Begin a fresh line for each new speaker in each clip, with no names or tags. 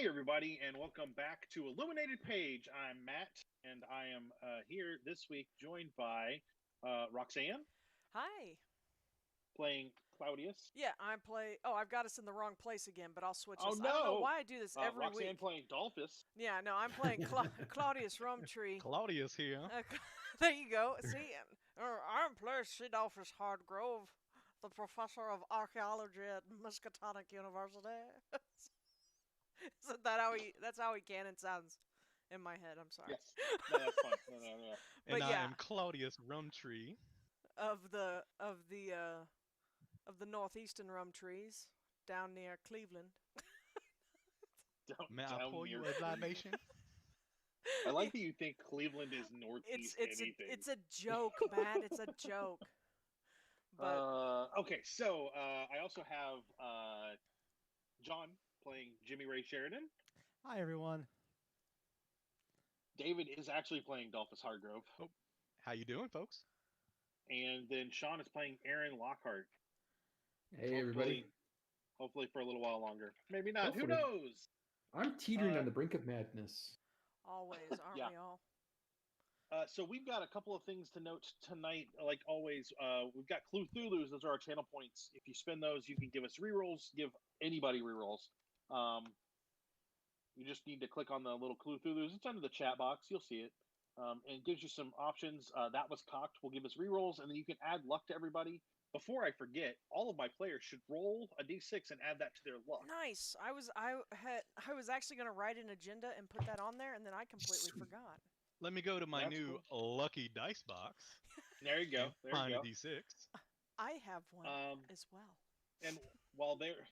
Hey everybody, and welcome back to Illuminated Page. I'm Matt, and I am here this week joined by Roxanne,
Hi.
playing Claudius.
Yeah, Oh, I've got us in the wrong place again, but I'll switch
Oh
us. I don't know
no!
why I do this every
Roxanne
week.
playing Dalphus.
Yeah, no, I'm playing Claudius Rumtree.
Claudius here.
There you go. See, I'm playing Dalphus Hardgrove, the professor of archaeology at Miskatonic University. Isn't that how he? That's how he canon sounds in my head. I'm sorry.
Yes. No, that's fine. No.
But
And I
yeah,
am Claudius Rumtree.
of the northeastern rum trees down near Cleveland.
May I pour you a libation?
I like that you think Cleveland is northeast anything.
It's a joke, man. It's a joke. But
okay, so I also have John playing Jimmy Ray Sheridan.
Hi, everyone.
David is actually playing Dalphus Hardgrove.
Oh, how you doing, folks?
And then Shawn is playing Aaron Lockhart.
Hey, everybody.
Hopefully for a little while longer. Maybe not. Hopefully. Who knows?
I'm teetering on the brink of madness.
Always, aren't we all?
So we've got a couple of things to note tonight. Like always, we've got Cthulhu's. Those are our channel points. If you spend those, you can give us rerolls. Give anybody rerolls. You just need to click on the little Cthulhu's. It's under the chat box. You'll see it. And it gives you some options. That was cocked will give us rerolls, and then you can add luck to everybody. Before I forget, all of my players should roll a d6 and add that to their luck.
Nice. I was actually going to write an agenda and put that on there, and then I completely forgot.
Let me go to my new lucky dice box.
There you go.
Find a d6.
I have one as well.
And while they're...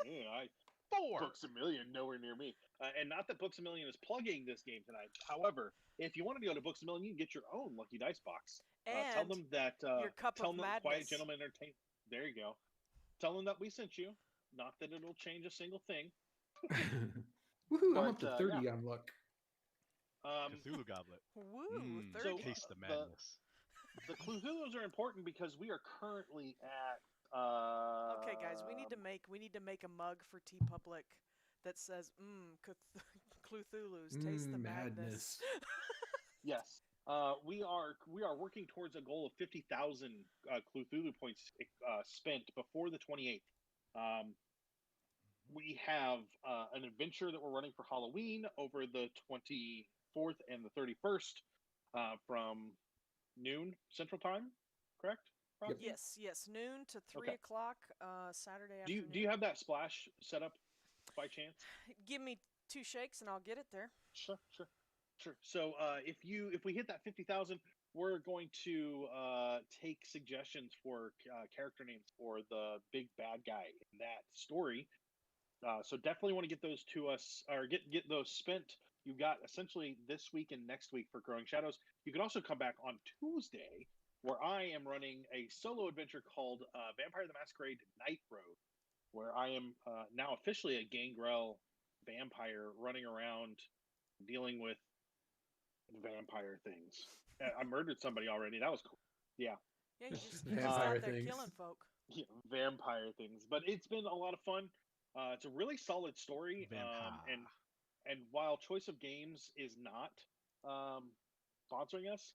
I...
4!
Books A Million, nowhere near me. And not that Books A Million is plugging this game tonight. However, if you want to go to Books A Million, you can get your own lucky dice box.
And
tell them that
your cup
tell
of
them
madness.
Quiett Gentleman Entertainment. There you go. Tell them that we sent you. Not that it'll change a single thing.
Woohoo! I'm up to 30 on luck.
Cthulhu Goblet.
Woo! 30.
Taste the madness.
The Cthulhu's are important because we are currently at.
Okay, guys, we need to make a mug for TeePublic that says Cthulhu's taste the madness.
Yes. We are working towards a goal of 50,000 Cthulhu points spent before the 28th. We have an adventure that we're running for Halloween over the 24th and the 31st from noon Central Time, correct?
Yep.
Yes, noon to 3 o'clock Saturday afternoon.
Do you have that splash set up by chance?
Give me 2 shakes and I'll get it there.
Sure. So if we hit that 50,000, we're going to take suggestions for character names for the big bad guy in that story. So definitely want to get those to us, or get those spent. You got essentially this week and next week for Growing Shadows. You can also come back on Tuesday, where I am running a solo adventure called Vampire the Masquerade Night Road, where I am now officially a gangrel vampire running around dealing with vampire things. I murdered somebody already. That was cool. Yeah.
Yeah, you just out there killing folk.
Yeah, vampire things. But it's been a lot of fun. It's a really solid story. And while Choice of Games is not sponsoring us,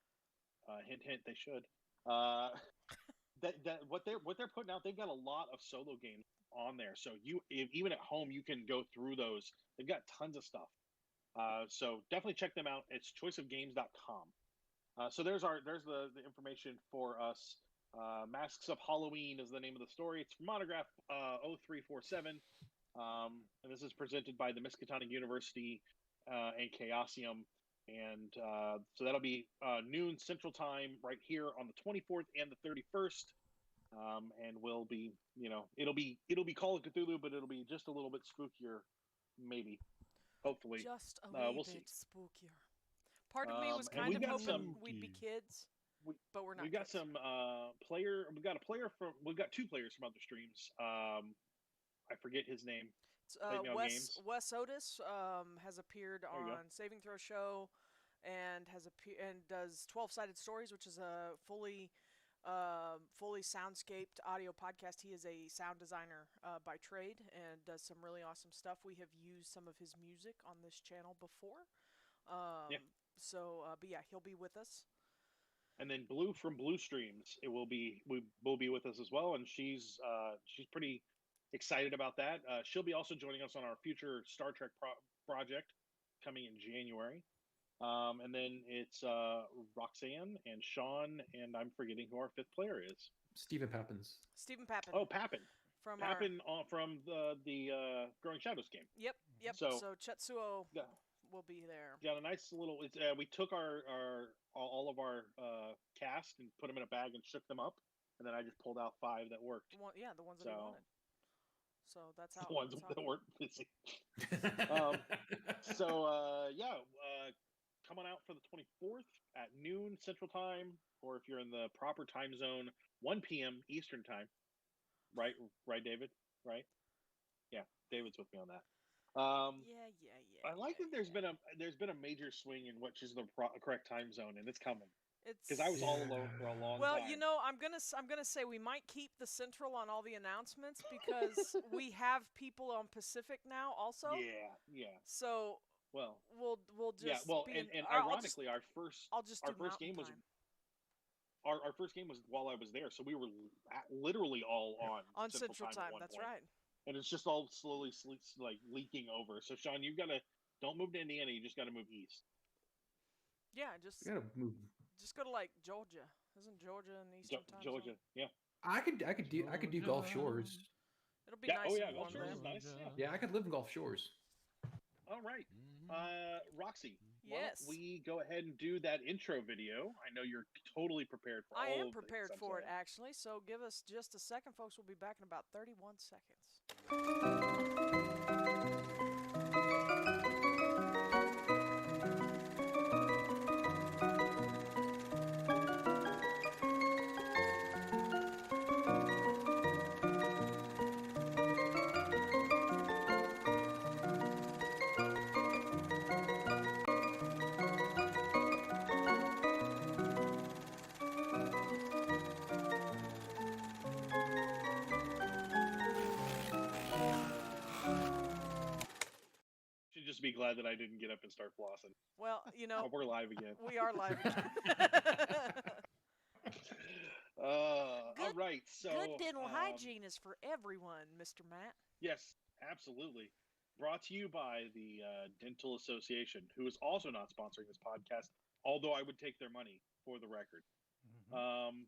hint, they should. That what they're putting out, they've got a lot of solo games on there. So even at home, you can go through those. They've got tons of stuff. So definitely check them out. It's choiceofgames.com. So there's the information for us. Masks of Halloween is the name of the story. It's Monograph 0347. And this is presented by the Miskatonic University and Chaosium. And so that'll be noon Central Time right here on the 24th and the 31st. And we'll be, it'll be Call of Cthulhu, but it'll be just a little bit spookier, maybe. Hopefully.
Just a little bit spookier. Part of me was kind of hoping we'd be kids, but we're not.
We've got some We've got 2 players from other streams. I forget his name.
Wes Otis has appeared on Saving Throw Show, and does 12-sided stories, which is a fully fully soundscaped audio podcast. He is a sound designer by trade and does some really awesome stuff. We have used some of his music on this channel before. So, but yeah, he'll be with us.
And then Blue from Blue Streams, will be with us as well, and she's pretty excited about that. She'll be also joining us on our future Star Trek project coming in January. And then it's Roxanne and Shawn, and I'm forgetting who our 5th player is.
Stephen Pappins.
Stephen Pappin.
Oh, Pappin.
From
from the Growing Shadows game.
Yep. So Chetsuo will be there.
Got a nice little. We took all of our cast and put them in a bag and shook them up, and then I just pulled out 5 that worked.
The ones that he wanted. So that's how
the ones that weren't busy. Come on out for the 24th at noon Central Time, or if you're in the proper time zone, 1 p.m. Eastern Time. Right, David? Right? Yeah, David's with me on that. I like that there's been a major swing in which is the correct time zone, and it's coming. Because I was all alone for a long time.
Well, I'm gonna say we might keep the Central on all the announcements because we have people on Pacific now also.
Yeah.
So we'll just
ironically our first game was our first game was while I was there, so we were literally all on Central time.
That's
point.
Right.
And it's just all slowly leaking over. So Shawn, don't move to Indiana. You just gotta move east.
Yeah, just go to like Georgia. Isn't Georgia in the Eastern time
Georgia,
zone?
yeah.
I could do Gulf Shores.
It'll be nice.
Gulf Shores is nice.
Yeah, I could live in Gulf Shores.
All right. Roxy, why
yes.
don't we go ahead and do that intro video? I know you're totally prepared for
I
all
am
of
prepared
this,
for it, actually. So give us just a second, folks. We'll be back in about 31 seconds.
Just be glad that I didn't get up and start flossing.
Well,
we're live again.
We are live again.
All right. So
good dental hygiene is for everyone, Mr. Matt.
Yes, absolutely. Brought to you by the Dental Association, who is also not sponsoring this podcast, although I would take their money for the record. Mm-hmm.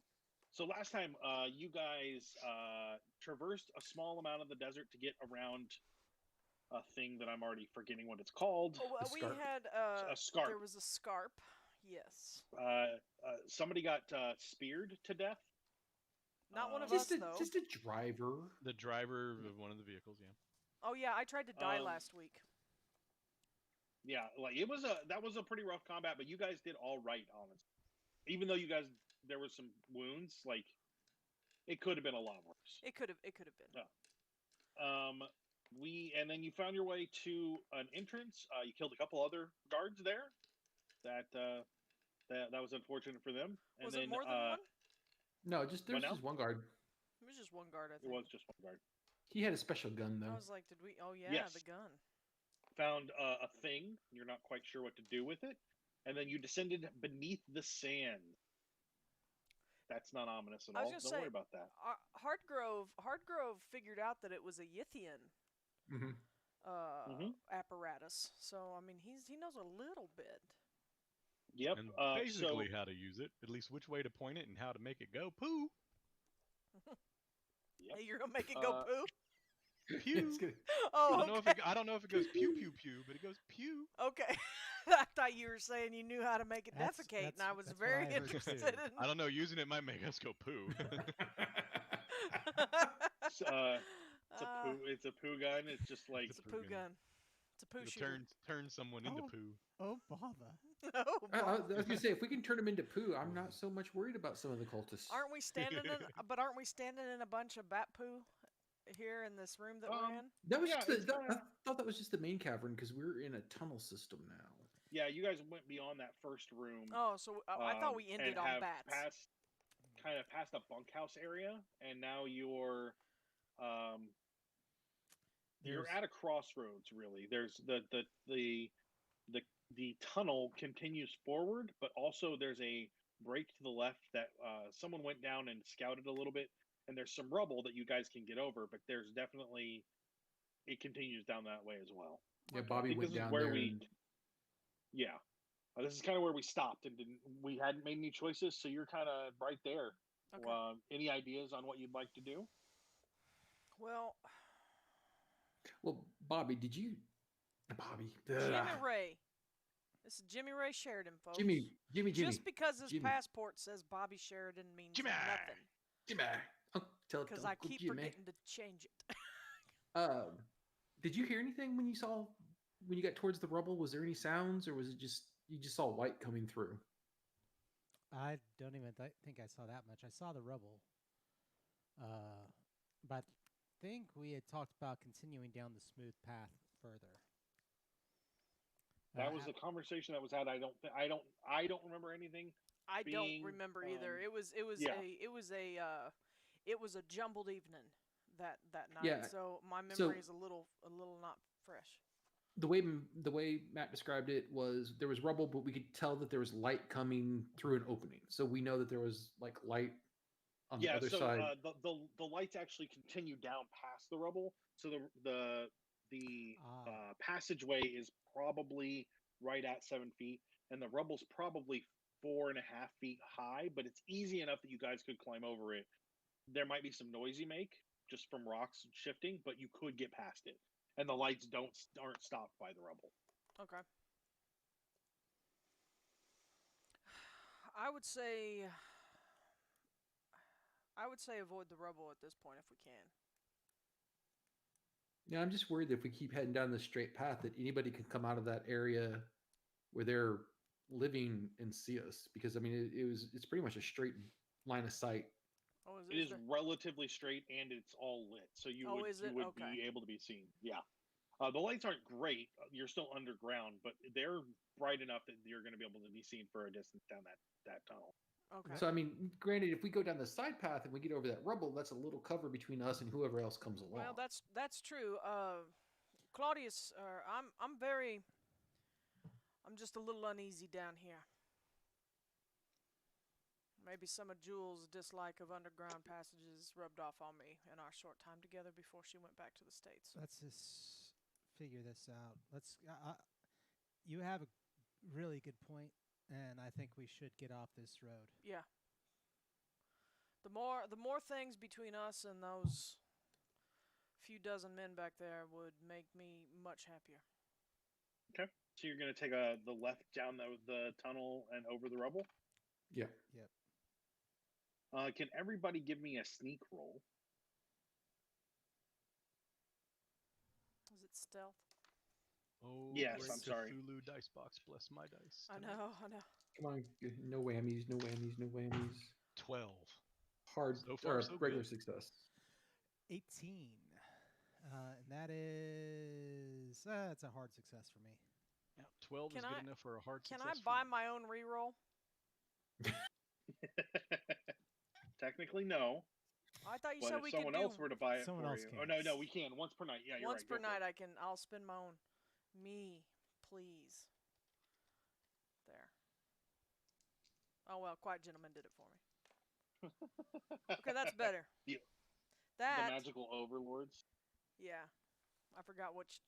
So last time, you guys traversed a small amount of the desert to get around a thing that I'm already forgetting what it's called.
We had
a scarp.
There was a scarp. Yes.
Somebody got speared to death.
Not one of us, though.
Just a driver.
The driver of one of the vehicles, yeah.
Oh yeah, I tried to die last week.
Yeah, that was a pretty rough combat, but you guys did all right, honestly. Even though there were some wounds, it could have been a lot worse.
It could have been.
Yeah. And then you found your way to an entrance. You killed a couple other guards there. That was unfortunate for them. And
was
then,
it more than one?
No, there's just one guard.
It was just one guard, I think.
It was just one guard.
He had a special gun, though.
I was like, did we? Oh yeah,
yes.
The gun.
Found a thing. You're not quite sure what to do with it, and then you descended beneath the sand. That's not ominous at all. Don't worry about that.
Hardgrove figured out that it was a Yithian. Apparatus. So I mean, he knows a little bit.
Yep.
And basically how to use it, at least which way to point it and how to make it go poo.
Yep.
Hey, you're gonna make it go poo?
Pew.
Oh,
I don't know if it goes pew pew pew, but it goes pew.
Okay. I thought you were saying you knew how to make it defecate, and I was very interested in.
I don't know. Using it might make us go poo.
It's a poo gun. It's just like
it's a poo gun. It's a poo shooter.
Turn someone into poo.
Oh bother!
I was gonna say, if we can turn them into poo, I'm not so much worried about some of the cultists.
Aren't we standing in a bunch of bat poo here in this room that we're in?
That was I thought that was just the main cavern because we're in a tunnel system now.
Yeah, you guys went beyond that first room.
Oh, so I thought we ended on bats.
kind of past a bunkhouse area, and now you're at a crossroads. Really, there's the tunnel continues forward, but also there's a break to the left that someone went down and scouted a little bit, and there's some rubble that you guys can get over, but there's definitely it continues down that way as well.
Yeah, Bobby went down there.
Yeah, this is kind of where we stopped, and we hadn't made any choices, so you're kind of right there.
Okay.
Any ideas on what you'd like to do?
Well,
Bobby, did you? Bobby.
Jimmy Ray. This is Jimmy Ray Sheridan, folks.
Jimmy.
Just because his passport says Bobby Sheridan means nothing.
Jimmy.
Because I keep forgetting to change it.
Did you hear anything when you got towards the rubble? Was there any sounds, or was it just you just saw light coming through?
I don't even think I saw that much. I saw the rubble, but I think we had talked about continuing down the smooth path further.
That was the conversation that was had. I don't remember anything.
I don't remember either. It was a jumbled evening that night.
Yeah.
So my memory is a little not fresh.
The way Matt described it was there was rubble, but we could tell that there was light coming through an opening. So we know that there was like light on the other side.
The lights actually continue down past the rubble. So the passageway is probably right at 7 feet, and the rubble's probably 4.5 feet high, but it's easy enough that you guys could climb over it. There might be some noise you make just from rocks shifting, but you could get past it, and the lights aren't stopped by the rubble.
Okay. I would say avoid the rubble at this point if we can.
Yeah, I'm just worried that if we keep heading down the straight path, that anybody can come out of that area where they're living and see us. Because I mean, it's pretty much a straight line of sight.
Oh,
it is relatively straight, and it's all lit, so you would be able to be seen. Yeah, the lights aren't great. You're still underground, but they're bright enough that you're going to be able to be seen for a distance down that tunnel.
Okay.
So I mean, granted, if we go down the side path and we get over that rubble, that's a little cover between us and whoever else comes along.
Well, that's true. Claudius, I'm just a little uneasy down here. Maybe some of Jules' dislike of underground passages rubbed off on me in our short time together before she went back to the States.
Let's just figure this out. You have a really good point. And I think we should get off this road.
Yeah. The more things between us and those few dozen men back there would make me much happier.
Okay. So you're going to take the left down the tunnel and over the rubble?
Yeah.
Yep.
Can everybody give me a sneak roll?
Is it stealth?
Oh,
yes, I'm sorry.
Cthulhu dice box, bless my dice.
I know.
Come on, no whammies.
12.
Hard
so far, so
regular
good.
Success.
18. And that is it's a hard success for me.
Yeah, 12 is good enough for a hard success.
Can I buy my own reroll?
Technically, no.
I thought you said we could do.
If someone else were to buy it for you.
Can.
Oh no, we can once per night. Yeah, you're
once
right.
Per night, I'll spend my own. Me, please. There. Oh well, Quiett Gentleman did it for me. Okay, that's better.
The magical overlords.
Yeah, I forgot which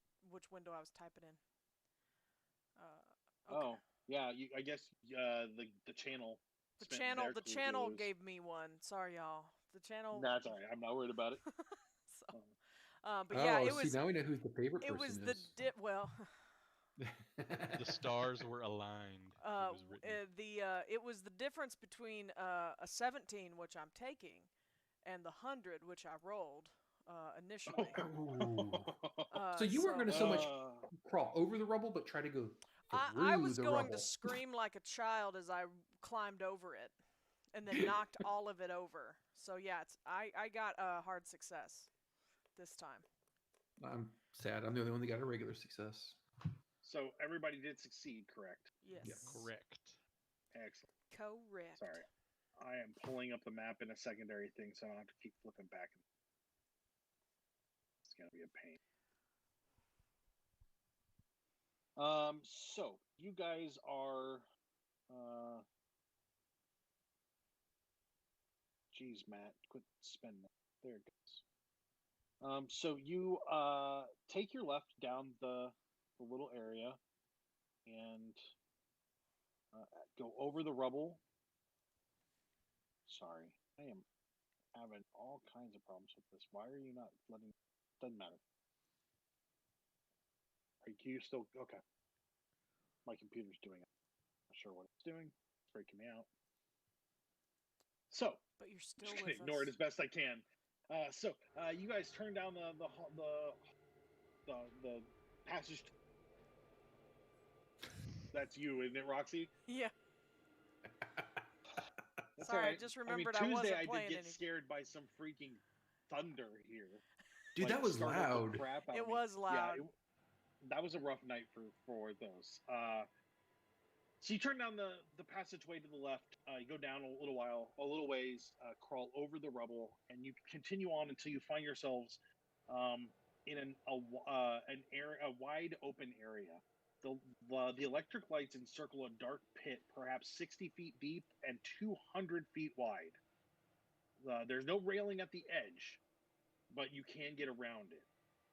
window I was typing in. Okay.
Oh yeah, I guess the channel.
The channel gave me one. Sorry, y'all. The channel.
That's all right. I'm not worried about it.
But yeah, it was.
See, now we know who the favorite person is.
It was the well.
The stars were aligned.
It was the difference between a 17, which I'm taking, and the 100, which I rolled initially.
So you weren't going to so much crawl over the rubble, but try to go through
I was
the
going
rubble.
to scream like a child as I climbed over it, and then knocked all of it over. So yeah, I got a hard success this time.
I'm sad. I'm the only one that got a regular success.
So everybody did succeed, correct?
Yes.
Yeah,
correct.
Excellent.
Correct.
Sorry. I am pulling up the map in a secondary thing, so I don't have to keep flipping back. It's gonna be a pain. So you guys are, geez, Matt, quit spinning that. There it goes. So you take your left down the little area and go over the rubble. Sorry, I am having all kinds of problems with this. Why are you not letting? Doesn't matter. Are you still okay? My computer's doing it. Not sure what it's doing. It's freaking me out. So,
But you're still
just
with
gonna ignore
us.
it as best I can. So you guys turn down the passage. That's you, isn't it, Roxy?
Yeah.
That's
Sorry,
all right.
I just remembered I
Tuesday
wasn't
I
playing
did get
any.
scared by some freaking thunder here.
Dude, that was
startled the
loud.
crap out
It
of me.
was loud.
Yeah, that was a rough night for those. So you turn down the passageway to the left. You go down a little ways, crawl over the rubble, and you continue on until you find yourselves in a wide open area. The electric lights encircle a dark pit, perhaps 60 feet deep and 200 feet wide. There's no railing at the edge, but you can get around it.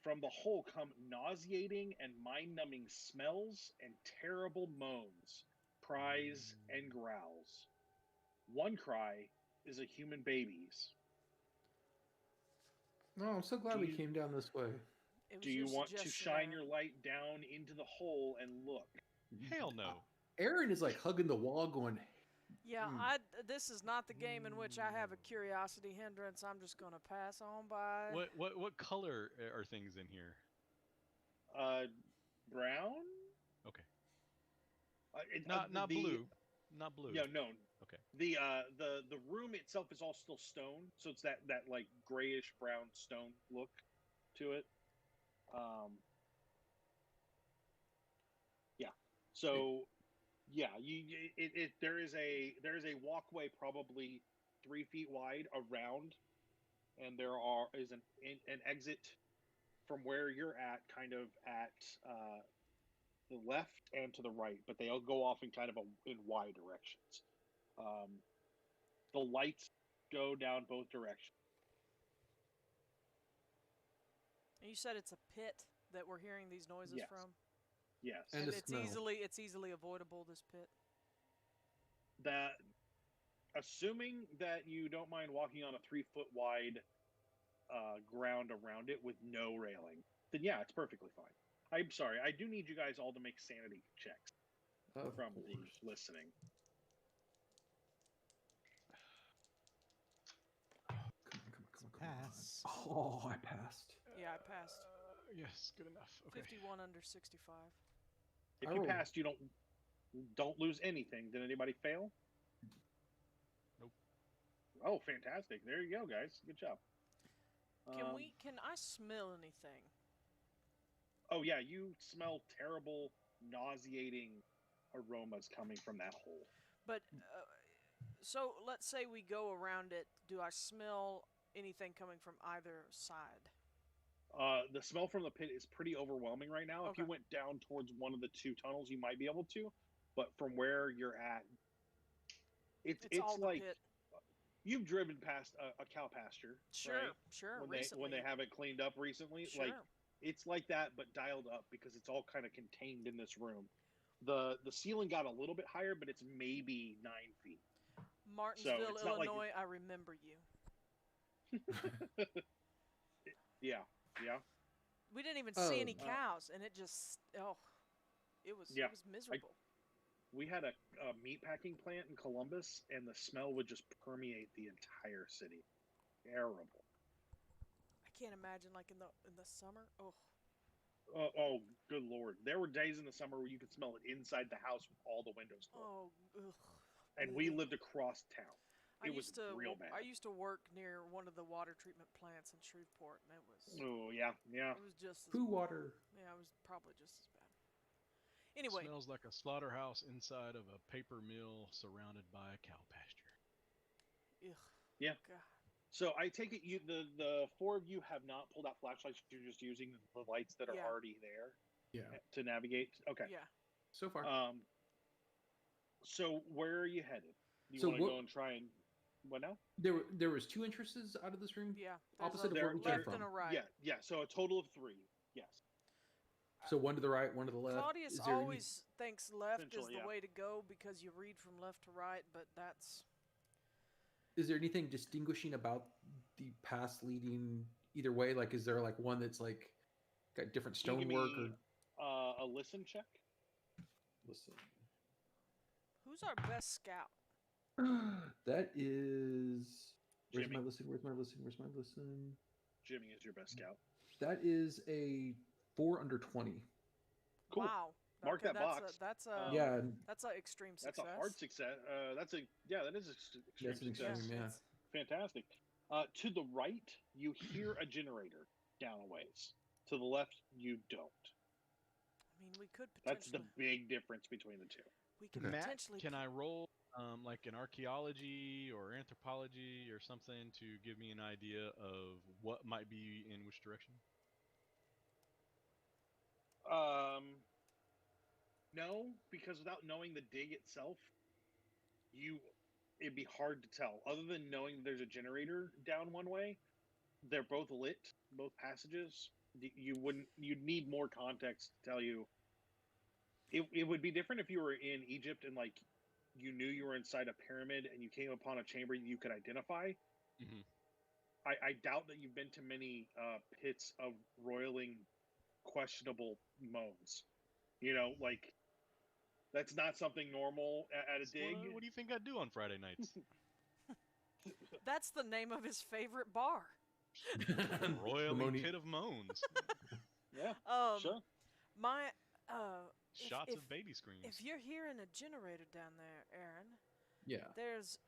From the hole come nauseating and mind-numbing smells and terrible moans, cries, and growls. One cry is a human baby's.
No, I'm so glad we came down this way.
It was
Do you
your
want to
suggestion,
shine
Aaron.
your light down into the hole and look?
Hell no.
Aaron is like hugging the wall, going,
Yeah, this is not the game in which I have a curiosity hindrance. I'm just gonna pass on by.
What color are things in here?
Brown?
Okay.
Not
blue. Not blue.
Yeah, no.
Okay.
The room itself is all still stone, so it's that like grayish brown stone look to it. Yeah. So yeah, there is a walkway probably 3 feet wide around, and there is an exit from where you're at, kind of at the left and to the right, but they all go off in kind of in Y directions. The lights go down both directions.
You said it's a pit that we're hearing these noises
Yes.
from.
Yes,
And
And
the
it's
smell.
easily avoidable, this pit.
that assuming that you don't mind walking on a 3-foot wide ground around it with no railing, then yeah, it's perfectly fine. I'm sorry, I do need you guys all to make sanity checks
of
from
course.
the listening.
Come on.
Pass.
Oh, I passed.
Yeah, I passed.
Yes, good enough. Okay.
51 under 65.
If
I
you
rolled-
passed, you don't lose anything. Did anybody fail?
Nope.
Oh, fantastic! There you go, guys. Good job.
Can I smell anything?
Oh yeah, you smell terrible, nauseating aromas coming from that hole.
But so let's say we go around it. Do I smell anything coming from either side?
The smell from the pit is pretty overwhelming right now. If you
Okay.
went down towards one of the two tunnels, you might be able to, but from where you're at, it's
all the
like
pit.
you've driven past a cow pasture,
Sure,
right?
sure.
When
recently.
they have it cleaned up recently,
Sure.
like it's like that, but dialed up because it's all kind of contained in this room. The ceiling got a little bit higher, but it's maybe 9 feet.
Martinsville,
it's not like-
Illinois. I remember you.
Yeah.
We didn't even see any
Oh,
cows, and it just it was miserable.
We had a meat packing plant in Columbus, and the smell would just permeate the entire city. Terrible.
I can't imagine like in the summer. Oh,
Oh, good lord! There were days in the summer where you could smell it inside the house with all the windows closed.
ugh.
And we
Ugh.
lived across town. It was real bad.
I used to work near one of the water treatment plants in Shreveport, and it was
Oh yeah.
it was just as
Poo
bad.
water.
Yeah, it was probably just as bad. Anyway,
Smells like a slaughterhouse inside of a paper mill surrounded by a cow pasture.
Ugh.
Yeah.
God.
So I take it the four of you have not pulled out flashlights. You're just using the lights that are
Yeah.
already there
Yeah.
to navigate. Okay.
Yeah.
So far.
So where are you headed? Do you
So
want to
what-
go and try and what now?
there was two entrances out of this room.
Yeah. There's
Opposite
a
of where we came
left
from.
and a right.
Yeah. So a total of 3. Yes.
So one to the right, one to the left.
Claudius
Is there any-
always thinks left is
Essentially,
the
yeah.
way to go because you read from left to right, but that's
Is there anything distinguishing about the paths leading either way? Like, is there like one that's like got different
Can you give
stonework
me,
or
a listen check?
listen?
who's our best scout?
That is. Where's
Jimmy.
my listen? Where's my listen? Where's my listen?
Jimmy is your best scout.
That is a 4 under 20.
Cool.
Wow.
Mark that
that's
box.
That's a
Yeah,
that's a extreme success.
That's a hard success. That is extreme
That's an
success.
extreme, yeah.
It's-
Fantastic. To the right, you hear a generator down a ways. To the left, you don't.
I mean, we could
That's
potentially.
the big difference between the two.
We could
Okay.
Matt,
potentially.
can I roll like an archaeology or anthropology or something to give me an idea of what might be in which direction?
No, because without knowing the dig itself, it'd be hard to tell. Other than knowing there's a generator down one way, they're both lit, both passages. You'd need more context to tell you. It would be different if you were in Egypt and like you knew you were inside a pyramid and you came upon a chamber you could identify.
Mhm.
I doubt that you've been to many pits of roiling, questionable moans. You know, like that's not something normal at a dig.
What do you think I do on Friday nights?
That's the name of his favorite bar.
Roiling
Moni-
pit of moans.
Yeah, sure.
My
Shots
if,
of baby screams.
If you're hearing a generator down there, Aaron,
yeah.
there's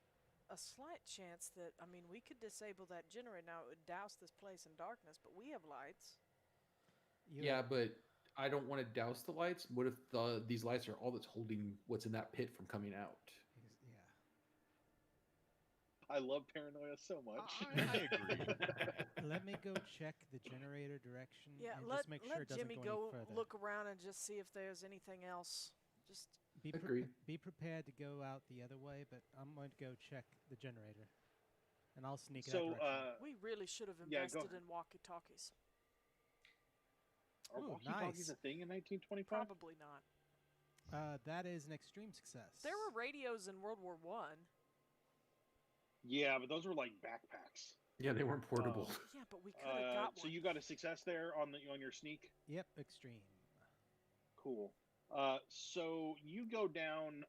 a slight chance that we could disable that generator. Now it would douse this place in darkness, but we have lights.
Yeah, but I don't want to douse the lights. What if these lights are all that's holding what's in that pit from coming out?
Yeah.
I love paranoia so much.
I agree.
Let me go check the generator direction
Yeah,
and
let
just make sure it doesn't
Jimmy
go any further.
look around and just see if there's anything else. Just
Agreed.
Be prepared to go out the other way, but I'm going to go check the generator, and I'll sneak that
So,
direction.
we really should have
yeah, go
invested in walkie-talkies.
are
Ooh,
walkie-talkies
nice.
a thing in 1925?
Probably not.
That is an extreme success.
There were radios in World War One.
Yeah, but those were like backpacks.
Yeah, they weren't portable.
Yeah, but we could have got
So
one.
you got a success there on your sneak.
Yep, extreme.
Cool. So you go down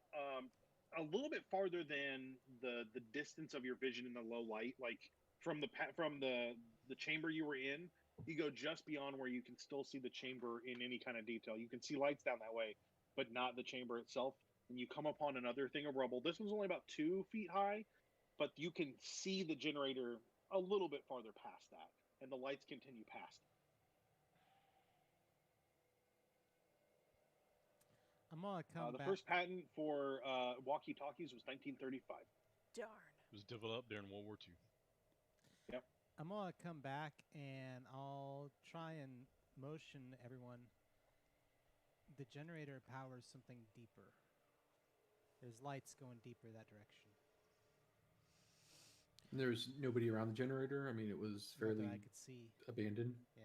a little bit farther than the distance of your vision in the low light, like from the chamber you were in. You go just beyond where you can still see the chamber in any kind of detail. You can see lights down that way, but not the chamber itself. And you come upon another thing of rubble. This one's only about 2 feet high, but you can see the generator a little bit farther past that, and the lights continue past it.
I'm gonna come
The
back.
first patent for walkie-talkies was 1935.
Darn.
It was developed during World War II.
I'm gonna come back and I'll try and motion everyone. The generator powers something deeper. There's lights going deeper that direction.
There's nobody around the generator. I mean, it was
Not that
fairly
I could see.
abandoned.
Yeah.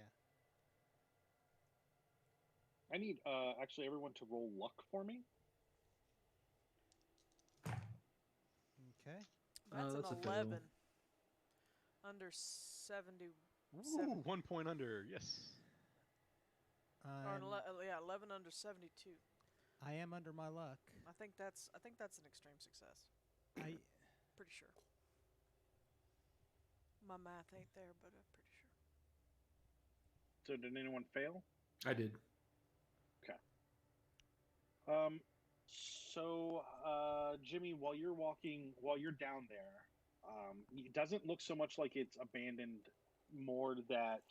I need actually everyone to roll luck for me.
Okay.
That's
that's a
an
fail.
11. Under 70.
Ooh, 1 point under. Yes.
Or
I'm-
11 under 72.
I am under my luck.
I think that's an extreme success.
I
Pretty sure. My math ain't there, but I'm pretty sure.
So did anyone fail?
I did.
So Jimmy, while you're down there, it doesn't look so much like it's abandoned. More that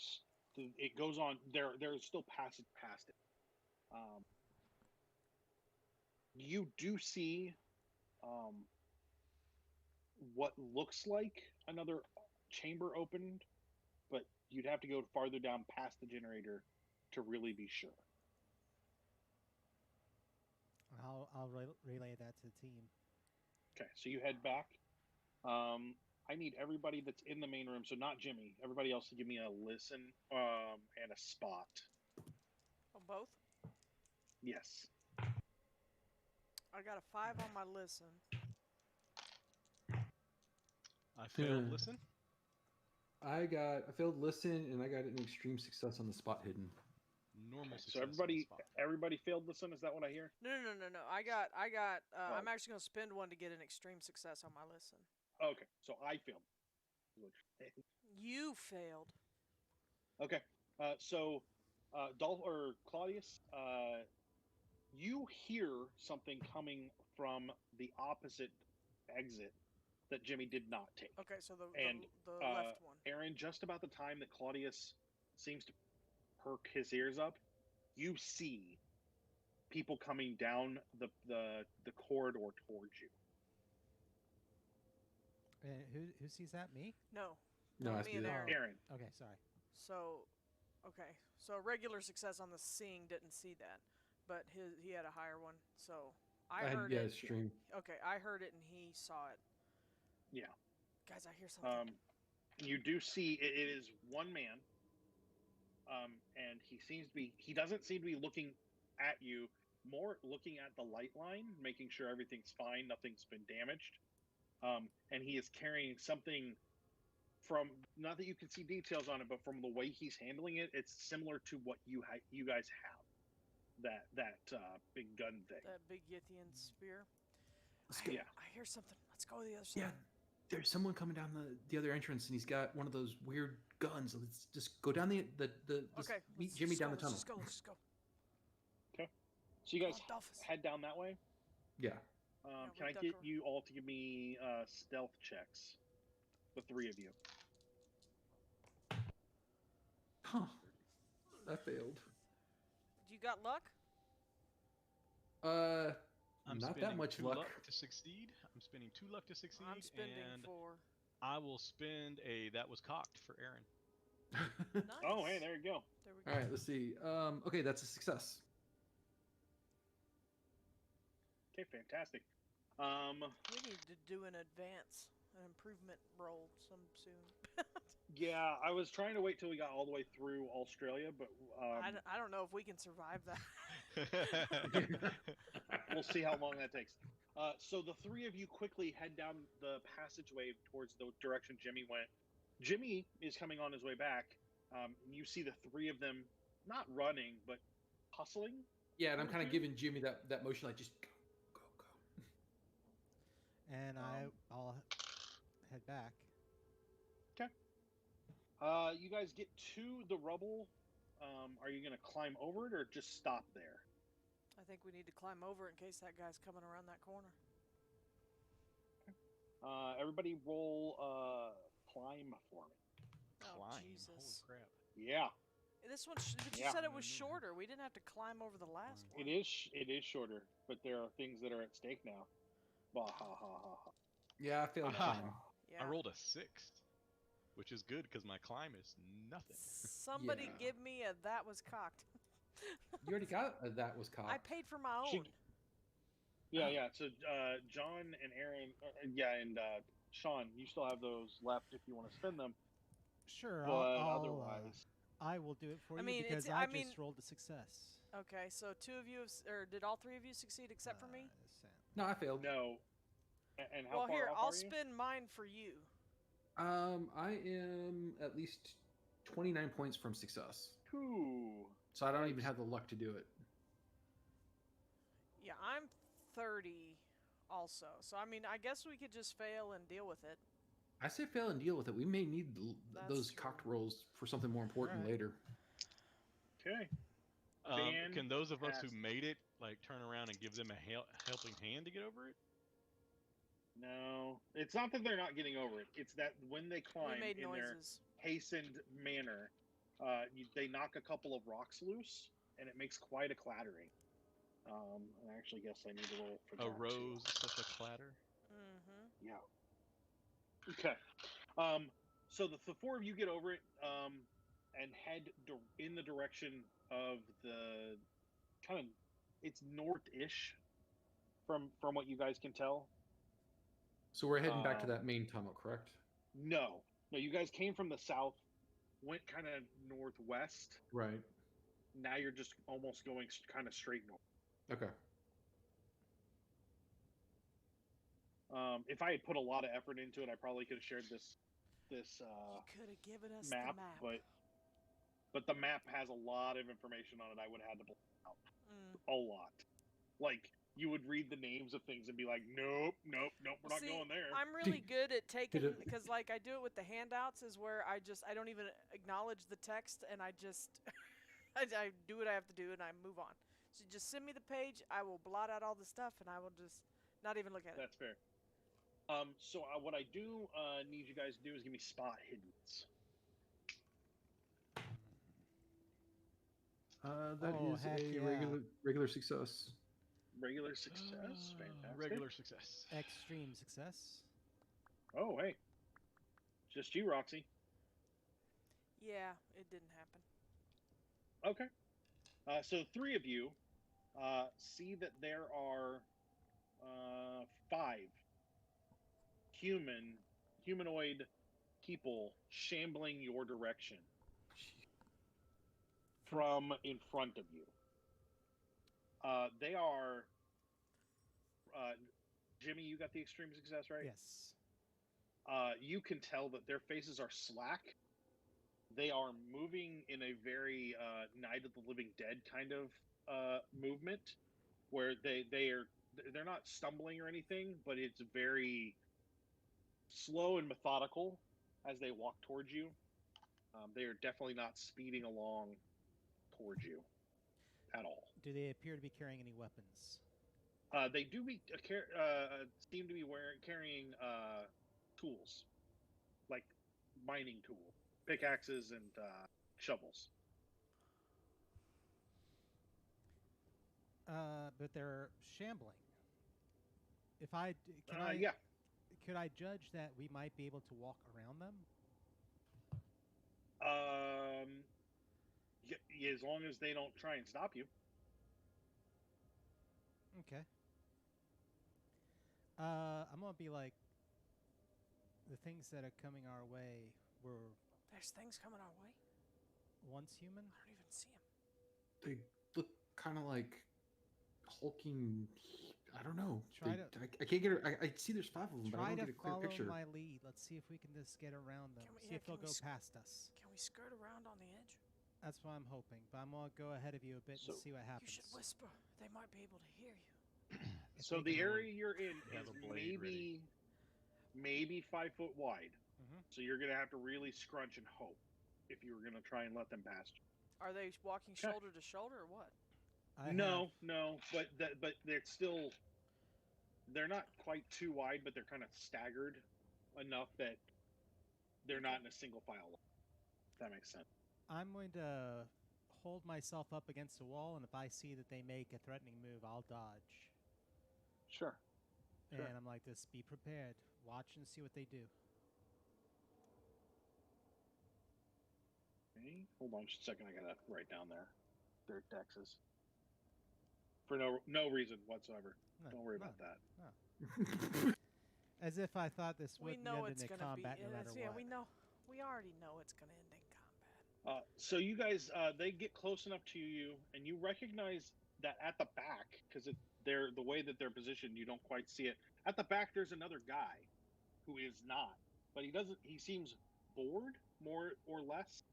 it goes on. There's still passage past it. You do see what looks like another chamber opened, but you'd have to go farther down past the generator to really be sure.
I'll relay that to the team.
Okay, so you head back. I need everybody that's in the main room, so not Jimmy. Everybody else to give me a listen and a spot.
Oh, both?
Yes.
I got a 5 on my listen.
I failed listen.
I failed listen, and I got an extreme success on the spot hidden.
Normal
Okay,
success.
so everybody failed listen. Is that what I hear?
No. I got. I'm actually gonna spend one to get an extreme success on my listen.
Okay, so I failed.
You failed.
Okay, so Claudius, you hear something coming from the opposite exit that Jimmy did not take.
Okay, so the left one.
Aaron, just about the time that Claudius seems to perk his ears up, you see people coming down the corridor towards you.
Who sees that? Me?
No,
No, I
me
see
and
that.
Aaron.
Aaron.
Okay, sorry.
So, okay, so regular success on the seeing didn't see that, but he had a higher one. So I heard it.
Stream.
Okay, I heard it and he saw it.
Yeah.
Guys, I hear something.
You do see it is one man, and he doesn't seem to be looking at you, more looking at the light line, making sure everything's fine, nothing's been damaged. And he is carrying something from, not that you can see details on it, but from the way he's handling it, it's similar to what you guys have. That big gun thing.
That big Yithian spear. I hear something. Let's go to the other side.
Yeah, there's someone coming down the other entrance, and he's got one of those weird guns. Let's just go down the
okay,
meet Jimmy down the tunnel.
Let's just go.
Okay. So you guys
Dalphus.
head down that way?
Yeah.
Can I get you all to give me stealth checks? The 3 of you.
Huh. That failed.
You got luck?
I'm
not that much luck.
to succeed. I'm spending 2 luck to succeed.
I'm spending
and
4.
I will spend a that was cocked for Aaron.
Nice.
Oh, hey, there you go.
There we go.
All right, let's see. Okay, that's a success.
Okay, fantastic.
We need to do an improvement roll soon.
Yeah, I was trying to wait till we got all the way through Australia, but
I don't know if we can survive that.
we'll see how long that takes. So the 3 of you quickly head down the passageway towards the direction Jimmy went. Jimmy is coming on his way back. You see the 3 of them not running, but hustling.
Yeah, and I'm kind of giving Jimmy that motion, like just go.
And I'll head back.
Okay. You guys get to the rubble. Are you going to climb over it or just stop there?
I think we need to climb over in case that guy's coming around that corner.
Everybody roll climb for me.
Climb.
Jesus.
Holy crap.
Yeah.
This one, but you said it was shorter. We didn't have to climb over the last one.
It is shorter, but there are things that are at stake now. Bah, ha, ha, ha, ha.
Yeah, I failed
Aha.
time.
Yeah.
I rolled a 6, which is good because my climb is nothing.
Somebody
Yeah.
give me a that was cocked.
You already got that was cocked.
I paid for my own.
Yeah. So John and Aaron, and Shawn, you still have those left if you want to spend them.
Sure,
But
I'll
otherwise,
I will do it for
I
you
mean,
because
it's- I
I
mean-
just rolled a success.
Okay, so 2 of you, or did all 3 of you succeed except for me?
No, I failed.
no. And how
Well,
far
here,
off
I'll
are you?
spend mine for you.
I am at least 29 points from success,
Ooh.
so I don't even have the luck to do it.
Yeah, I'm 30 also. So, I mean, I guess we could just fail and deal with it.
I say fail and deal with it. We may need
That's
those
true.
cocked rolls for something more important
Alright.
later.
Okay.
Can those of us who
Fantastic.
made it turn around and give them a helping hand to get over it?
No, it's not that they're not getting over it. It's that when they climb
We made
in their
noises.
hastened manner, they knock a couple of rocks loose, and it makes quite a clattering. I actually guess I need to roll for
A
that,
rose, such a clatter.
Mm-hmm.
too. Yeah. Okay. So the four of you get over it and head in the direction of the kind of it's north-ish from what you guys can tell.
So we're heading back to that main tunnel, correct?
No, you guys came from the south, went kind of northwest.
Right.
Now you're just almost going kind of straight north.
Okay.
If I had put a lot of effort into it, I probably could have shared this
you could have given us
map,
the map.
but the map has a lot of information on it. I would have had to pull out a lot. Like you would read the names of things and be like, nope, we're not going there.
I'm really good at taking because like I do it with the handouts is where I don't even acknowledge the text and I just I do what I have to do and I move on. So just send me the page. I will blot out all the stuff and I will just not even look at it.
That's fair. So what I do need you guys to do is give me spot hiddens.
That is a regular success.
Regular success? Fantastic.
Regular success.
Extreme success.
Oh, hey. Just you, Roxy.
Yeah, it didn't happen.
Okay. So 3 of you see that there are 5 humanoid people shambling your direction from in front of you. They are Jimmy, you got the extreme success, right?
Yes.
You can tell that their faces are slack. They are moving in a very Night of the Living Dead kind of movement, where they're not stumbling or anything, but it's very slow and methodical as they walk towards you. They are definitely not speeding along towards you at all.
Do they appear to be carrying any weapons?
They do seem to be carrying tools, like mining tools, pickaxes and shovels.
But they're shambling.
Yeah.
Could I judge that we might be able to walk around them?
Yeah, as long as they don't try and stop you.
Okay. I'm gonna be like, the things that are coming our way were.
There's things coming our way.
Once human.
I don't even see them.
They look kind of like hulking. I don't know. I can't get her. I see there's 5 of them, but I don't get a clear picture.
Follow my lead. Let's see if we can just get around them. See if they'll go past us.
Can we skirt around on the edge?
That's what I'm hoping. But I'm gonna go ahead of you a bit and see what happens.
You should whisper. They might be able to hear you.
So the area you're in is maybe 5 foot wide.
Mm-hmm.
So you're gonna have to really scrunch and hope if you were gonna try and let them past you.
Are they walking shoulder to shoulder or what?
No, but they're not quite too wide, but they're kind of staggered enough that they're not in a single file. If that makes sense.
I'm going to hold myself up against a wall, and if I see that they make a threatening move, I'll dodge.
Sure.
And I'm like this, be prepared. Watch and see what they do.
Okay. Hold on just a second, I gotta write down their dexes. For no reason whatsoever.
No,
Don't worry about that.
No. As if I thought this would end in combat no matter what.
Yeah, we already know it's going to end in combat.
So you guys, they get close enough to you, and you recognize that at the back, because the way that they're positioned, you don't quite see it. At the back, there's another guy who is not, but he seems bored, more or less,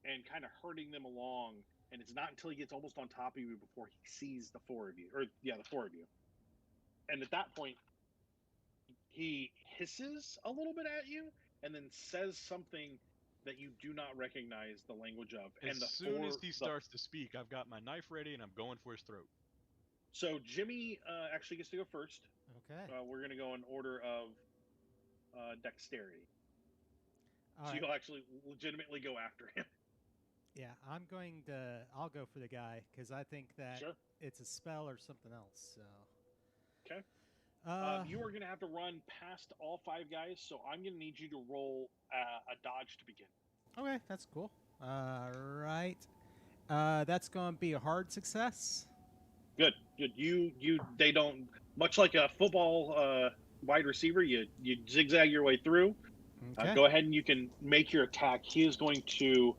and kind of herding them along. And it's not until he gets almost on top of you before he sees the 4 of you, the 4 of you. And at that point, he hisses a little bit at you, and then says something that you do not recognize the language of.
As soon as he starts to speak, I've got my knife ready and I'm going for his throat.
So Jimmy actually gets to go first.
Okay.
We're going to go in order of dexterity. So you'll actually legitimately go after him.
Yeah, I'll go for the guy, because I think that it's a spell or something else, so.
Okay. You are going to have to run past all 5 guys, so I'm going to need you to roll a dodge to begin.
Okay, that's cool. Right. That's going to be a hard success.
Good. They don't, much like a football wide receiver, you zigzag your way through.
Okay.
Go ahead and you can make your attack. He is going to.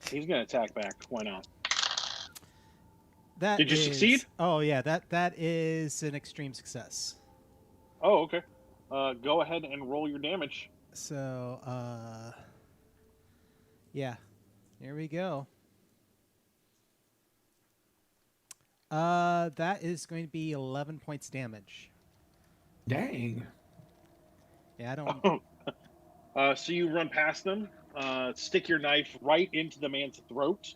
He's going to attack back. Why not? Did you succeed?
Oh yeah, that is an extreme success.
Oh, okay. Go ahead and roll your damage.
So, yeah, here we go. That is going to be 11 points damage.
Dang.
Yeah, I don't.
So you run past them, stick your knife right into the man's throat,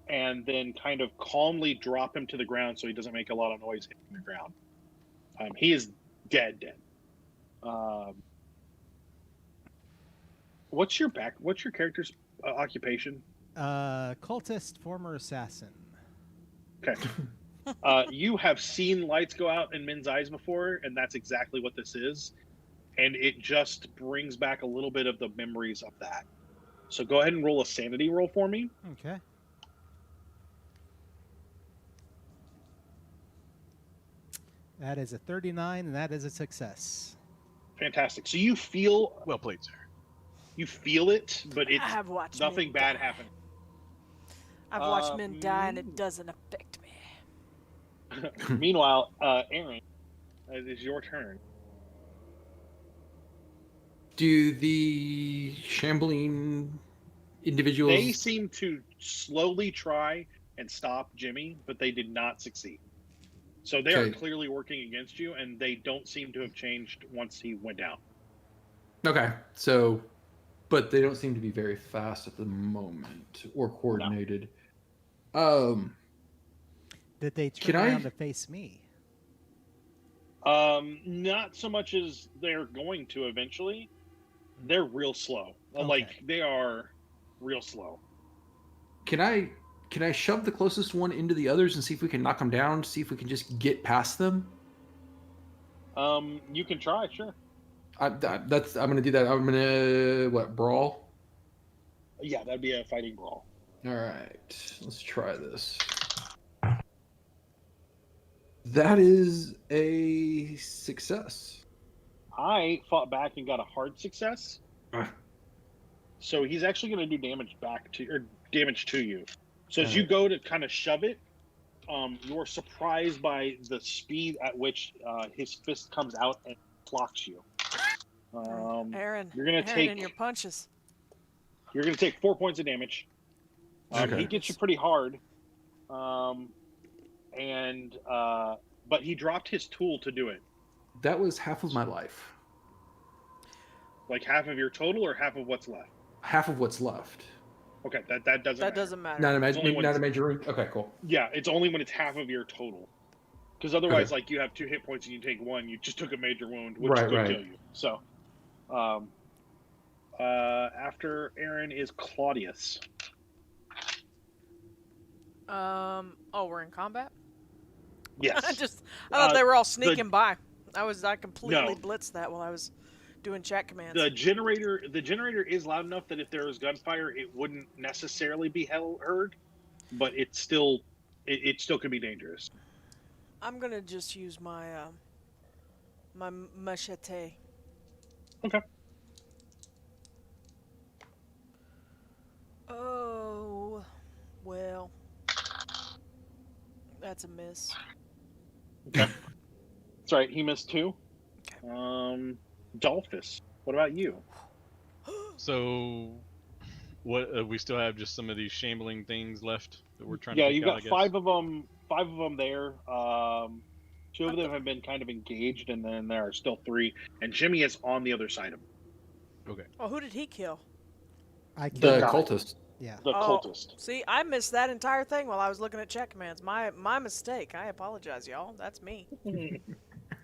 and then kind of calmly drop him to the ground so he doesn't make a lot of noise hitting the ground. He is dead. What's your character's occupation?
Cultist, former assassin.
Okay. You have seen lights go out in men's eyes before, and that's exactly what this is. And it just brings back a little bit of the memories of that. So go ahead and roll a sanity roll for me.
Okay. That is a 39, and that is a success.
Fantastic. So you feel...
Well played, sir.
You feel it, but it's
I've watched
nothing
men
bad
die.
happen.
I've watched men die, and it doesn't affect me.
Meanwhile, Aaron, it is your turn.
Do the shambling individuals...
They seem to slowly try and stop Jimmy, but they did not succeed. So they are clearly working against you, and they don't seem to have changed once he went down.
Okay, so... But they don't seem to be very fast at the moment, or coordinated. No.
Did they turn around to face me?
Not so much as they're going to eventually. They're real slow. Okay. Like, they are real slow.
Can I shove the closest one into the others and see if we can knock them down? See if we can just get past them?
You can try, sure.
I'm gonna do that. I'm gonna brawl?
Yeah, that'd be a fighting brawl.
All right, let's try this. That is a success.
I fought back and got a hard success. So he's actually going to do damage damage to you. So as you go to kind of shove it, you're surprised by the speed at which his fist comes out and clocks you.
Aaron,
you're going to take
in your punches.
You're going to take 4 points of damage. He gets you pretty hard. But he dropped his tool to do it.
That was half of my life.
Like half of your total, or half of what's left?
Half of what's left.
Okay, that doesn't matter.
Not a major. Okay, cool.
Yeah, it's only when it's half of your total. Because otherwise, like, you have 2 hit points and you take 1, you just took a major wound, which could kill you. So, after Aaron is Claudius.
We're in combat?
Yes.
I thought they were all sneaking by. I completely blitzed that while I was doing chat commands.
The generator is loud enough that if there was gunfire, it wouldn't necessarily be heard, but it still could be dangerous.
I'm gonna just use my my machete.
Okay.
Oh, well, that's a miss.
Okay. That's right. He missed 2. Okay. Dalphus, what about you?
So, what we still have just some of these shambling things left that we're trying to.
Yeah, you've got 5 of them. 5 of them there. 2 of them have been kind of engaged, and then there are still 3. And Jimmy is on the other side of him.
Okay.
Oh, who did he kill?
I killed
the cultist.
Yeah.
The cultist.
See, I missed that entire thing while I was looking at chat commands. My mistake. I apologize, y'all. That's me.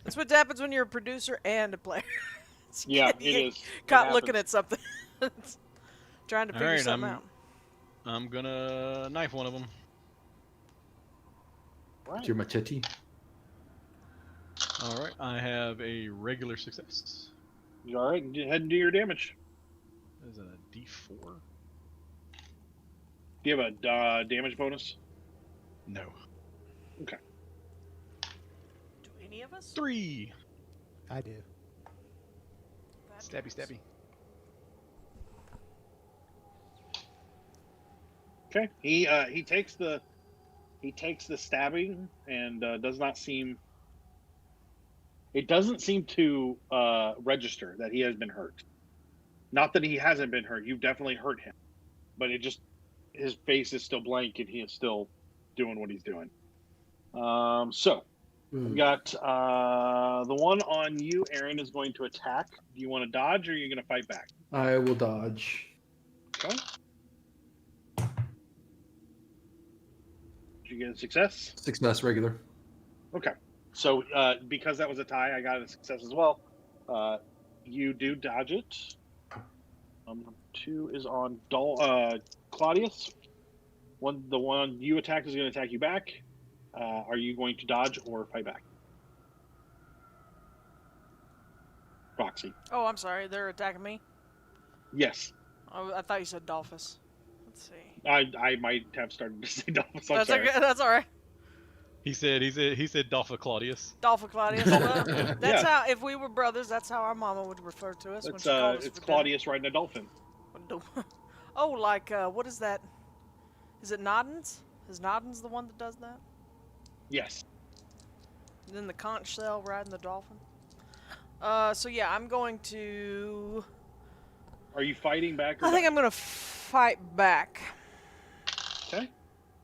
That's what happens when you're a producer and a player.
Yeah, it is.
Caught looking at something. Trying to figure something out.
I'm gonna knife one of them.
Right.
With your machete.
All right, I have a regular success.
You all right? Go ahead and do your damage.
That is a D4.
Do you have a damage bonus?
No.
Okay.
Do any of us?
3.
I do.
That
Stabby, stabby.
Okay. He takes the stabbing and does not seem. It doesn't seem to register that he has been hurt. Not that he hasn't been hurt. You've definitely hurt him, but it just his face is still blank and he is still doing what he's doing. So we got the one on you, Aaron, is going to attack. Do you want to dodge or are you going to fight back?
I will dodge.
Okay. Did you get a success?
Success regular.
Okay. So because that was a tie, I got a success as well. You do dodge it. Number 2 is on Claudius. The one you attacked is going to attack you back. Are you going to dodge or fight back? Roxy.
Oh, I'm sorry. They're attacking me.
Yes.
Oh, I thought you said Dalphus. Let's see.
I might have started to say Dalphus. I'm
That's
sorry.
okay. That's all right.
He said Dalpha Claudius.
Dalphus Claudius. Well, that's how. If we were brothers, that's how our mama would refer to us when she called us.
It's
for
Claudius riding a dolphin.
dinner. Oh, like what is that? Is it Noddins? Is Noddins the one that does that?
Yes.
And then the conch shell riding the dolphin. So yeah, I'm going to.
Are you fighting back? Or
I think I'm gonna fight back.
Okay.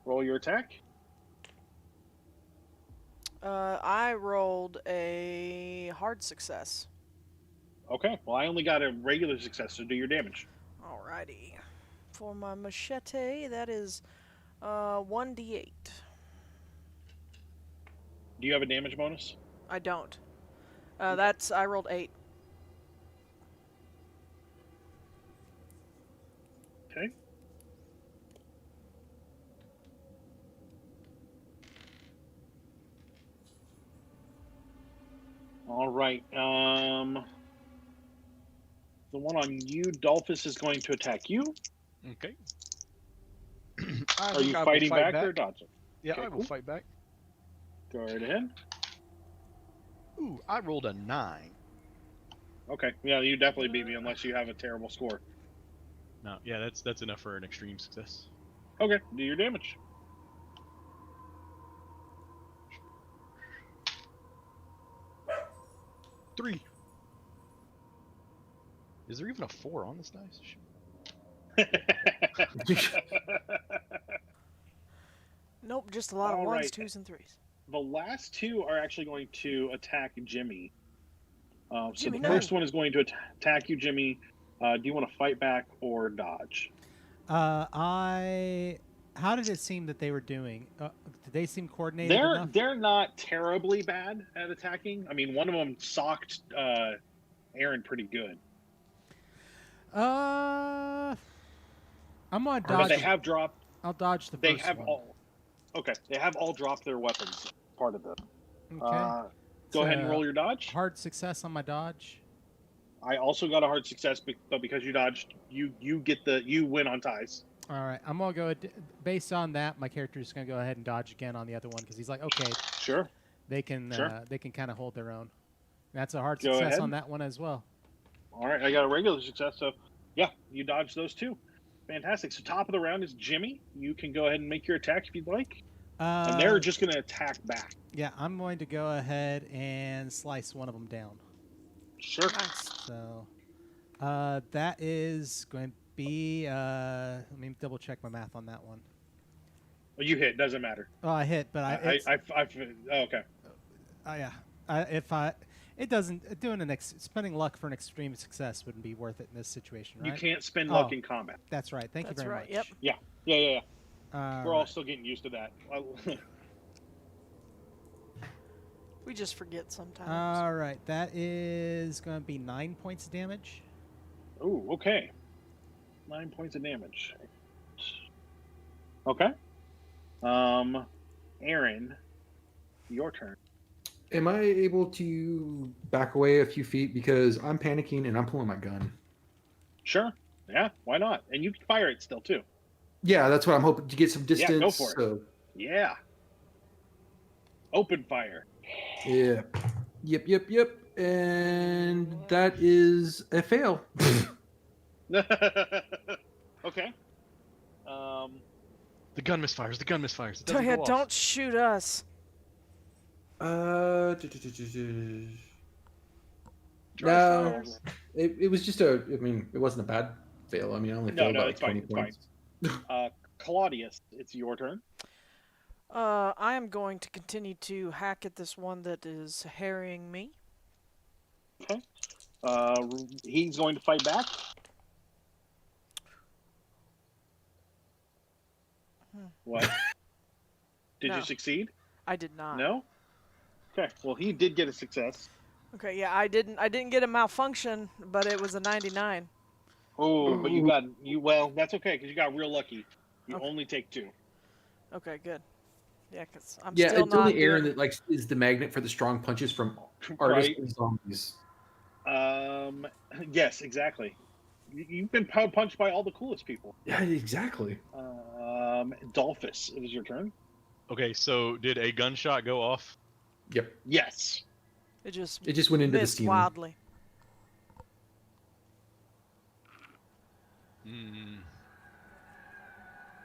Roll your attack.
I rolled a hard success.
Okay. Well, I only got a regular success, so do your damage.
Alrighty. For my machete, that is 1d8.
Do you have a damage bonus?
I don't. I rolled 8.
Okay. All right. The one on you, Dalphus, is going to attack you.
Okay.
Are you fighting back or dodging?
Yeah,
Okay,
I will
cool.
fight back.
Go right ahead.
Ooh, I rolled a 9.
Okay. Yeah, you definitely beat me unless you have a terrible score.
No, yeah, that's enough for an extreme success.
Okay. Do your damage.
Three. Is there even a 4 on this dice?
Nope, just a lot of
All
1s,
right.
2s, and 3s.
The last two are actually going to attack Jimmy. So
Jimmy,
the
no.
first one is going to attack you, Jimmy. Do you want to fight back or dodge?
How did it seem that they were doing? Did they seem coordinated enough?
They're not terribly bad at attacking. I mean, one of them socked Aaron pretty good.
I'm gonna
But
dodge.
they have dropped.
I'll dodge the
They
first
have
one.
all. Okay, they have all dropped their weapons. Part of it.
Okay.
Go ahead and
So,
roll your dodge.
Hard success on my dodge.
I also got a hard success, but because you dodged, you win on ties.
All right, I'm gonna go based on that. My character is gonna go ahead and dodge again on the other one because he's like, okay,
Sure.
they can kind of hold their own. That's a hard
Go
success
ahead.
on that one as well.
All right, I got a regular success, so yeah, you dodged those two. Fantastic. So top of the round is Jimmy. You can go ahead and make your attack if you'd like. And they're just going to attack back.
Yeah, I'm going to go ahead and slice one of them down.
Sure.
Nice.
So that is going to be. Let me double check my math on that one.
Well, you hit. Doesn't matter.
Oh, I hit, but
okay.
It doesn't spending luck for an extreme success wouldn't be worth it in this situation, right?
You can't spend luck in combat.
That's right. Thank you
That's
very
right,
much.
yep.
Yeah. We're all
right.
still getting used to that.
We just forget sometimes.
All right, that is going to be 9 points of damage.
Ooh, okay. 9 points of damage. Okay. Aaron, your turn.
Am I able to back away a few feet because I'm panicking and I'm pulling my gun?
Sure. Yeah, why not? And you can fire it still, too.
Yeah, that's what I'm hoping to get some distance.
Yeah, go for it.
So.
Yeah. Open fire.
Yeah. Yep. And that is a fail.
Okay.
The gun misfires. It doesn't
Yeah,
go off.
don't shoot us.
No,
Fires.
it was just a. I mean, it wasn't a bad fail. I mean, I only failed by like 20 points.
Claudius, it's your turn.
I am going to continue to hack at this one that is harrying me.
Okay. He's going to fight back. What? Did
No.
you succeed?
I did not.
No? Okay. Well, he did get a success.
Okay, yeah, I didn't get a malfunction, but it was a 99.
Oh, but well, that's okay because you got real lucky. You only take 2.
Okay, good. Yeah, because I'm still
it's
not
only Aaron
doing...
that like is the magnet for the strong punches from artists and zombies.
Yes, exactly. You've been punched by all the coolest people.
Yeah, exactly.
Dalphus, it is your turn.
Okay, so did a gunshot go off?
Yep.
Yes.
It
just went into the
missed
ceiling.
wildly.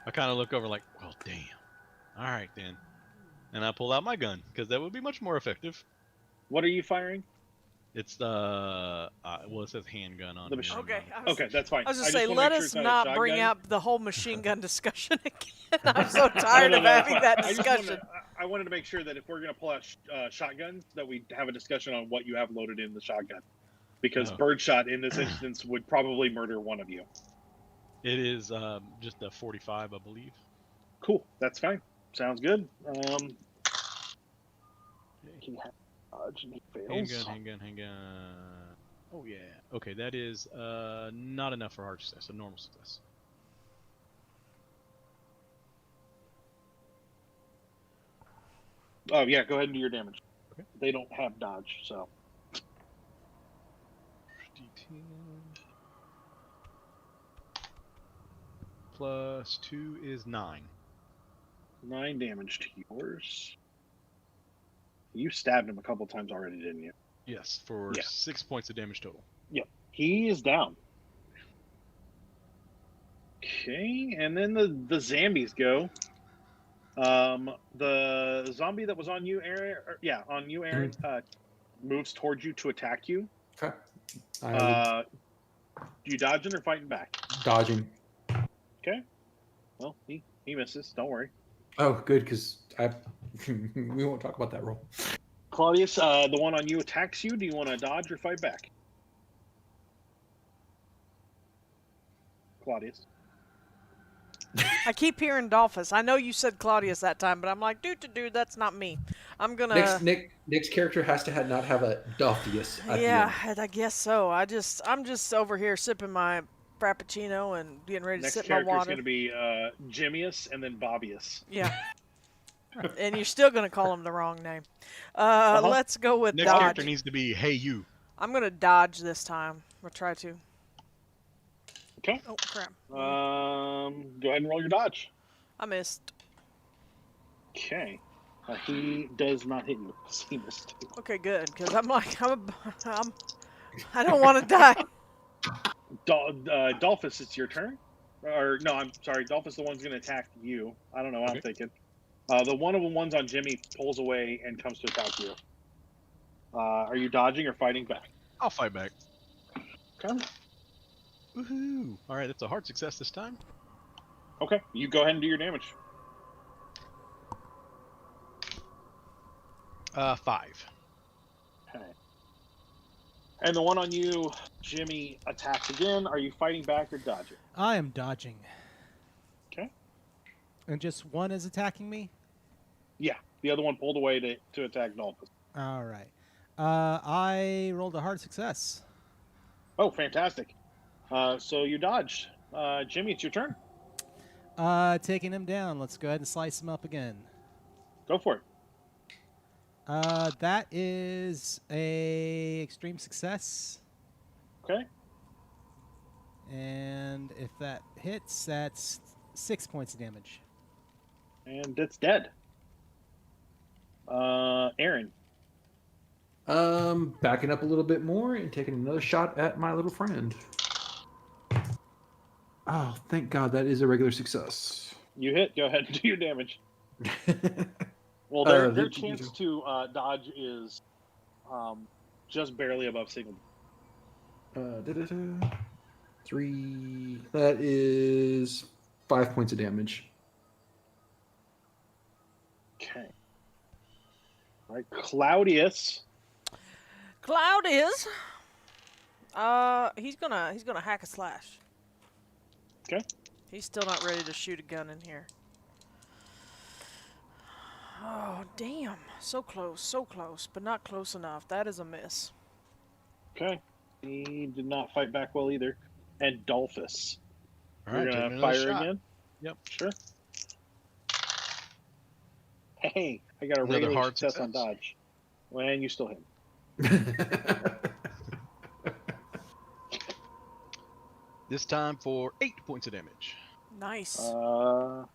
I kind of look over like, well, damn. All right, then. And I pull out my gun, because that would be much more effective.
What are you firing?
It's the, well, it says handgun on it.
Okay, that's fine.
I was just saying, let us not bring up the whole machine gun discussion again. I'm so tired of having that discussion.
I wanted to make sure that if we're going to pull out shotguns, that we have a discussion on what you have loaded in the shotgun. Because birdshot in this instance would probably murder one of you.
It is just a 45, I believe.
Cool, that's fine. Sounds good.
Handgun. Oh yeah. Okay, that is not enough for hard success. A normal success.
Oh yeah, go ahead and do your damage.
Okay.
They don't have dodge, so.
D10 plus 2 is 9.
9 damage to yours. You stabbed him a couple times already, didn't you?
Yes, for 6 points of damage total.
Yep. He is down. Okay, and then the zombies go. The zombie that was on you, Aaron, moves towards you to attack you.
Okay.
You dodging or fighting back?
Dodging.
Okay. Well, he misses. Don't worry.
Oh, good, because we won't talk about that roll.
Claudius, the one on you attacks you. Do you want to dodge or fight back? Claudius.
I keep hearing Dalphus. I know you said Claudius that time, but I'm like, dude, that's not me. I'm gonna.
Nick's character has to not have a Dalphus.
Yeah, I guess so. I'm just over here sipping my frappuccino and getting ready to sip my water.
Next character is going to be Jimmius and then Bobbius.
Yeah. And you're still going to call him the wrong name. Let's go with
Next
dodge.
character needs to be, hey, you.
I'm going to dodge this time. I'll try to.
Okay.
Oh, crap.
Go ahead and roll your dodge.
I missed.
Okay. He does not hit you. He missed.
Okay, good. Because I'm like, I don't want to die.
Dalphus, it's your turn. Or, no, I'm sorry. Dalphus, the one's going to attack you. I don't know what I'm thinking. The one of the ones on Jimmy pulls away and comes to attack you. Are you dodging or fighting back?
I'll fight back.
Okay.
Woohoo! All right, that's a hard success this time.
Okay, you go ahead and do your damage.
5.
Okay. And the one on you, Jimmy, attacks again. Are you fighting back or dodging?
I am dodging.
Okay.
And just one is attacking me?
Yeah, the other one pulled away to attack Dalphus.
All right. I rolled a hard success.
Oh, fantastic. So you dodged. Jimmy, it's your turn.
Taking him down. Let's go ahead and slice him up again.
Go for it.
That is a extreme success.
Okay.
And if that hits, that's 6 points of damage.
And it's dead. Aaron.
Backing up a little bit more and taking another shot at my little friend. Oh, thank God, that is a regular success.
You hit. Go ahead and do your damage. Well, their chance to dodge is just barely above single.
3. That is 5 points of damage.
Okay. All right, Claudius.
Claudius. He's gonna hack a slash.
Okay.
He's still not ready to shoot a gun in here. Oh, damn. So close, but not close enough. That is a miss.
Okay. He did not fight back well either. And Dalphus.
All right,
You're
taking
gonna
another
fire
shot.
again?
Yep.
Sure. Hey, I got a
Another
regular
hard
success on
success.
dodge. Well, and you still hit.
This time for 8 points of damage.
Nice.
Ooh,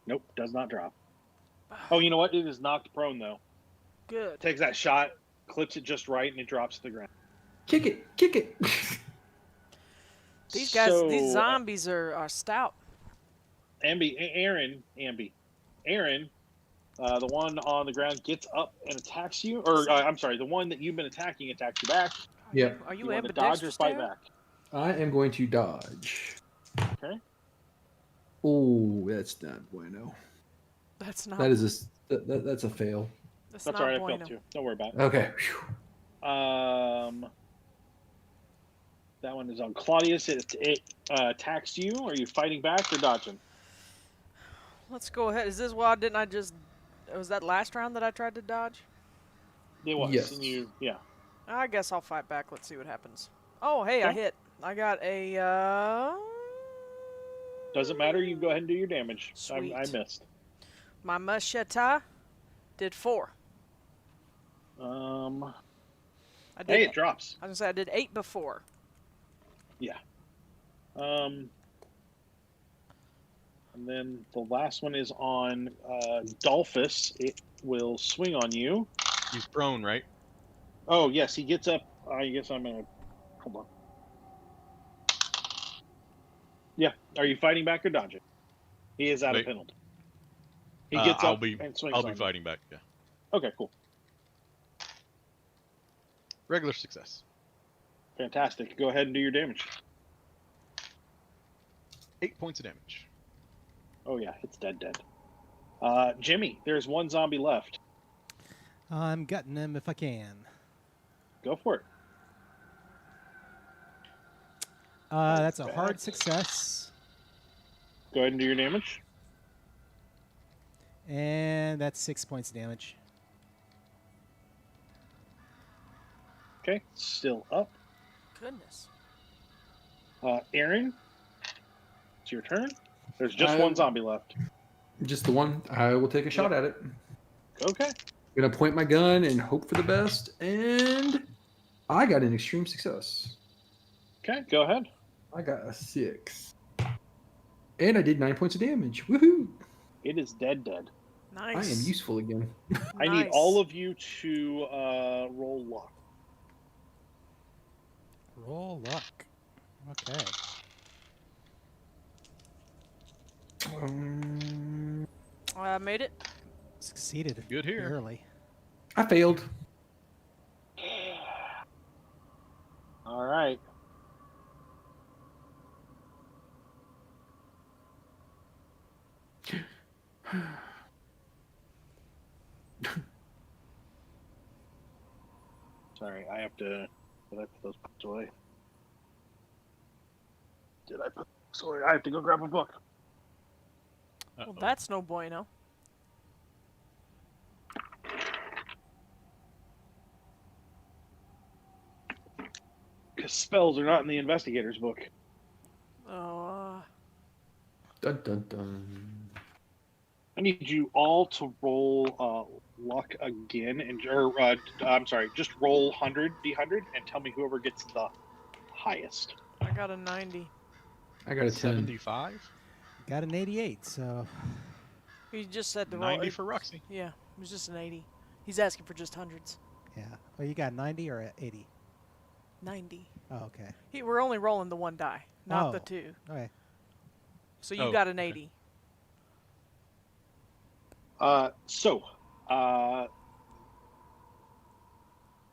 nope, does not drop. Oh, you know what? It is knocked prone though.
Good.
Takes that shot, clips it just right, and it drops to the ground.
Kick it, kick it.
These guys,
So,
these zombies are stout.
Aaron, the one on the ground gets up and attacks you, or I'm sorry, the one that you've been attacking attacks you back.
Yeah.
Are you
want to dodge or
ambidextrous?
fight
now?
back?
I am going to dodge.
Okay.
Oh, that's not bueno.
That's not.
That is that's a fail.
That's
That's
not
all right. I
bueno.
failed too. Don't worry about it.
Okay.
That one is on Claudius. It attacks you. Are you fighting back or dodging?
Let's go ahead. Is this why didn't I just? Was that last round that I tried to dodge?
It was.
Yes.
And you, yeah.
I guess I'll fight back. Let's see what happens. Oh, hey, I
Okay.
hit. I got a.
Doesn't matter. You can go ahead and do your damage.
Sweet.
I missed.
My machete did 4. I did.
Hey, it drops.
I was gonna say I did 8 before.
And then the last one is on Dalphus. It will swing on you.
He's prone, right?
Oh, yes, he gets up. I guess I'm going to... Hold on. Yeah. Are you fighting back or dodging? He is out of
Wait.
penalty. He gets
I'll
up
be
and swings
I'll
on
be
you.
fighting back. Yeah.
Okay, cool.
Regular success.
Fantastic. Go ahead and do your damage.
8 points of damage.
Oh, yeah, it's dead. Jimmy, there's one zombie left.
I'm gutting him if I can.
Go for it.
That's a
Back.
hard success.
Go ahead and do your damage.
And that's 6 points of damage.
Okay, still up.
Goodness.
Aaron, it's your turn. There's just one zombie left.
Just the one. I will take a shot at it.
Okay.
Gonna point my gun and hope for the best, and I got an extreme success.
Okay, go ahead.
I got a 6, and I did 9 points of damage. Woohoo!
It is dead.
Nice.
I am useful again.
I need
Nice.
all of you to roll luck.
Roll luck. Okay.
I made it.
Succeeded.
Good here.
Barely.
I failed.
All right. Sorry, I have to. Did I put those books away? Did I put books away? I have to go grab a book.
Well,
Uh-oh.
that's no bueno.
Because spells are not in the investigator's book.
Oh,
Dun dun dun.
I need you all to roll luck again, I'm sorry, just roll 100 d100 and tell me whoever gets the highest.
I got a 90.
I got a 10.
75.
Got an 88, so
He just said to
90 for Roxy.
Yeah, it was just an 80. He's asking for just hundreds.
yeah. Oh, you got 90 or 80?
90.
Oh, okay.
We're only rolling the one die, not the
Oh.
two.
Okay.
So you got an
okay.
80.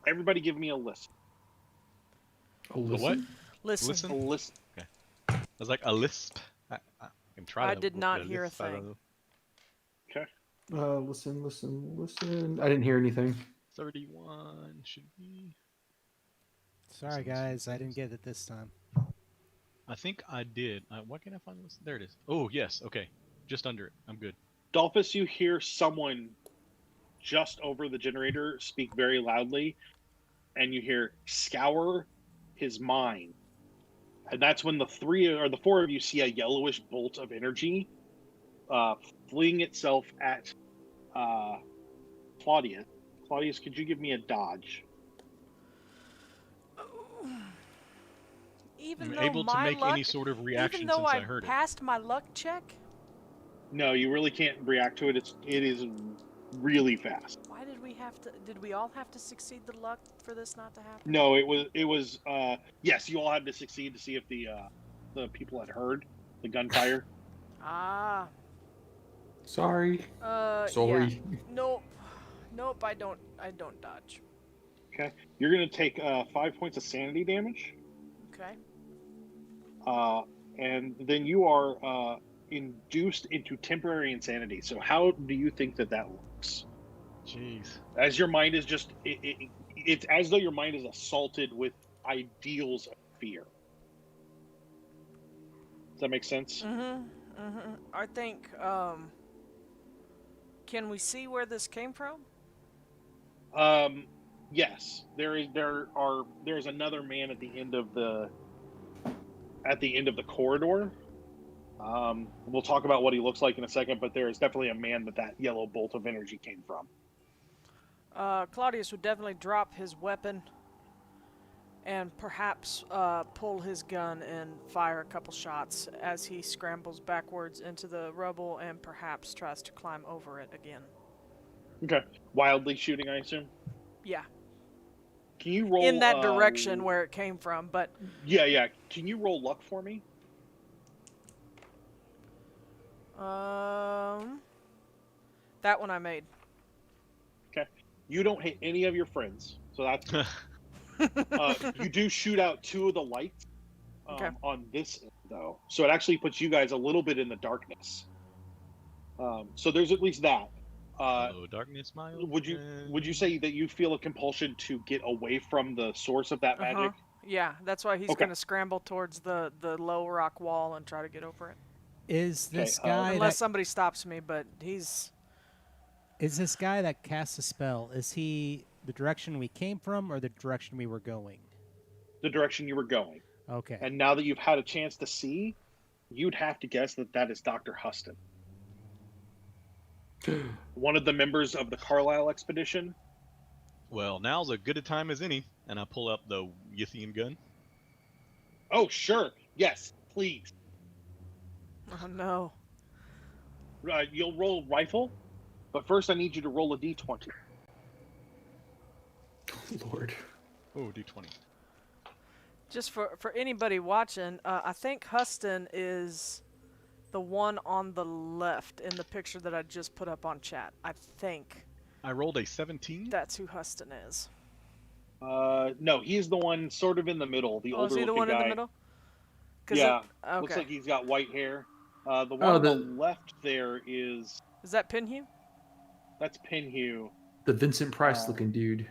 Everybody give me a list.
A
The what?
Listen.
A list.
Okay. I was like a lisp. I can try.
I did not hear a thing.
Okay.
Listen. I didn't hear anything.
31 should be.
Sorry, guys. I didn't get it this time.
I think I did. Why can't I find this? There it is. Oh, yes. Okay. Just under it. I'm good.
Dalphus, you hear someone just over the generator speak very loudly, and you hear scour his mind. And that's when the four of you see a yellowish bolt of energy fleeing itself at Claudius. Claudius, could you give me a dodge?
Even
I'm
though
able to
my
make
luck,
any sort of reaction
even though
since
I
I heard it.
passed my luck check,
No, you really can't react to it. It is really fast.
why did we have to? Did we all have to succeed the luck for this not to happen?
No, it was. Yes, you all had to succeed to see if the people had heard the gunfire.
Ah.
Sorry.
Yeah. Nope. I don't dodge.
Okay, you're gonna take 5 points of sanity damage.
Okay.
And then you are induced into temporary insanity. So how do you think that works?
Jeez.
As your mind is just, it's as though your mind is assaulted with ideals of fear. Does that make sense?
I think, can we see where this came from?
Yes. There's another man at the end of the corridor. We'll talk about what he looks like in a second, but there is definitely a man that yellow bolt of energy came from.
Claudius would definitely drop his weapon and perhaps pull his gun and fire a couple shots as he scrambles backwards into the rubble and perhaps tries to climb over it again.
Okay. Wildly shooting, I assume?
Yeah.
Can you roll...
in that direction where it came from, but...
Yeah. Can you roll luck for me?
That one I made.
Okay. You don't hit any of your friends, so that's... you do shoot out 2 of the lights on this end, though. So it actually puts you guys a little bit in the darkness. So there's at least that.
Hello, darkness, my old
Would you say that you feel a compulsion to get away from the source of that magic?
Yeah, that's why he's going to scramble towards the low rock wall and try to get over it.
Is this guy
unless somebody stops me, but he's...
Is this guy that casts a spell, is he the direction we came from or the direction we were going?
The direction you were going.
Okay.
And now that you've had a chance to see, you'd have to guess that is Dr. Huston. One of the members of the Carlisle expedition.
Well, now's as good a time as any, and I pull up the Yithian gun.
Oh, sure. Yes, please.
Oh, no.
You'll roll rifle, but first I need you to roll a d20.
Lord.
Oh, d20.
Just for anybody watching, I think Huston is the one on the left in the picture that I just put up on chat. I think.
I rolled a 17.
That's who Huston is.
No, he's the one sort of in the middle. The older
is he the
looking
one
guy.
in the middle?
Yeah.
Okay.
Looks like he's got white hair. The one on the left there is...
Is that Pinhue?
That's Pinhue.
The Vincent Price looking dude.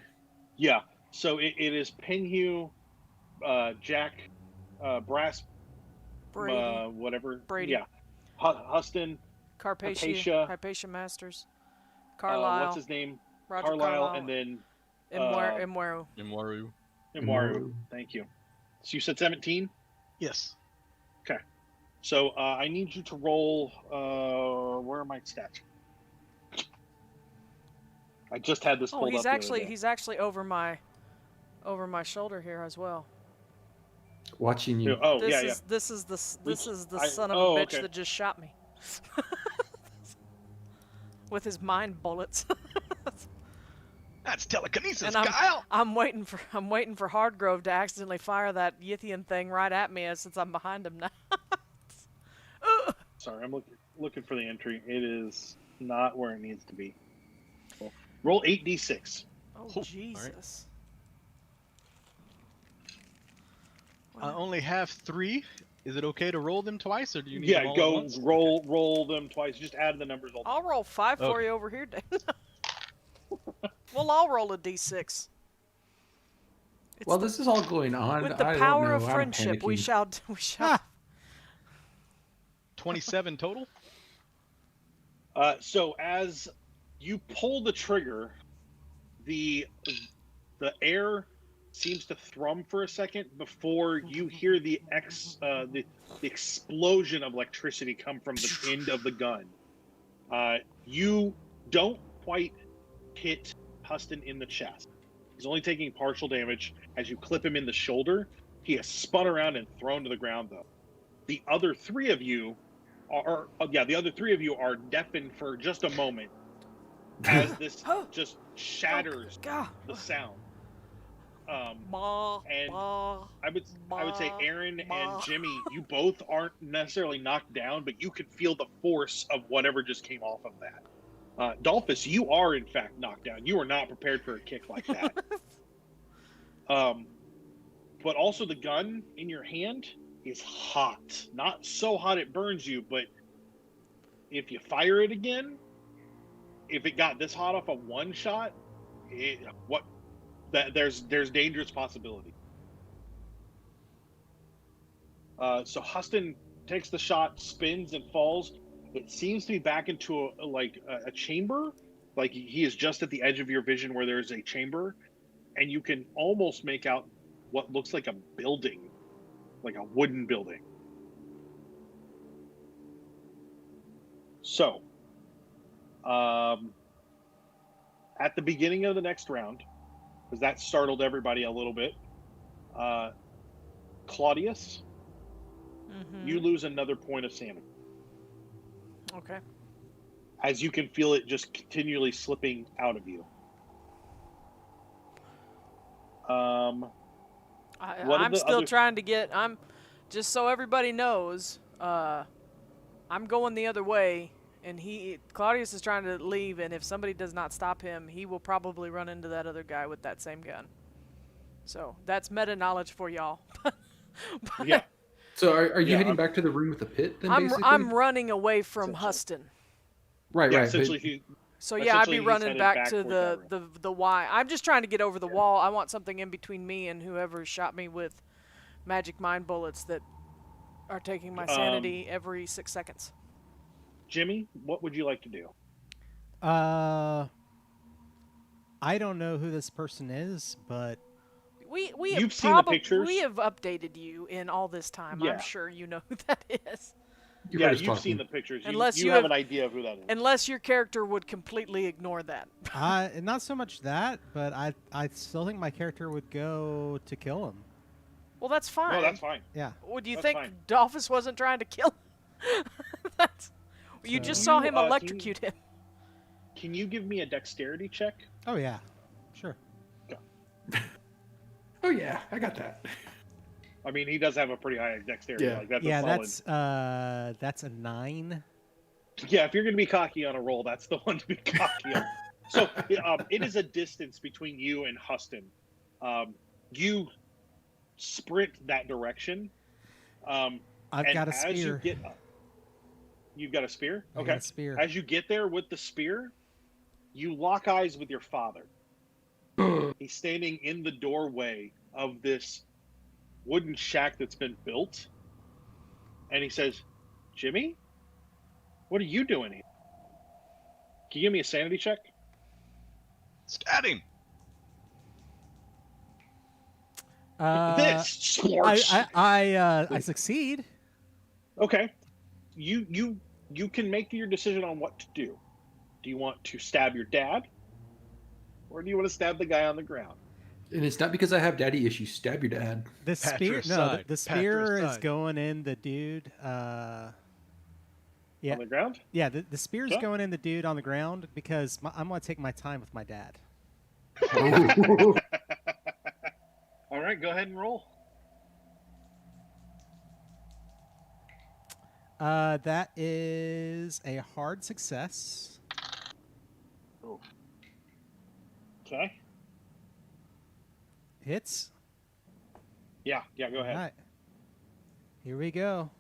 Yeah. So it is Pinhue, Jack, Brass,
Brady.
whatever.
Brady.
Yeah. Huston.
Hypatia Masters. Carlisle.
What's his name?
Roger
Carlisle, and then...
Imwaru.
Imwaru. Thank you. So you said 17?
Yes.
Okay. So I need you to roll... where are my stats? I just had this pulled
he's
up the other
actually
day.
he's actually over my shoulder here as well.
Watching you.
Oh,
This
yeah.
is this is the son of
oh,
a bitch
okay.
that just shot me. With his mind bullets.
That's telekinesis,
And
Kyle.
I'm waiting for Hardgrove to accidentally fire that Yithian thing right at me since I'm behind him now.
Sorry, I'm looking for the entry. It is not where it needs to be. Well, roll 8d6.
Oh, Jesus.
I only have 3. Is it okay to roll them twice, or do you need them all at
Go
once?
roll them twice. Just add the numbers.
I'll roll 5 for you over here, Dave. Well, I'll roll a d6.
Well, this is all going on.
With the
I
power
don't know.
of
I'm
friendship, we
panicking.
shall.
27 total.
So as you pull the trigger, the air seems to thrum for a second before you hear the explosion of electricity come from the end of the gun. You don't quite hit Huston in the chest. He's only taking partial damage. As you clip him in the shoulder, he is spun around and thrown to the ground, though. The other three of you are deafened for just a moment as this just shatters the sound. And I would say Aaron and Jimmy, you both aren't necessarily knocked down, but you can feel the force of whatever just came off of that. Dalphus, you are in fact knocked down. You are not prepared for a kick like that. But also the gun in your hand is hot. Not so hot it burns you, but if you fire it again, if it got this hot off of one shot, there's dangerous possibility. So Huston takes the shot, spins and falls. It seems to be back into a chamber. Like he is just at the edge of your vision where there's a chamber, and you can almost make out what looks like a building, like a wooden building. So, at the beginning of the next round, because that startled everybody a little bit, Claudius, you lose another point of sanity.
Okay.
As you can feel it just continually slipping out of you.
I'm still trying to get. Just so everybody knows, I'm going the other way, and Claudius is trying to leave. And if somebody does not stop him, he will probably run into that other guy with that same gun. So that's meta knowledge for y'all.
Yeah.
So are you heading back to the room with the pit then, basically?
I'm running away from Huston.
Right.
Essentially,
So yeah, I'd be running back to the Y. I'm just trying to get over the wall. I want something in between me and whoever shot me with magic mind bullets that are taking my sanity every 6 seconds.
Jimmy, what would you like to do?
I don't know who this person is, but
You've seen the pictures?
We have updated you in all this time.
Yeah.
I'm sure you know who that is.
You've seen the pictures. You have an idea of who that is.
Unless your character would completely ignore that.
Not so much that, but I still think my character would go to kill him.
Well, that's fine.
No, that's fine.
Yeah.
Well, do you
That's
think
fine.
Dalphus wasn't trying to kill him? You just saw him electrocute him.
Can you give me a dexterity check?
Oh, yeah. Sure.
Oh, yeah. I got that.
I mean, he does have a pretty high dexterity.
Yeah.
Like, that's
that's a 9.
Yeah, if you're going to be cocky on a roll, that's the one to be cocky on. So it is a distance between you and Huston. You sprint that direction.
I've got a spear.
You've got a spear?
I
Okay.
got a spear.
As you get there with the spear, you lock eyes with your father. He's standing in the doorway of this wooden shack that's been built. And he says, Jimmy, what are you doing here? Can you give me a sanity check?
Scatting.
This sports.
I succeed.
Okay. You can make your decision on what to do. Do you want to stab your dad? Or do you want to stab the guy on the ground?
And it's not because I have daddy issues. Stab your dad.
The spear, the spear is going in the dude. Yeah.
On the ground?
Yeah, the spear's going in the dude on the ground because I'm going to take my time with my dad.
All right, go ahead and roll.
That is a hard success.
Oh. Okay.
Hits?
Yeah, go ahead.
All right. Here we go.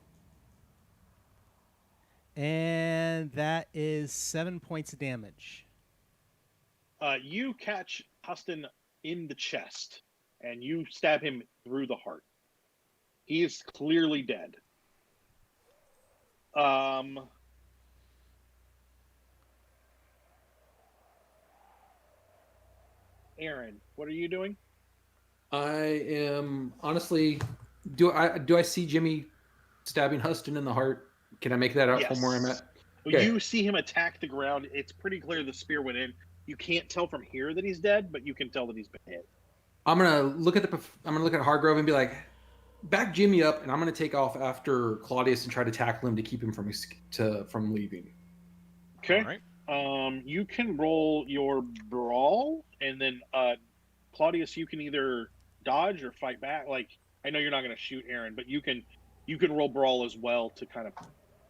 And that is 7 points of damage.
You catch Huston in the chest, and you stab him through the heart. He is clearly dead. Aaron, what are you doing?
I am honestly. Do I see Jimmy stabbing Huston in the heart? Can I make that out from where I'm at?
Okay. You see him attack the ground. It's pretty clear the spear went in. You can't tell from here that he's dead, but you can tell that he's been hit.
I'm gonna look at Hardgrove and be like, back Jimmy up, and I'm gonna take off after Claudius and try to tackle him to keep him from leaving.
Okay. All right. You can roll your brawl, and then Claudius, you can either dodge or fight back. Like, I know you're not gonna shoot Aaron, but you can roll brawl as well to kind of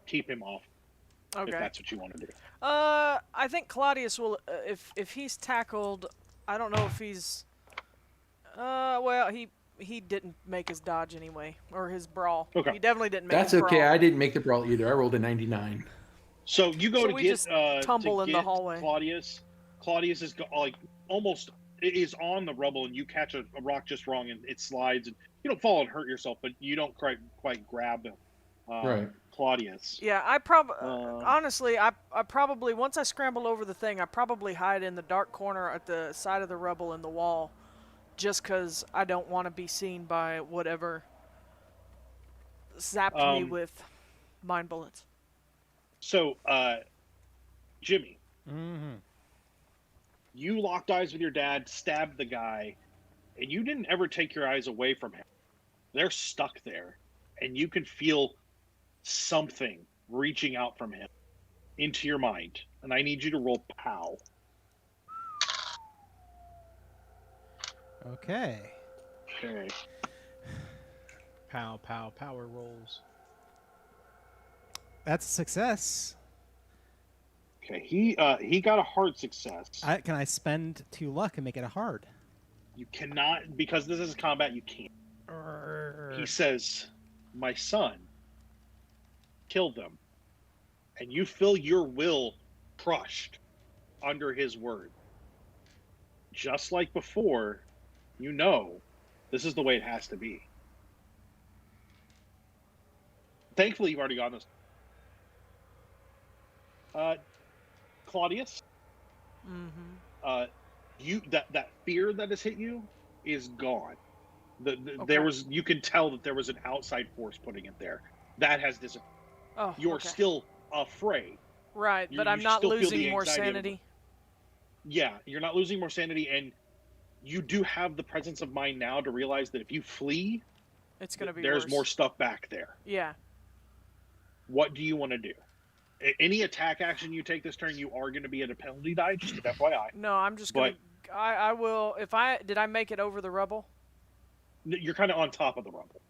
keep him off.
Okay.
If that's what you want to do.
I think Claudius will, if he's tackled, I don't know if he's, well, he didn't make his dodge anyway, or his brawl. Okay. He definitely didn't make his brawl.
That's okay, I didn't make the brawl either. I rolled a 99.
So you go
just tumble in the hallway.
Claudius is like almost is on the rubble, and you catch a rock just wrong, and it slides, and you don't fall and hurt yourself, but you don't quite grab Claudius.
Yeah, honestly, I probably, once I scramble over the thing, I probably hide in the dark corner at the side of the rubble in the wall, just because I don't want to be seen by whatever zapped me with mind bullets.
So, Jimmy,
Mm-hmm.
you locked eyes with your dad, stabbed the guy, and you didn't ever take your eyes away from him. They're stuck there, and you can feel something reaching out from him into your mind. And I need you to roll POW.
Okay.
Pow, power rolls.
That's a success.
Okay, he got a hard success.
Can I spend 2 luck and make it a hard?
You cannot, because this is combat, you can't. He says, my son killed them. And you feel your will crushed under his word. Just like before, you know this is the way it has to be. Thankfully, you've already gotten this. Claudius, that fear that has hit you is gone. There was, you can tell that there was an outside force putting it there. That has disappeared.
Oh,
You're still afraid.
Right, but I'm not losing more sanity.
Yeah, you're not losing more sanity, and you do have the presence of mind now to realize that if you flee,
it's going to be
there's
worse.
more stuff back there.
Yeah.
What do you want to do? Any attack action you take this turn, you are going to be at a penalty die, just an FYI.
No, I'm just going to... I will... Did I make it over the rubble?
You're kind of on top of the rubble.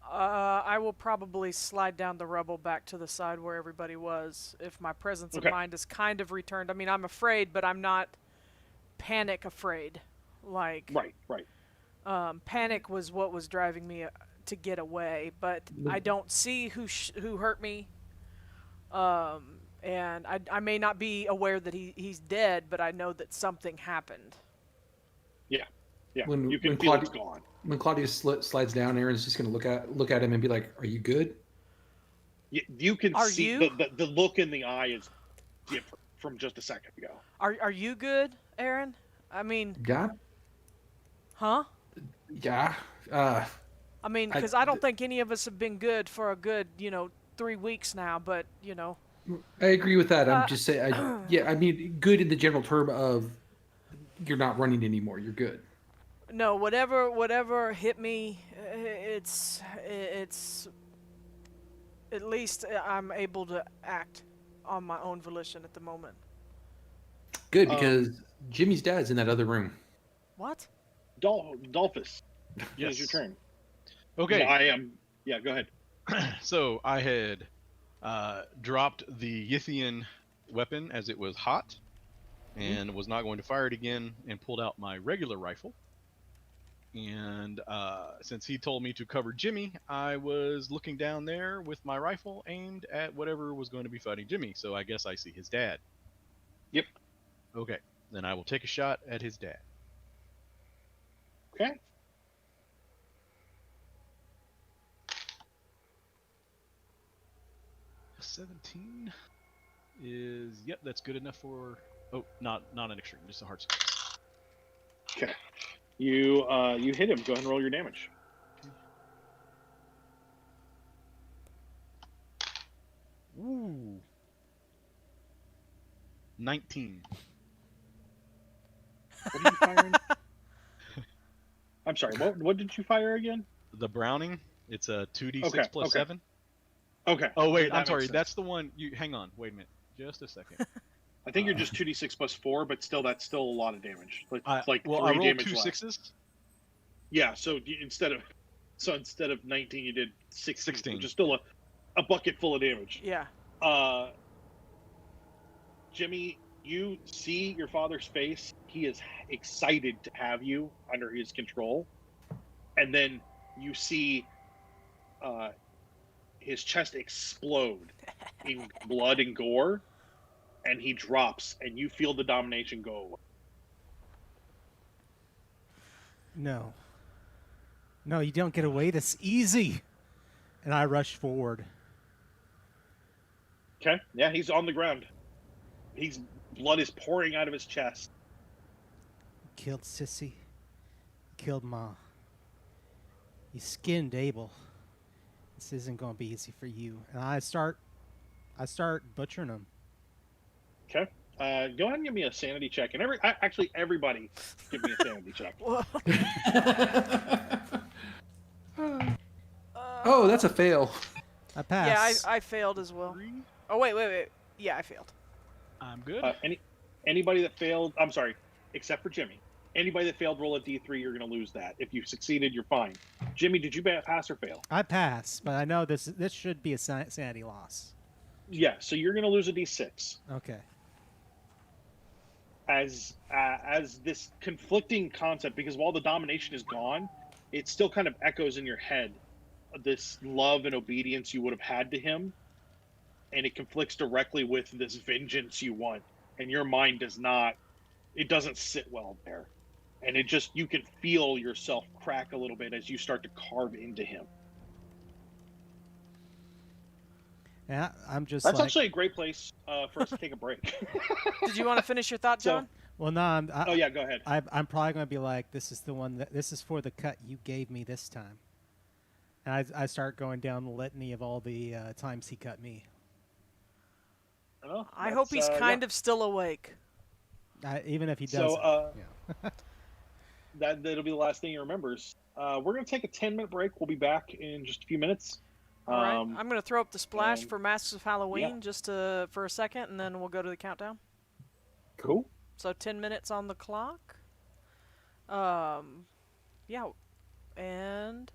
I will probably slide down the rubble back to the side where everybody was, if my presence of mind is kind of returned. I mean, I'm afraid, but I'm not panic afraid. Like...
Right.
Panic was what was driving me to get away, but I don't see who hurt me. And I may not be aware that he's dead, but I know that something happened. Yeah.
You can feel it's gone.
When Claudius slides down, Aaron's just going to look at him and be like, "Are you good?"
You can see the look in the eye is different from just a second ago.
Are you good, Aaron? I mean,
yeah.
Huh?
Yeah.
I mean, because I don't think any of us have been good for a good, 3 weeks now. But
I agree with that. I'm just saying. I mean, good in the general term of you're not running anymore. You're good.
No, whatever hit me, it's at least I'm able to act on my own volition at the moment.
Good, because Jimmy's dad's in that other room.
What?
Dalphus,
Yes.
it's your turn.
Okay.
I am. Yeah, go ahead.
So I had dropped the Yithian weapon as it was hot, and was not going to fire it again, and pulled out my regular rifle. And since he told me to cover Jimmy, I was looking down there with my rifle aimed at whatever was going to be fighting Jimmy. So I guess I see his dad.
Yep.
Okay. Then I will take a shot at his dad.
Okay.
A 17 is, yep, that's good enough for, oh, not an extreme, just a hard success.
Okay. You hit him. Go ahead and roll your damage.
Ooh. 19.
What did you fire? I'm sorry. What did you fire again?
The Browning, it's a 2d6
Okay,
plus
okay.
7.
Okay.
Oh wait,
That
I'm
makes
sorry.
sense.
That's the one. You hang on. Wait a minute. Just a second.
I think you're just 2d6 plus 4, but still, that's still a lot of damage. Like
well,
3
I rolled
damage
2
less.
6s.
Yeah. So instead of 19, you did 16, which is still a bucket full of damage.
Yeah.
Jimmy, you see your father's face. He is excited to have you under his control. And then you see his chest explode in blood and gore, and he drops, and you feel the domination go away.
No, you don't get away this easy. And I rush forward.
Okay? Yeah, he's on the ground. Blood is pouring out of his chest.
Killed Sissy. Killed Ma. You skinned Abel. This isn't going to be easy for you. And I start butchering him.
Okay? Go ahead and give me a sanity check. And everybody give me a sanity check.
Oh, that's a fail.
I pass.
Yeah, I failed as well. Oh, wait. Yeah, I failed.
I'm good.
Anybody that failed, I'm sorry, except for Jimmy. Anybody that failed, roll a d3, you're going to lose that. If you succeeded, you're fine. Jimmy, did you pass or fail?
I pass, but I know this should be a sanity loss.
Yeah, so you're going to lose a d6.
Okay.
As this conflicting concept, because while the domination is gone, it still kind of echoes in your head, this love and obedience you would have had to him, and it conflicts directly with this vengeance you want, and your mind doesn't sit well there, and you can feel yourself crack a little bit as you start to carve into him.
Yeah, I'm just.
That's actually a great place for us to take a break.
Did you want to finish your thought, John?
Well, no.
Oh yeah, go ahead.
I'm probably going to be like, this is the one this is for the cut you gave me this time. And I start going down the litany of all the times he cut me.
Well,
I hope he's kind of still awake.
Even if he doesn't.
So that'll be the last thing he remembers. We're going to take a 10-minute break. We'll be back in just a few minutes.
All right. I'm going to throw up the splash
and-
for Masks of Halloween
yeah.
just for a second, and then we'll go to the countdown.
Cool.
So 10 minutes on the clock. Yeah. And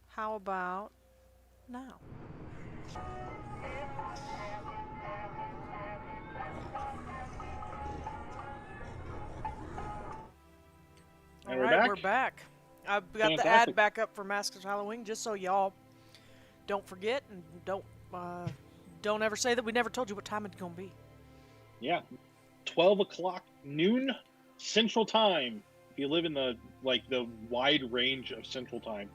how about now?
And
All
we're
right,
back?
we're back. I've got the ad
Fantastic.
back up for Masks of Halloween, just so y'all don't forget and don't ever say that we never told you what time it's gonna be.
Yeah, 12 o'clock noon Central Time. If you live in the wide range of Central Time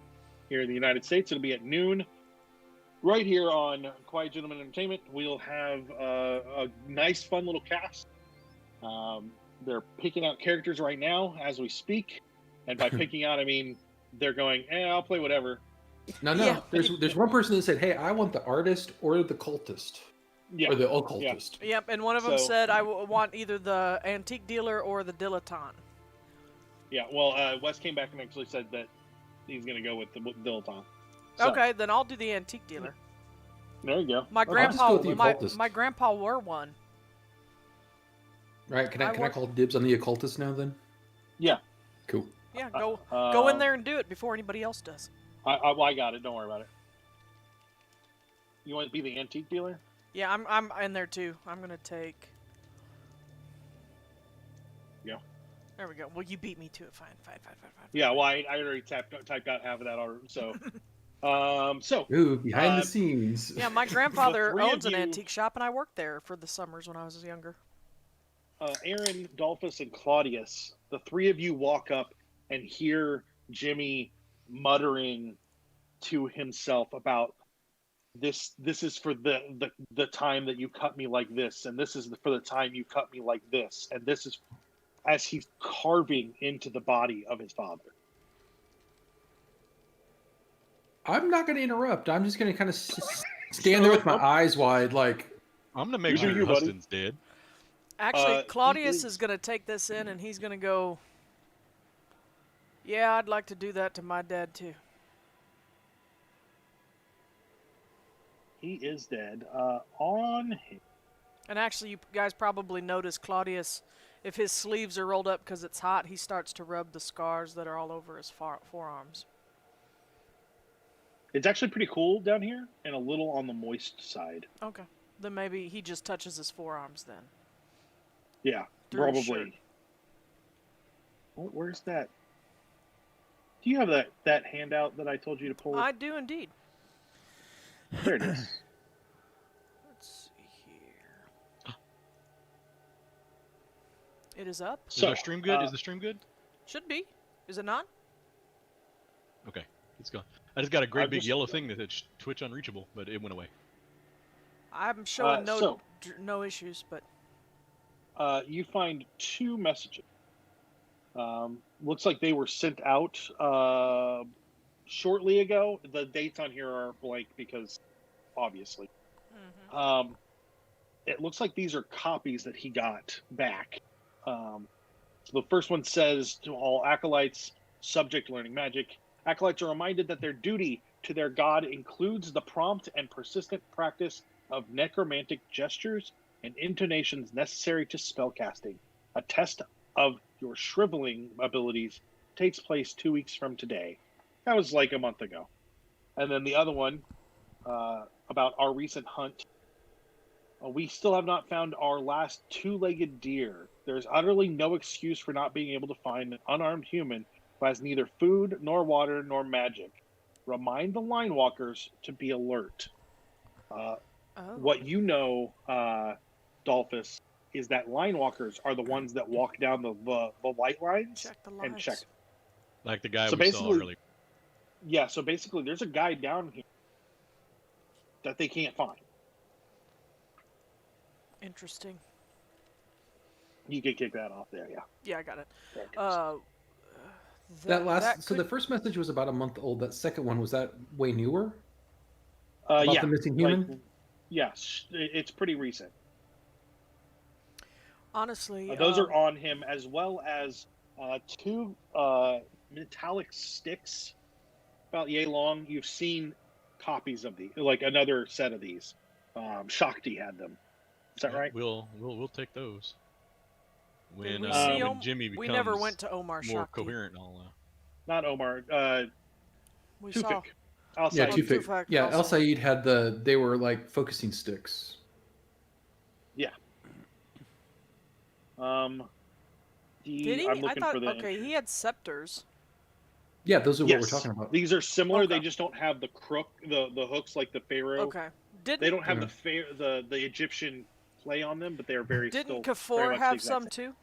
here in the United States, it'll be at noon. Right here on Quiett Gentleman Entertainment, we'll have a nice, fun little cast. They're picking out characters right now as we speak, and by picking out, I mean they're going, I'll play whatever.
No.
Yeah.
There's one person that said, "Hey, I want the artist or the cultist,
Yeah,
or the occultist."
Yep, and one of them
So-
said, I want either the antique dealer or the dilettante.
Yeah. Well, Wes came back and actually said that he's going to go with the dilettante. So,
Okay, then I'll do the antique dealer.
there you go.
My
Okay.
I'll just
grandpa,
go with the
my
occultist.
my grandpa were one.
Right? Can I
work-
call dibs on the occultist now then?
Yeah.
Cool.
Yeah, go in there and do it before anybody else does.
I got it. Don't worry about it. You want to be the antique dealer?
Yeah, I'm in there too. I'm gonna take.
Yeah.
There we go. Well, you beat me to it. Fine.
Yeah. Well, I already typed out half of that already. So,
Ooh, behind the scenes.
Yeah, my grandfather
three of
owns an
you-
antique shop, and I worked there for the summers when I was younger.
Aaron, Dalphus, and Claudius, the three of you walk up and hear Jimmy muttering to himself about this. This is for the time that you cut me like this, and this is for the time you cut me like this, and this is as he's carving into the body of his father.
I'm not going to interrupt. I'm just going to kind of stand there with my eyes wide, like.
I'm gonna make
You do
sure
you, buddy.
Huston's dead.
Actually,
he
Claudius
is-
is gonna take this in, and he's gonna go. Yeah, I'd like to do that to my dad too.
He is dead. On him.
And actually, you guys probably noticed Claudius, if his sleeves are rolled up because it's hot, he starts to rub the scars that are all over his forearms.
It's actually pretty cool down here, and a little on the moist side.
Okay. Then maybe he just touches his forearms then.
Yeah,
Through his shirt.
probably. Where's that? Do you have that handout that I told you to pull?
I do indeed.
There it is.
Let's see here. It is up.
Is our stream good? Is the stream good?
Should be. Is it not?
Okay, it's gone. I just got a great
I've
big
just-
yellow thing that said Twitch unreachable, but it went away.
I'm showing
so-
no issues, but
you find two messages. Looks like they were sent out shortly ago. The dates on here are blank because, obviously. It looks like these are copies that he got back. So the first one says, to all acolytes, subject learning magic. Acolytes are reminded that their duty to their god includes the prompt and persistent practice of necromantic gestures and intonations necessary to spellcasting. A test of your shriveling abilities takes place 2 weeks from today. That was like a month ago. And then the other one, about our recent hunt. We still have not found our last two-legged deer. There's utterly no excuse for not being able to find an unarmed human who has neither food, nor water, nor magic. Remind the line walkers to be alert. What you know, Dalphus, is that line walkers are the ones that walk down the light lines
check the
and
lights.
check.
Like the guy
So
we saw
basically-
earlier.
Yeah, so basically there's a guy down here that they can't find.
Interesting.
You could kick that off there, yeah.
Yeah, I got it.
There it goes.
So the first message was about a month old. That second one, was that way newer? About
Yeah,
the missing human?
like, yes, it's pretty recent.
Honestly,
Those are on him, as well as two metallic sticks about yay long. You've seen copies of these, like another set of these. Shakti had them. Is that
Yeah,
right?
We'll take those.
Did
When
we see
when Jimmy becomes
we never went to Omar
more
Shakti.
coherent, I'll
Not Omar.
We saw.
Tufik. I'll
Yeah,
say.
Tufik.
Tufik
Yeah,
also.
El Said had they were like focusing sticks.
Did he?
I'm
I
looking
thought.
for the
Okay, he had scepters.
Yeah, those are what we're
Yes,
talking about.
these are similar.
Okay.
They just don't have the crook, the hooks like the pharaoh.
Okay. Didn't
They don't have
Yeah.
the Egyptian play on them, but they are very
Didn't
still very
Kafour
much the
have
exact
some
same.
too?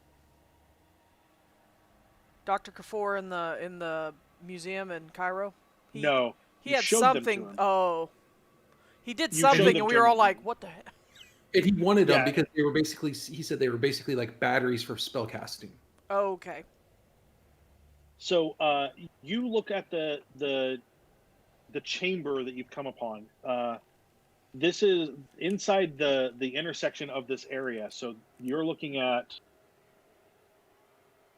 Dr. Kafour in the museum in Cairo.
No,
He
you
had
showed them to
something.
him.
Oh, he did
You showed
something,
them
and we
to
were
him.
all like, "What the heck?"
And he wanted them
Yeah.
because they were basically. He said they were basically like batteries for spell casting.
Oh, okay.
So you look at the chamber that you've come upon. This is inside the intersection of this area. So you're looking at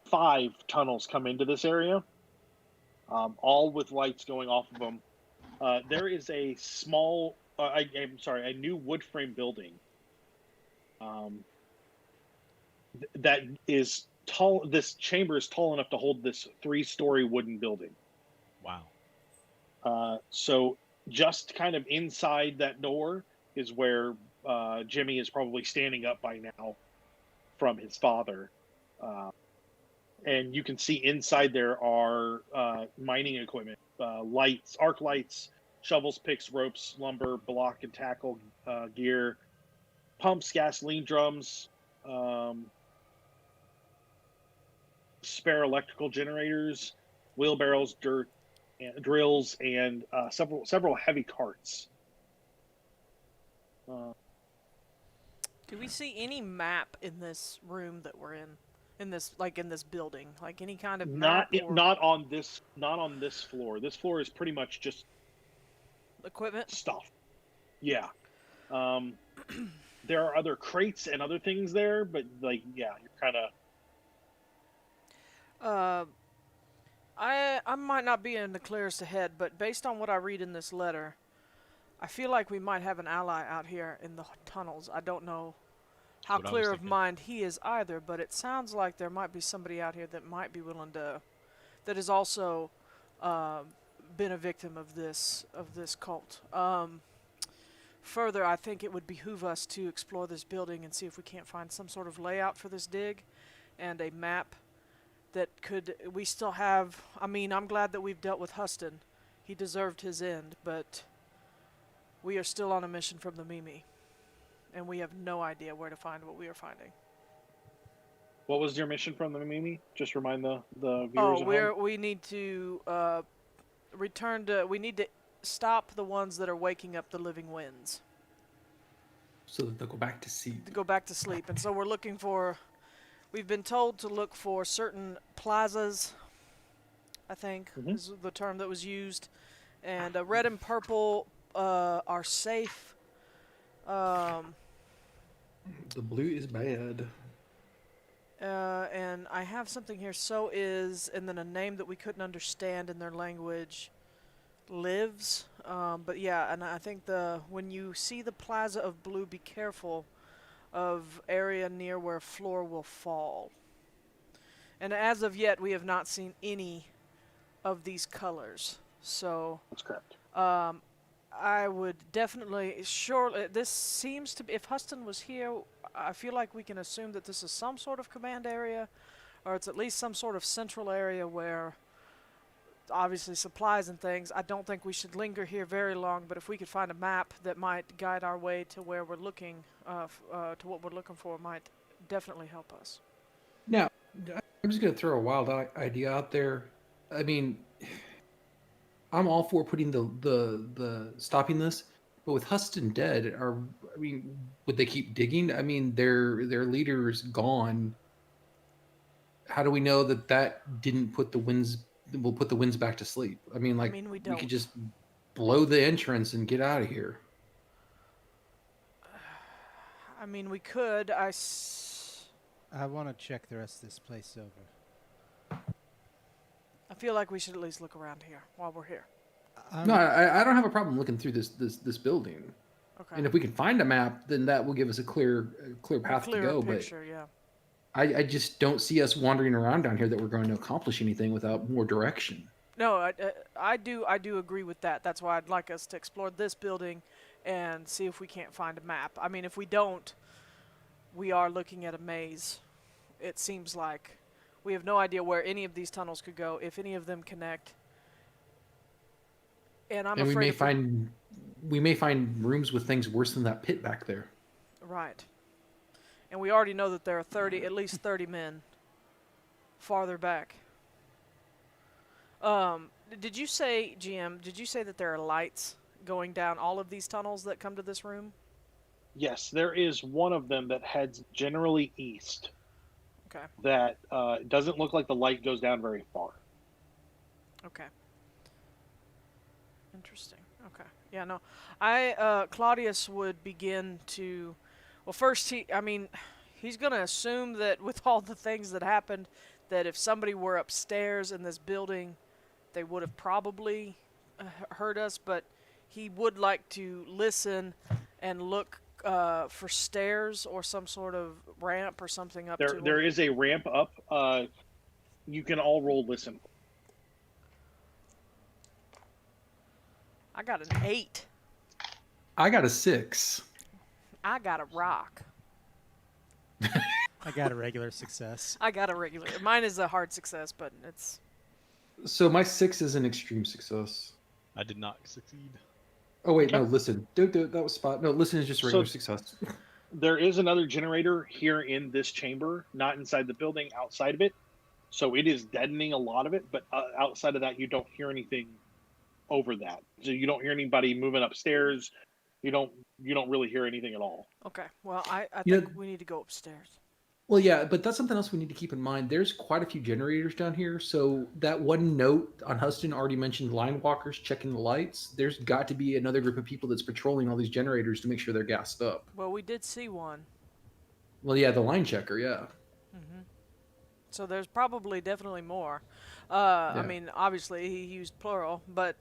5 tunnels come into this area, all with lights going off of them. There is a small, a new wood frame building that is tall. This chamber is tall enough to hold this 3-story wooden building.
Wow.
So just kind of inside that door is where Jimmy is probably standing up by now from his father. And you can see inside there are mining equipment, lights, arc lights, shovels, picks, ropes, lumber, block and tackle gear, pumps, gasoline drums, spare electrical generators, wheelbarrows, dirt, and drills, and several heavy carts.
Do we see any map in this room that we're in? In this building, like any kind of map?
Not on this floor. This floor is pretty much just
equipment
stuff. Yeah. There are other crates and other things there, but you're kind
of. I might not be in the clearest ahead, but based on what I read in this letter, I feel like we might have an ally out here in the tunnels. I don't know how clear of mind he is either, but it sounds like there might be somebody out here that might be willing to, that has also been a victim of this cult. Further, I think it would behoove us to explore this building and see if we can't find some sort of layout for this dig and a map that we still have. I mean, I'm glad that we've dealt with Huston. He deserved his end, but we are still on a mission from the Mimi. And we have no idea where to find what we are finding.
What was your mission from the Mimi? Just remind the viewers.
We need to we need to stop the ones that are waking up the living winds.
So that they'll go back to sleep.
To go back to sleep. And so we've been told to look for certain plazas, I think, is the term that was used. And red and purple are safe.
The blue is bad.
And I have something here. So is, and then a name that we couldn't understand in their language, lives. But yeah, and I think when you see the plaza of blue, be careful of area near where floor will fall. And as of yet, we have not seen any of these colors. So
that's correct.
I would definitely, this seems to be, if Huston was here, I feel like we can assume that this is some sort of command area, or it's at least some sort of central area where, obviously, supplies and things. I don't think we should linger here very long, but if we could find a map that might guide our way to where we're looking, to what we're looking for, might definitely help us.
Now, I'm just going to throw a wild idea out there. I mean, I'm all for putting the stopping this, but with Huston dead, would they keep digging? I mean, their leader's gone. How do we know that didn't put the winds? Will put the winds back to sleep? I mean, we could just blow the entrance and get out of here.
I mean, we could. I
want to check the rest of this place over.
I feel like we should at least look around here while we're here.
No, I don't have a problem looking through this building.
Okay.
And if we can find a map, then that will give us a clear path to go.
Picture, yeah.
I just don't see us wandering around down here that we're going to accomplish anything without more direction.
No, I do agree with that. That's why I'd like us to explore this building and see if we can't find a map. I mean, if we don't, we are looking at a maze. It seems like we have no idea where any of these tunnels could go, if any of them connect. And I'm afraid
we may find rooms with things worse than that pit back there.
Right. And we already know that there are at least 30 men farther back. Did you say, GM, that there are lights going down all of these tunnels that come to this room?
Yes, there is one of them that heads generally east.
Okay.
That doesn't look like the light goes down very far.
Okay. Interesting. Okay. Yeah, no. Claudius would begin to... Well, first, he's going to assume that with all the things that happened, that if somebody were upstairs in this building, they would have probably heard us, but he would like to listen and look for stairs or some sort of ramp or something up to
There is a ramp up. You can all roll listen.
I got an 8.
I got a 6.
I got a rock.
I got a regular success.
I got a regular. Mine is a hard success, but it's...
So my 6 is an extreme success.
I did not succeed.
Oh wait, no, listen. That was spot. No, listen is just regular success.
There is another generator here in this chamber, not inside the building, outside of it. So it is deadening a lot of it, but outside of that, you don't hear anything over that. So you don't hear anybody moving upstairs. You don't really hear anything at all.
Okay, well, I think we need to go upstairs.
Well, yeah, but that's something else we need to keep in mind. There's quite a few generators down here. So that one note on Huston already mentioned line walkers checking the lights. There's got to be another group of people that's patrolling all these generators to make sure they're gassed up.
Well, we did see one.
Well, yeah, the line checker, yeah.
Mm-hmm. So there's probably definitely more.
Yeah.
I mean, obviously he used plural, but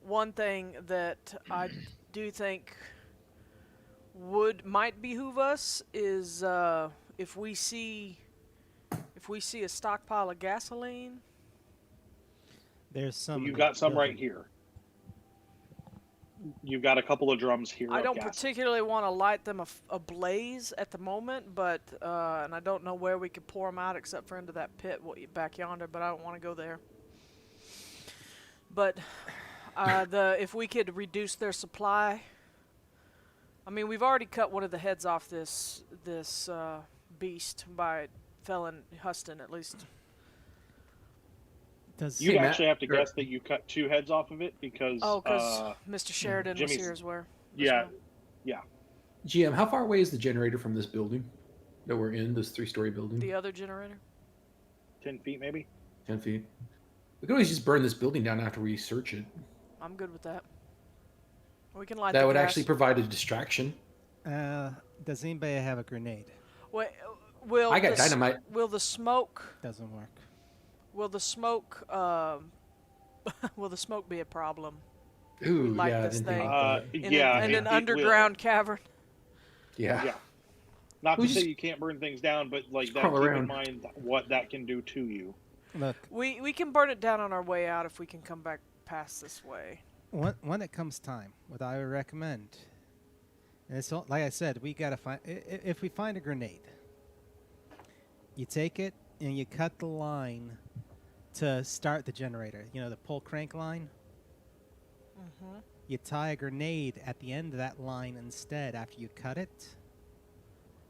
one thing that I do think might behoove us is if we see a stockpile of gasoline.
There's some.
You got some right here. You've got a couple of drums here.
I don't particularly want to light them ablaze at the moment, but and I don't know where we could pour them out except for into that pit back yonder. But I don't want to go there. But if we could reduce their supply. I mean, we've already cut one of the heads off this beast by felon Huston, at least.
You actually have to guess that you cut 2 heads off of it because
Mr. Sheridan was here as well.
Yeah.
GM, how far away is the generator from this building that we're in, this 3-story building?
The other generator?
10 feet, maybe?
10 feet. We could always just burn this building down after we search it.
I'm good with that. We can light
that
the
would
gas.
actually provide a distraction.
Does anybody have a grenade?
Wait,
I got dynamite.
Will the smoke...
Doesn't work.
Will the smoke... will the smoke be a problem?
Ooh,
Light
yeah.
this thing in an underground cavern.
Yeah.
Not to say you can't burn things down, but like that, keep in mind what that can do to you.
Look,
we can burn it down on our way out if we can come back past this way.
When it comes time, what I would recommend, and it's all, like I said, we gotta find. If we find a grenade, you take it and you cut the line to start the generator. You know, the pull crank line.
Mm-hmm.
You tie a grenade at the end of that line instead after you cut it,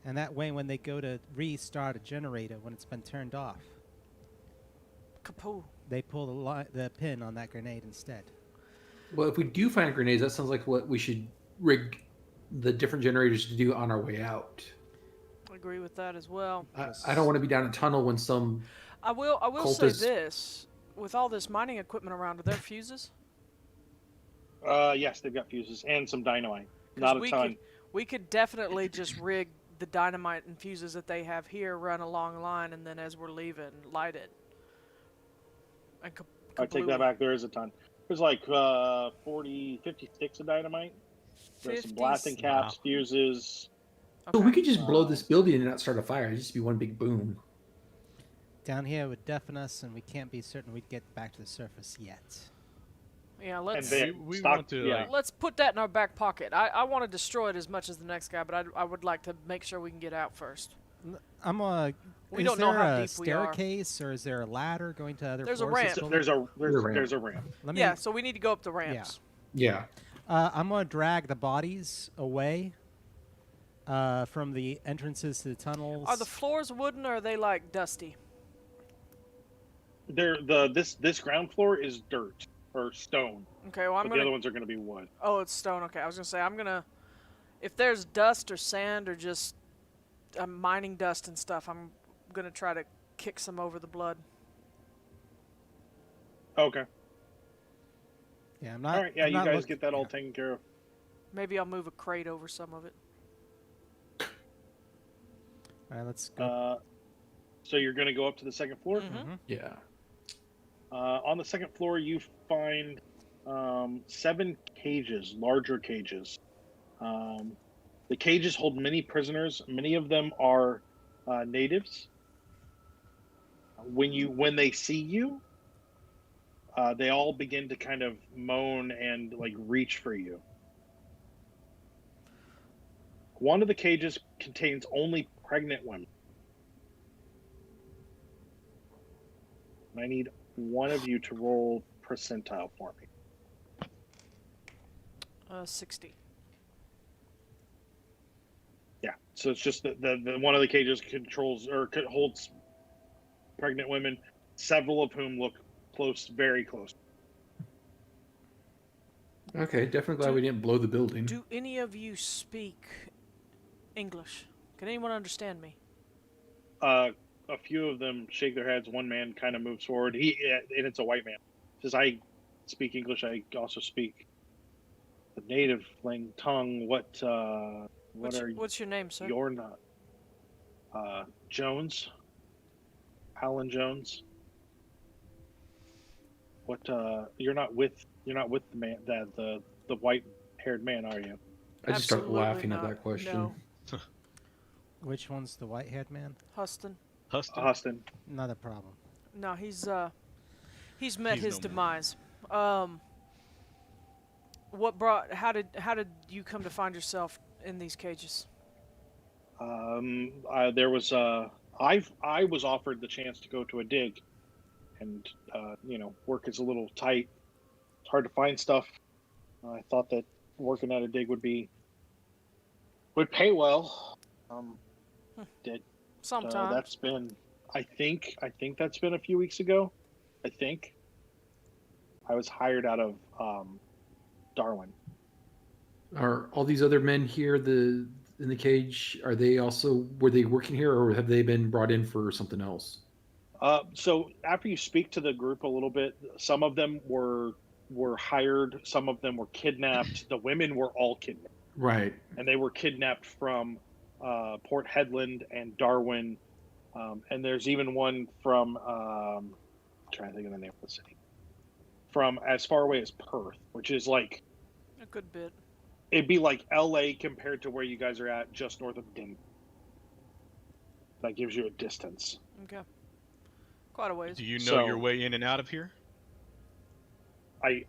and that way, when they go to restart a generator when it's been turned off,
kapoo!
They pull the pin on that grenade instead.
Well, if we do find grenades, that sounds like what we should rig the different generators to do on our way out.
I agree with that as well.
I don't want to be down a tunnel when some.
I will say this: with all this mining equipment around, are there fuses?
Yes, they've got fuses and some dynamite. Not a ton.
We could definitely just rig the dynamite and fuses that they have here, run a long line, and then as we're leaving, light it. And
I take that back. There is a ton. There's like 40, 50 sticks of dynamite. There's some blasting caps, fuses.
Okay. So we could just blow this building and not start a fire. It'd just be one big boom.
Down here would deafen us, and we can't be certain we'd get back to the surface yet.
Yeah, let's. Let's put that in our back pocket. I want to destroy it as much as the next guy, but I would like to make sure we can get out first.
We don't know how deep we are. Is there a staircase or is there a ladder going to other floors?
There's a ramp.
Yeah, so we need to go up the ramps.
Yeah.
I'm going to drag the bodies away from the entrances to the tunnels.
Are the floors wooden or are they like dusty?
This ground floor is dirt or stone.
Okay, well
the other ones are going to be wood.
Oh, it's stone. Okay, I was going to say if there's dust or sand or just mining dust and stuff, I'm gonna try to kick some over the blood.
Okay.
Yeah, I'm not.
All right. Yeah, you guys get that all taken care of.
Maybe I'll move a crate over some of it.
All right, let's go.
So you're going to go up to the second floor?
Mm-hmm.
Yeah.
On the second floor, you find 7 cages, larger cages. The cages hold many prisoners. Many of them are natives. When they see you, they all begin to kind of moan and like reach for you. One of the cages contains only pregnant women. I need one of you to roll percentile for me.
60.
Yeah, so it's just the one of the cages controls or holds pregnant women, several of whom look close, very close.
Okay, definitely glad we didn't blow the building.
Do any of you speak English? Can anyone understand me?
A few of them shake their heads. One man kind of moves forward. And it's a white man. Says, "I speak English. I also speak the native tongue. What's
your name, sir?
You're not Jones. Alan Jones. What? You're not with the man, the white-haired man, are you?
I just start
Absolutely
laughing
not.
at that question.
No.
Which one's the white-haired man?
Huston.
Huston.
Not a problem.
No, he's met his
no
demise. How did you come to find yourself in these cages?
There was I was offered the chance to go to a dig, and work is a little tight. It's hard to find stuff. I thought that working at a dig would pay well.
Sometimes.
That's been, I think that's been a few weeks ago. I think I was hired out of Darwin.
Are all these other men here in the cage? Were they working here, or have they been brought in for something else?
So after you speak to the group a little bit, some of them were hired, some of them were kidnapped. The women were all kidnapped.
Right.
And they were kidnapped from Port Hedland and Darwin. And there's even one from, I'm trying to think of the name of the city, from as far away as Perth, which is like
a good bit.
It'd be like LA compared to where you guys are at, just north of Denver. That gives you a distance.
Okay. Quite a ways.
Do you know your way in and out of here?
I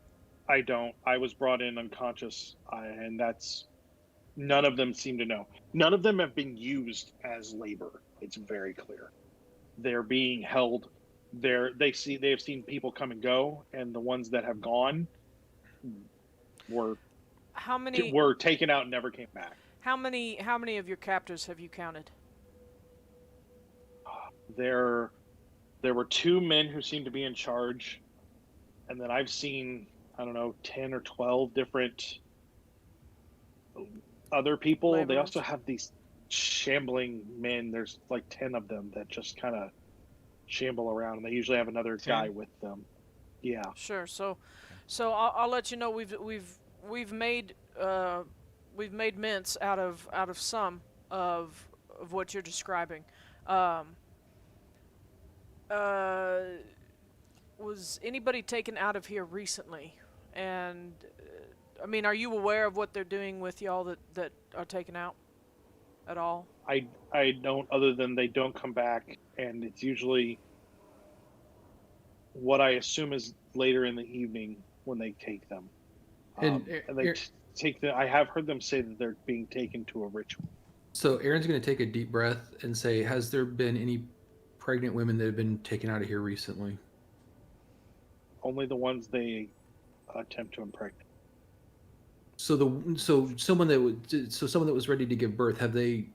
don't. I was brought in unconscious, and that's none of them seem to know. None of them have been used as labor. It's very clear. They're being held. They have seen people come and go, and the ones that have gone were taken out and never came back.
How many of your captors have you counted?
There were 2 men who seemed to be in charge, and then I've seen, I don't know, 10 or 12 different other people.
Laborers.
They also have these shambling men. There's like 10 of them that just kind of shamble around, and they usually have another
10?
guy with them. Yeah.
Sure. So I'll let you know we've made mints out of some of what you're describing. Was anybody taken out of here recently? And I mean, are you aware of what they're doing with y'all that are taken out at all?
I don't, other than they don't come back, and it's usually what I assume is later in the evening when they take them.
And
they take them. I have heard them say that they're being taken to a ritual.
So Aaron's going to take a deep breath and say, has there been any pregnant women that have been taken out of here recently?
Only the ones they attempt to impregnate.
So someone that was ready to give birth, they've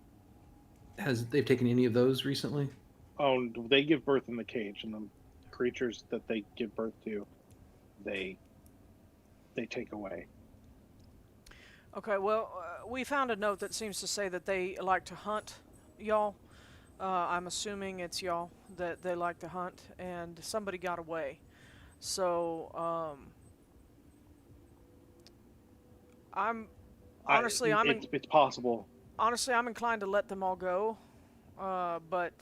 taken any of those recently?
Oh, they give birth in the cage, and the creatures that they give birth to, they take away.
Okay, well, we found a note that seems to say that they like to hunt y'all. I'm assuming it's y'all that they like to hunt, and somebody got away. So,
it's possible.
Honestly, I'm inclined to let them all go, but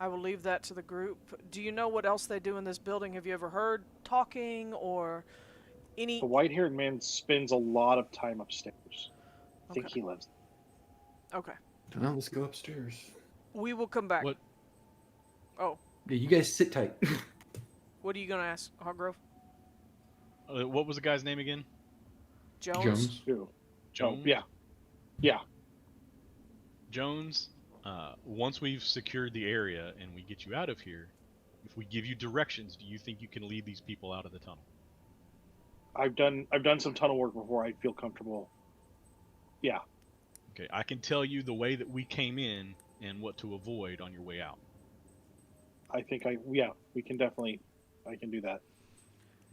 I will leave that to the group. Do you know what else they do in this building? Have you ever heard talking or any...
The white-haired man spends a lot of time upstairs. I think
Okay.
he lives.
Okay.
Well, let's go upstairs.
We will come back.
What?
Oh,
Yeah, you guys sit tight.
what are you going to ask, Hardgrove?
What was the guy's name again?
Jones?
Who?
Jones?
Oh, yeah. Yeah.
Jones, once we've secured the area and we get you out of here, if we give you directions, do you think you can lead these people out of the tunnel?
I've done some tunnel work before. I feel comfortable. Yeah.
Okay, I can tell you the way that we came in and what to avoid on your way out.
I think we can definitely, I can do that.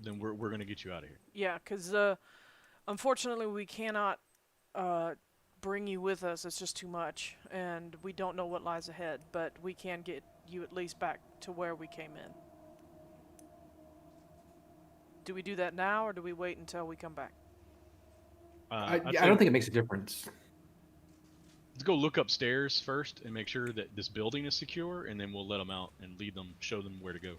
Then we're going to get you out of here.
Yeah, because unfortunately we cannot bring you with us. It's just too much, and we don't know what lies ahead, but we can get you at least back to where we came in. Do we do that now, or do we wait until we come back?
I don't think it makes a difference.
Let's go look upstairs first and make sure that this building is secure, and then we'll let them out and lead them, show them where to go.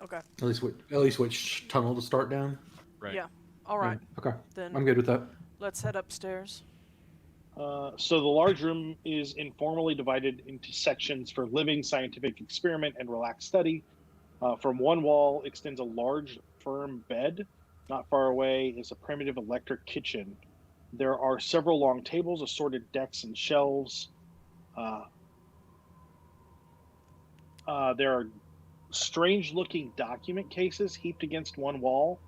Okay.
At least which tunnel to start down.
Right.
Yeah. All right.
Yeah, okay.
Then
I'm good with that.
let's head upstairs.
So the large room is informally divided into sections for living, scientific experiment, and relaxed study. From one wall extends a large, firm bed. Not far away is a primitive electric kitchen. There are several long tables, assorted decks, and shelves. There are strange-looking document cases heaped against one wall.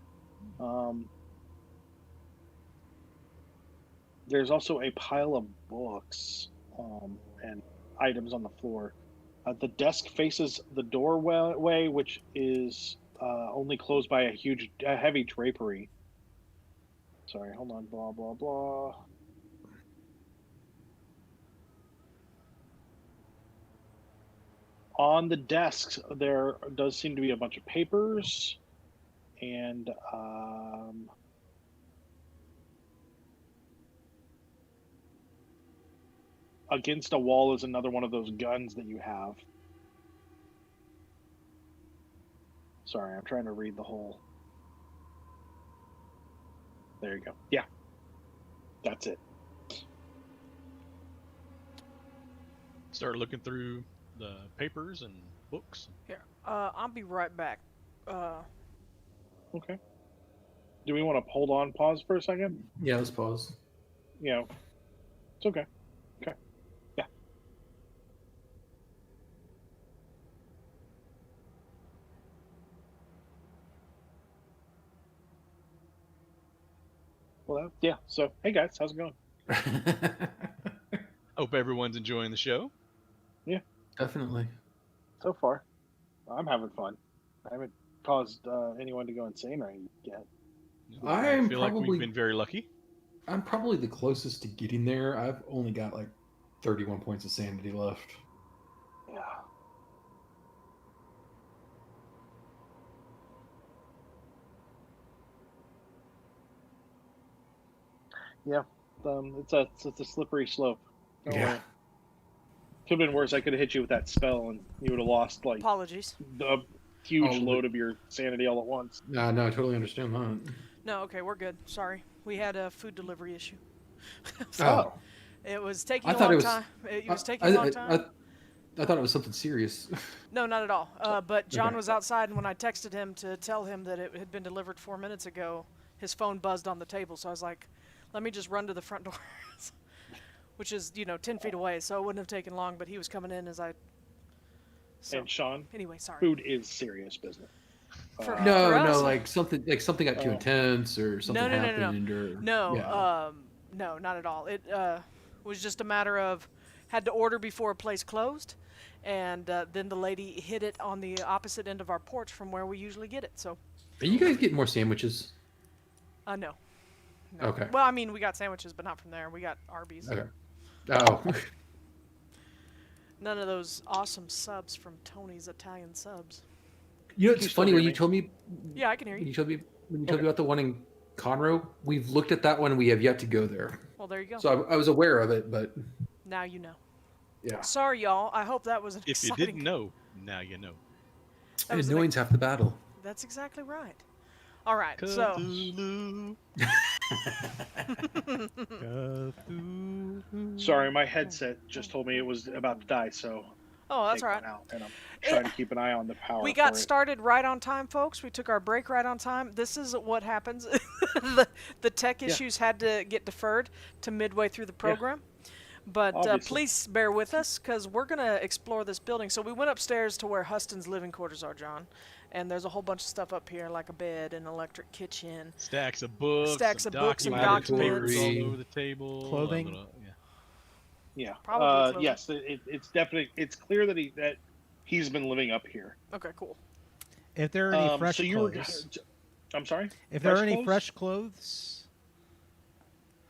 There's also a pile of books and items on the floor. The desk faces the doorway, which is only closed by a heavy drapery. Sorry, hold on. Blah, blah, blah. On the desks, there does seem to be a bunch of papers and against a wall is another one of those guns that you have. Sorry, I'm trying to read the whole. There you go. Yeah. That's it.
Start looking through the papers and books.
Here, I'll be right back.
Okay. Do we want to hold on, pause for a second?
Yeah, let's pause.
You know, it's okay. Okay. Yeah. Well, yeah. So, hey guys, how's it going?
Hope everyone's enjoying the show.
Yeah.
Definitely.
So far, I'm having fun. I haven't caused anyone to go insane or anything yet.
I feel like we've been very lucky.
I'm probably the closest to getting there. I've only got like 31 points of sanity left.
Yeah. Yeah. It's a slippery slope. Don't worry. Could have been worse. I could have hit you with that spell, and you would have lost like
Apologies.
a huge load of your sanity all at once.
No, I totally understand that.
No, okay, we're good. Sorry. We had a food delivery issue.
Oh.
It was taking a long time. It was taking a long time.
I thought it was something serious.
No, not at all. But John was outside, and when I texted him to tell him that it had been delivered 4 minutes ago, his phone buzzed on the table. So I was like, let me just run to the front door, which is, 10 feet away, so it wouldn't have taken long, but he was coming in as I... So,
and Shawn,
anyway, sorry.
Food is serious business.
For
no,
us?
like something got too intense or something happened.
No, not at all. It was just a matter of had to order before a place closed, and then the lady hid it on the opposite end of our porch from where we usually get it. So,
are you guys getting more sandwiches?
No.
Okay.
Well, I mean, we got sandwiches, but not from there. We got Arby's.
Okay. Oh.
None of those awesome subs from Tony's Italian Subs.
You know, it's funny when you told me.
Yeah, I can hear you.
When you told me about the one in Conroe, we've looked at that one. We have yet to go there.
Well, there you go.
So I was aware of it, but
now you know.
Yeah.
Sorry, y'all. I hope that was an
If you
exciting...
didn't know, now you know.
That was
Annoying's half the battle.
That's exactly right. All right,
Cthulhu.
Sorry, my headset just told me it was about to die, so
Oh, that's
take
right.
one out, and I'm trying to keep an eye on the power.
We got
for it.
started right on time, folks. We took our break right on time. This is what happens. the tech issues had to get deferred to midway through the program. But please bear with us, because we're going to explore this building. So we went upstairs to where Huston's living quarters are, John. And there's a whole bunch of stuff up here, like a bed, an electric kitchen.
Stacks of books.
Stacks of books and
documents.
documents.
Papers all over the table.
Clothing.
Yeah.
Probably clothing.
Yes, it's definitely. It's clear that he's been living up here.
Okay, cool.
If there are any fresh clothes.
I'm sorry?
If there are any fresh clothes.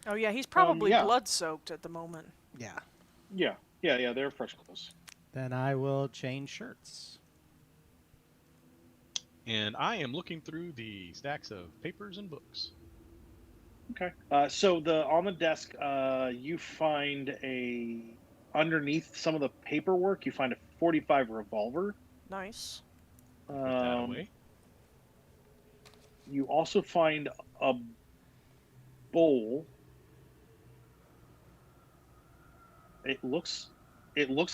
Oh, yeah, he's probably blood-soaked at the moment.
Yeah.
Yeah, they're fresh clothes.
Then I will change shirts.
And I am looking through the stacks of papers and books.
Okay. So on the desk, you find underneath some of the paperwork, you find a .45 revolver.
Nice.
Put that away.
You also find a bowl. It looks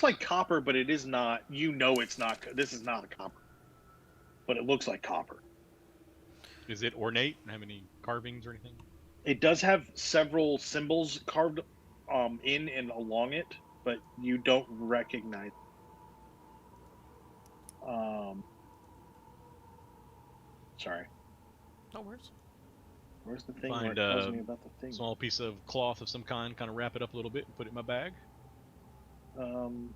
like copper, but it is not. You know it's not. This is not a copper, but it looks like copper.
Is it ornate? Have any carvings or anything?
It does have several symbols carved in and along it, but you don't recognize. Sorry.
No worries.
Where's the thing
Find
where it tells me about the thing?
Small piece of cloth of some kind, kind of wrap it up a little bit and put it in my bag.
And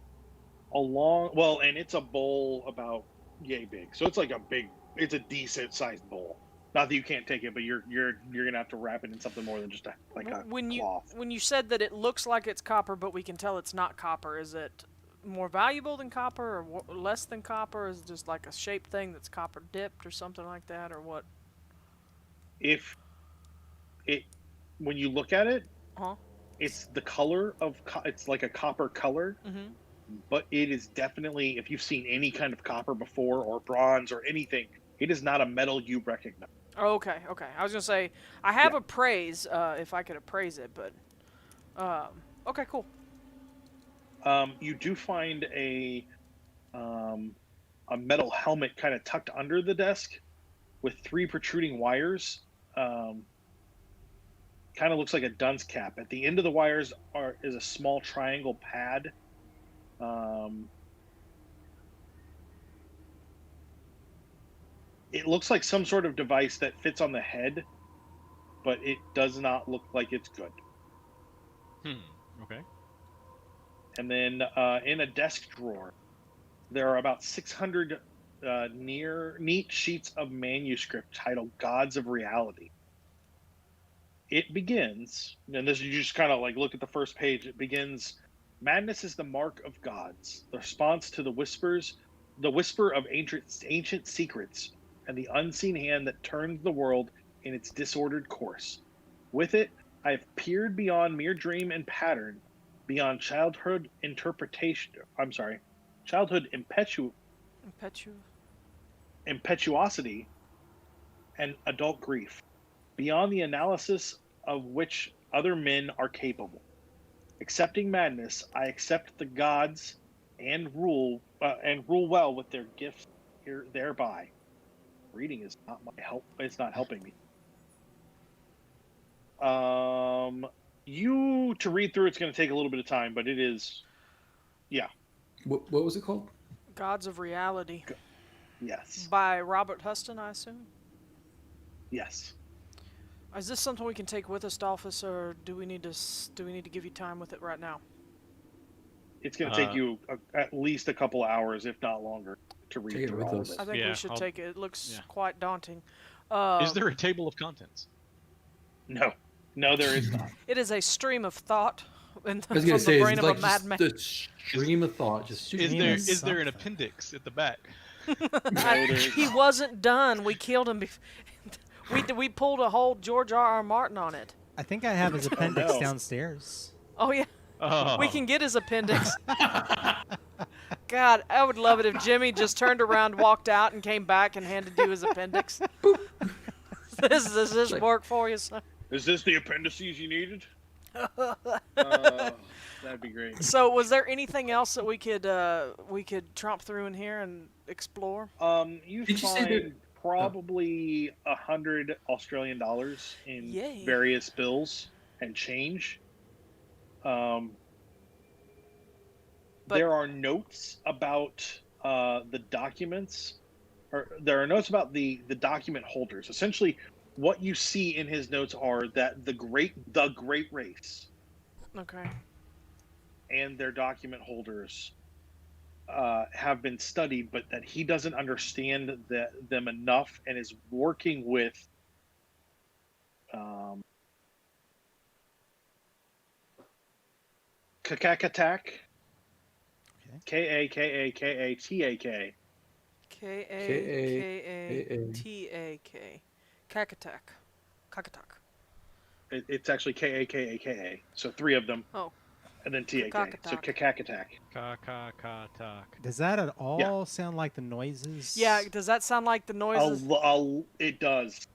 it's a bowl about yay big, so it's like it's a decent sized bowl. Not that you can't take it, but you're gonna have to wrap it in something more than just a cloth.
When you said that it looks like it's copper, but we can tell it's not copper, is it more valuable than copper or less than copper? Is it just like a shaped thing that's copper dipped or something like that, or what?
When you look at it,
Uh-huh.
it's the color of it's like a copper color, but it is definitely, if you've seen any kind of copper before or bronze or anything, it is not a metal you recognize.
Oh, okay. I was gonna say I have appraise if I could appraise it, but okay, cool.
You do find a metal helmet kind of tucked under the desk with 3 protruding wires. Kind of looks like a dunce cap. At the end of the wires is a small triangle pad. It looks like some sort of device that fits on the head, but it does not look like it's good.
Okay.
And then in a desk drawer, there are about 600 neat sheets of manuscript titled Gods of Reality. It begins, and this, you just kind of like look at the first page. It begins, madness is the mark of gods, the response to the whisper of ancient secrets, and the unseen hand that turns the world in its disordered course. With it, I have peered beyond mere dream and pattern, beyond childhood impetuosity and adult grief, beyond the analysis of which other men are capable. Accepting madness, I accept the gods and rule well with their gifts thereby. Reading is not my help. It's not helping me. To read through, it's going to take a little bit of time, but it is, yeah.
What was it called?
Gods of Reality.
Yes.
By Robert Huston, I assume?
Yes.
Is this something we can take with us, Dalphus, or do we need to give you time with it right now?
It's going to take you at least a couple of hours, if not longer, to read through all of it.
I think we should take it. It looks quite daunting.
Is there a table of contents?
No, there is not.
It is a stream of thought from the brain of a madman.
The stream of thought.
Is there an appendix at the back?
He wasn't done. We killed him. We pulled a whole George R.R. Martin on it.
I think I have his appendix downstairs.
Oh yeah.
Oh.
We can get his appendix. God, I would love it if Jimmy just turned around, walked out, and came back and handed you his appendix. Does this work for you, son?
Is this the appendices you needed? That'd be great.
So, was there anything else that we could tromp through in here and explore?
You
Did you say
find
that-
probably $100 Australian in
Yay.
various bills and change.
But-
There are notes about the documents, or there are notes about the document holders. Essentially, what you see in his notes are that the great race
Okay.
and their document holders have been studied, but that he doesn't understand them enough, and is working with Kakakatak. K-A-K-A-K-A-T-A-K.
K-A-K-A-T-A-K. Kakatak. Kakatak.
It's actually K-A-K-A-K-A. So 3 of them.
Oh.
And then T-A-K. So
Kakakatak.
Kakakatak.
Ka-ka-ka-tak.
Does that at all sound like the noises?
Yeah, does that sound like the noises?
It does.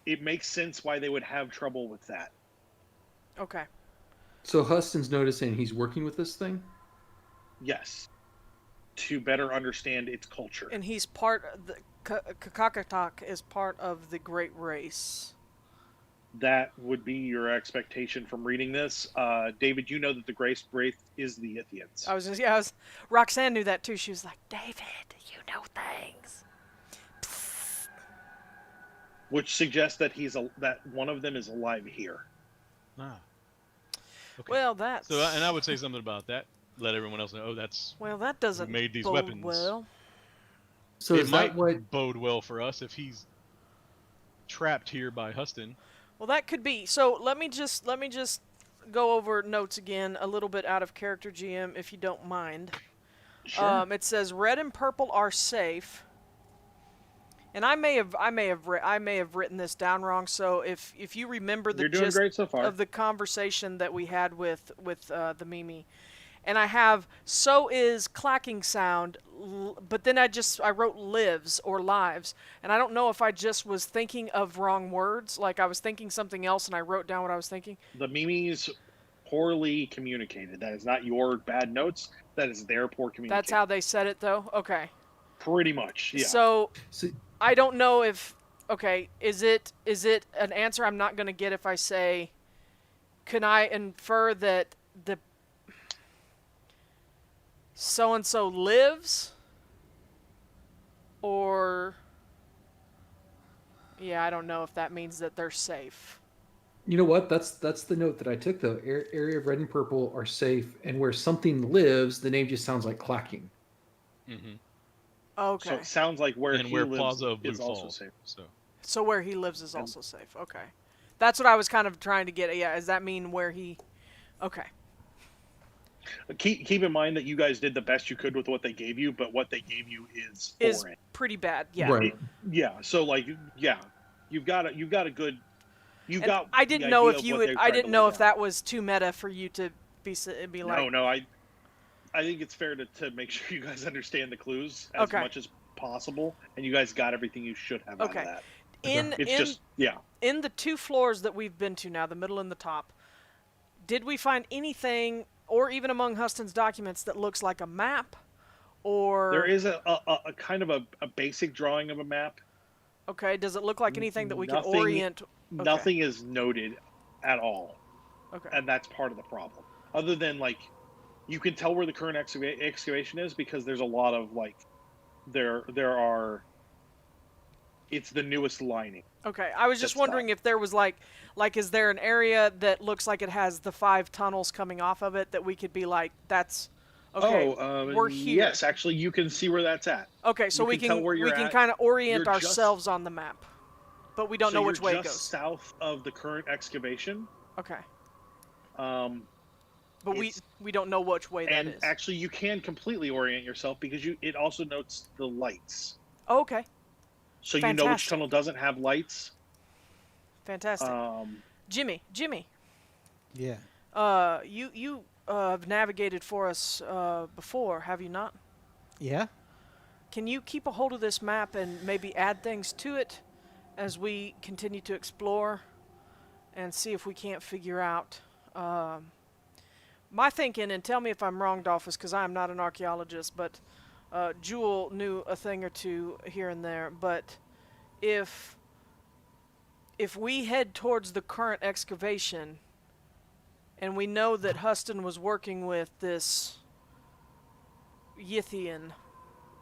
It makes sense why they would have trouble with that.
Okay.
So Huston's noticing he's working with this thing?
Yes. To better understand its culture.
And he's part of the Kakatak is part of the Great Race.
That would be your expectation from reading this. David, you know that the Grace Wraith is the Ithians.
Roxanne knew that too. She was like, David, you know things.
Which suggests that that one of them is alive here.
Ah. Okay.
Well, that's...
So, and I would say something about that. Let everyone else know. Oh, that's...
Well, that doesn't
who made these
bode
weapons.
well.
So
it
is
might
that what...
bode well for us if he's trapped here by Huston.
Well, that could be. So let me just go over notes again, a little bit out of character, GM, if you don't mind.
Sure.
It says red and purple are safe, and I may have written this down wrong. So if you remember the
You're doing
gist
great so far.
of the conversation that we had with the Mimi, and I have so is clacking sound, but then I wrote lives or lives, and I don't know if I just was thinking of wrong words, like I was thinking something else and I wrote down what I was thinking.
The Mimi's poorly communicated. That is not your bad notes. That is their poor communication.
That's how they said it, though? Okay.
Pretty much, yeah.
So,
So,
I don't know if... Okay, is it an answer I'm not going to get if I say... Can I infer that the... so-and-so lives? Or... Yeah, I don't know if that means that they're safe.
you know what? That's the note that I took, though. Area of red and purple are safe, and where something lives, the name just sounds like clacking.
Mm-hmm.
Okay.
So it sounds like where
And
he
where
lives
Plaza of Blue
is also
falls.
safe.
So
where he lives is also safe. Okay. That's what I was kind of trying to get at. Yeah, does that mean where he... Okay.
Keep in mind that you guys did the best you could with what they gave you, but what they gave you is
Is
foreign.
pretty bad, yeah.
Right.
Yeah. So you've got a good.
And
got.
I
the
didn't know
idea
if
of
you
what
would.
they're
I
trying to
didn't know
lay
if
down.
that was too meta for you to be like.
No. I think it's fair to make sure you guys understand the clues as
Okay.
much as possible, and you guys got everything you should have out
Okay.
of that.
In
Yeah.
in the 2 floors that we've been to now, the middle and the top, did we find anything, or even among Huston's documents, that looks like a map, or
There is a kind of a basic drawing of a map.
okay? Does it look like anything that we can
Nothing-
orient? Okay.
Nothing is noted at all.
Okay.
And that's part of the problem. Other than you can tell where the current excavation is because there's a lot of there are. It's the newest lining.
Okay, I was just
That's
wondering
not-
if there was is there an area that looks like it has the 5 tunnels coming off of it that we could be like, that's okay, we're here.
Yes, actually, you can see where that's at.
Okay, so
you
we
can tell
can
where
we
you're
can
at.
kind of orient
You're just-
ourselves on the map, but we don't know which way
you're
it
just
goes.
south of the current excavation.
Okay,
Um,
but
It's-
we don't know which way that
and
is.
actually, you can completely orient yourself because it also notes the lights.
Oh, okay,
So you know which
Fantastic.
tunnel doesn't have lights.
fantastic.
Um,
Jimmy,
Yeah.
you have navigated for us before, have you not?
Yeah.
Can you keep a hold of this map and maybe add things to it as we continue to explore and see if we can't figure out my thinking, and tell me if I'm wrong, Dalphus, because I'm not an archaeologist, but Jewel knew a thing or two here and there, but if we head towards the current excavation and we know that Huston was working with this Yithian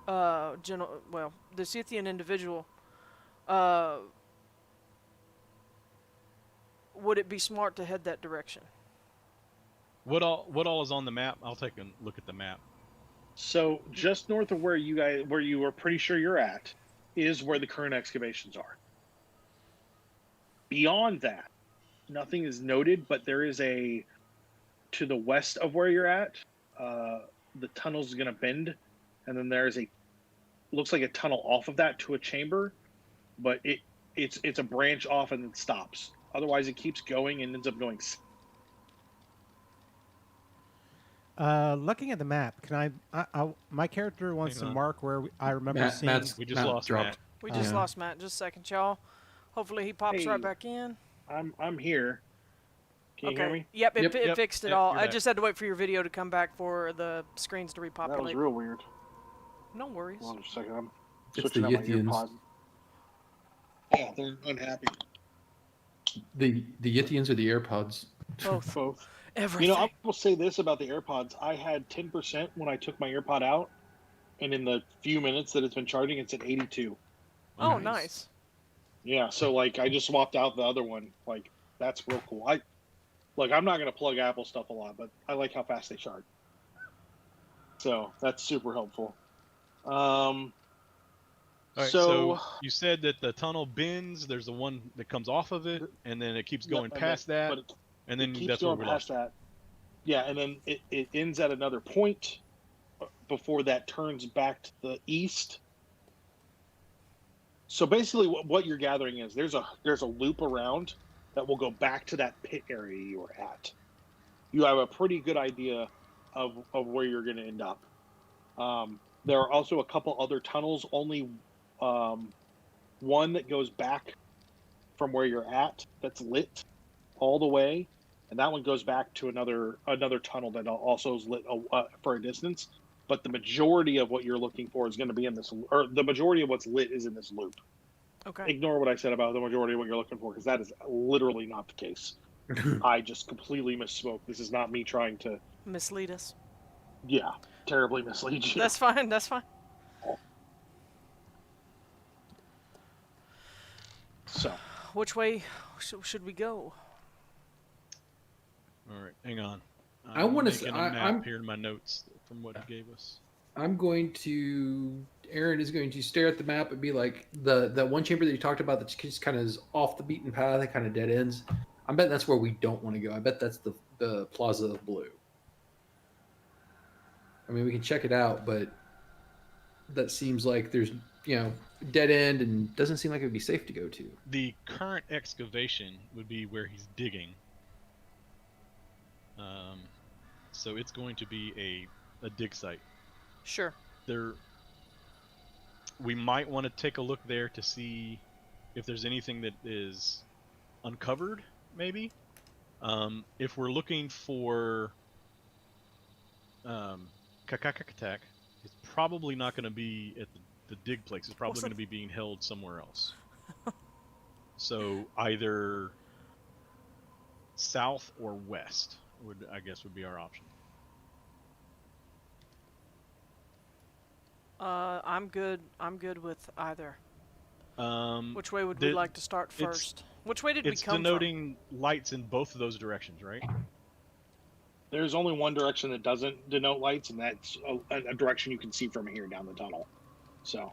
this Yithian individual, would it be smart to head that direction?
What all is on the map? I'll take a look at the map.
So just north of where you were pretty sure you're at, is where the current excavations are. Beyond that, nothing is noted, but there is to the west of where you're at, the tunnel's going to bend, and then there's looks like a tunnel off of that to a chamber, but it's a branch off and it stops. Otherwise, it keeps going and ends up going.
Looking at the map, can I my character wants to mark where I remember seeing.
We just lost Matt.
We just lost Matt. Just a second, y'all. Hopefully he pops right back in.
I'm here. Can you hear me?
Yep, it fixed it all. I
back.
just had to wait for your video to come back for the screens to repopulate.
That was real weird.
No worries.
Hold on a second. I'm
It's
switching
the
out my
Yithians.
earpod. Yeah, they're unhappy.
The Yithians or the AirPods?
Both.
Everything.
You know, I will say this about the AirPods. I had 10% when I took my AirPod out, and in the few minutes that it's been charging, it's at 82.
Oh, nice.
Yeah, so, like, I just swapped out the other one. Like, that's real cool. I'm not going to plug Apple stuff a lot, but I like how fast they charge. So, that's super helpful.
All right, so you said that the tunnel bends. There's the one that comes off of it, and then it keeps going past that. And then
keeps
that's
going
where we
past
lost.
that. Yeah, and then it ends at another point before that turns back to the east. So basically, what you're gathering is there's a loop around that will go back to that pit area you were at. You have a pretty good idea of where you're going to end up. There are also a couple other tunnels. Only one that goes back from where you're at that's lit all the way. And that one goes back to another tunnel that also is lit for a distance. But the majority of what you're looking for is going to be in this, or the majority of what's lit is in this loop.
Okay.
Ignore what I said about the majority of what you're looking for, because that is literally not the case. I just completely misspoke. This is not me trying to
mislead us.
Yeah, terribly mislead you.
That's fine. That's fine.
So,
which way should we go?
All right, hang on.
I want to
making
say
a map here in my notes from what he gave us.
Aaron is going to stare at the map and be like, the one chamber that you talked about that just kind of is off the beaten path, that kind of dead ends. I bet that's where we don't want to go. I bet that's the Plaza of Blue. I mean, we can check it out, but that seems like there's, dead end and doesn't seem like it would be safe to go to.
The current excavation would be where he's digging. So it's going to be a dig site.
Sure.
We might want to take a look there to see if there's anything that is uncovered, maybe. If we're looking for Kakakatak, it's probably not going to be at the dig place. It's probably going to be being held somewhere else. So either south or west would be our option.
I'm good with either. Which way would
we
like to start first? Which way did we come from?
It's denoting lights in both of those directions, right?
There's only one direction that doesn't denote lights, and that's a direction you can see from here down the tunnel. So.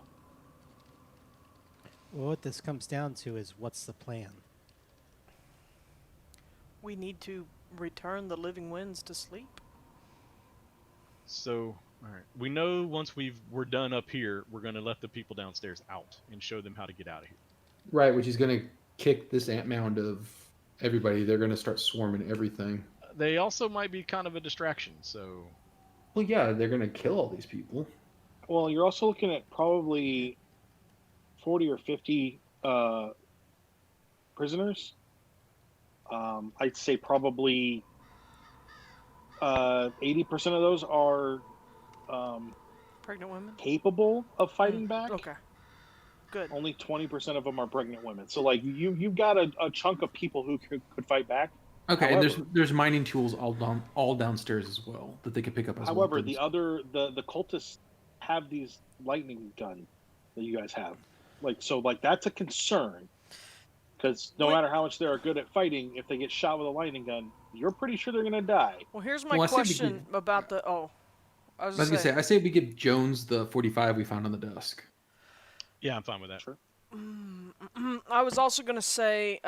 Well, what this comes down to is, what's the plan?
We need to return the living winds to sleep.
So, all right. We know once we're done up here, we're going to let the people downstairs out and show them how to get out of here.
Right, which is going to kick this ant mound of everybody. They're going to start swarming everything.
they also might be kind of a distraction. So.
Well, yeah, they're gonna kill all these people.
Well, you're also looking at probably 40 or 50 prisoners. I'd say probably 80% of those are
Pregnant women?
capable of fighting back.
Okay. Good.
Only 20% of them are pregnant women. So, like, you've got a chunk of people who could fight back.
Okay,
However,
and there's mining tools all downstairs as well that they could pick up as well.
However, the cultists have these lightning guns that you guys have. Like that's a concern. Because no matter how much they're good at fighting, if they get shot with a lightning gun, you're pretty sure they're going to die.
Well, here's my question about the... I was going to say...
I say we give Jones the 45 we found on the desk.
Yeah, I'm fine with that.
Sure.
I was also going to say,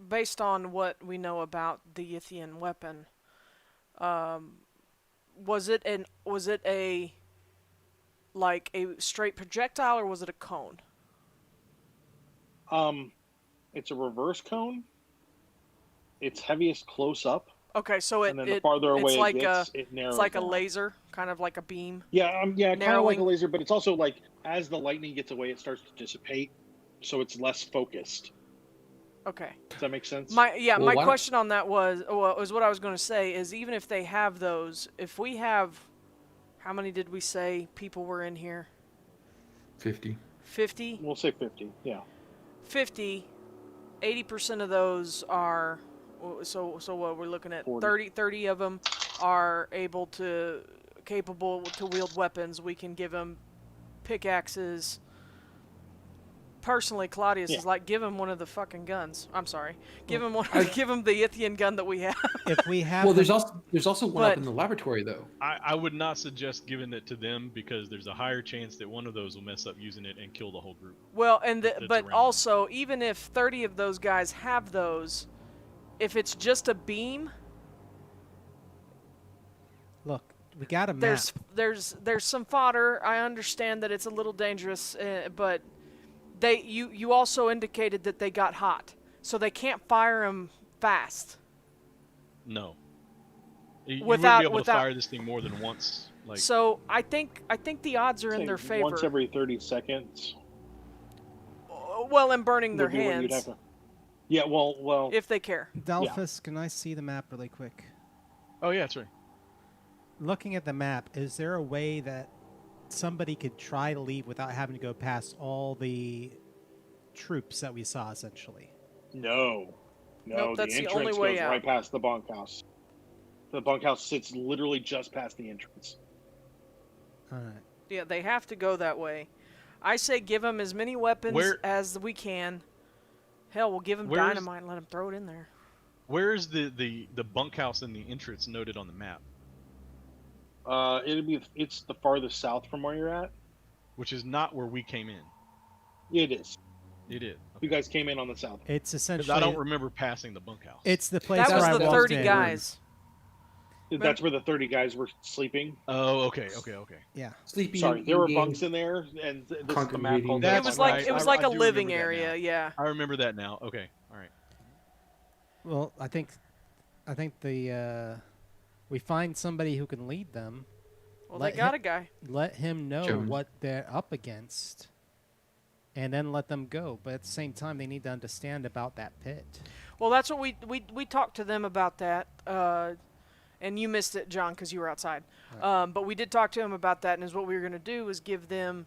based on what we know about the Yithian weapon, was it a straight projectile or was it a cone?
It's a reverse cone. It's heaviest close up.
Okay, so
and then the farther away it gets, it narrows.
It's like
down.
a laser, kind of like a beam.
Yeah, kind of like a laser, but it's also like as the lightning gets away, it starts to dissipate, so it's less focused.
Okay.
Does that make sense?
My question on that was what I was going to say is even if they have those, if we have, how many did we say people were in here?
50.
50?
We'll say 50. Yeah.
50. 80% of those are. So what we're looking at, 30 of them are capable to wield weapons. We can give them pickaxes. Personally, Claudius is like, give him one of the fucking guns. I'm sorry, give him one. Give him the Yithian gun that we have.
If we have,
well, there's also one up in the laboratory though.
I would not suggest giving it to them because there's a higher chance that one of those will mess up using it and kill the whole group.
Well, but also even if 30 of those guys have those. If it's just a beam,
look, we got a map.
There's some fodder. I understand that it's a little dangerous, but you also indicated that they got hot, so they can't fire them fast.
No. You wouldn't be able to fire this thing more than once.
So I think the odds are in their favor.
Once every 30 seconds.
Well, and burning their hands.
Yeah, well.
If they care.
Dalphus, can I see the map really quick?
Oh, yeah, that's right.
Looking at the map, is there a way that somebody could try to leave without having to go past all the troops that we saw, essentially?
No.
Nope, that's
the
the only
entrance
way
goes
out.
right past the bunkhouse. The bunkhouse sits literally just past the entrance.
All right.
Yeah, they have to go that way. I say give them as many weapons as we can. Hell, we'll give him dynamite and let him throw it in there.
Where is the bunkhouse and the entrance noted on the map?
It's the farthest south from where you're at.
Which is not where we came in.
It is.
It is. Okay.
You guys came in on the south.
It's essentially.
I don't remember passing the bunkhouse.
It's the place
where
I
was the 30 guys.
That's where the 30 guys were sleeping.
Oh, okay.
Yeah.
Sleeping.
Sorry, there were bunks in there, and this is the map called.
It was like a living area. Yeah.
I remember that now. Okay. All right.
Well, I think we find somebody who can lead them.
Well, they got a guy.
Let him know what they're up against, and then let them go. But at the same time, they need to understand about that pit.
Well, that's what we talked to them about that. And you missed it, John, because you were outside. Right. But we did talk to him about that, and what we were going to do is give them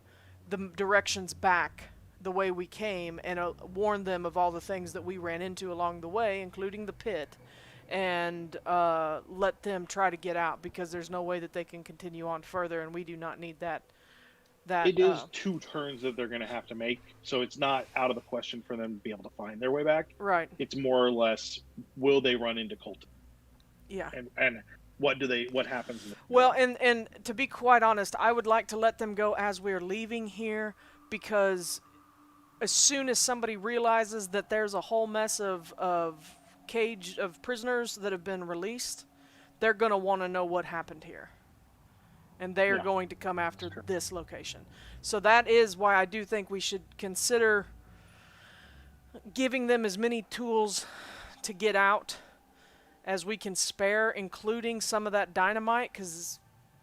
the directions back the way we came and warn them of all the things that we ran into along the way, including the pit, and let them try to get out because there's no way that they can continue on further, and we do not need that.
It is 2 turns that they're going to have to make, so it's not out of the question for them to be able to find their way back.
Right.
It's more or less, will they run into cultists?
Yeah.
And what happens?
Well, and to be quite honest, I would like to let them go as we're leaving here because as soon as somebody realizes that there's a whole mess of prisoners that have been released, they're going to want to know what happened here. And they are going to come after this location. So that is why I do think we should consider giving them as many tools to get out as we can spare, including some of that dynamite, because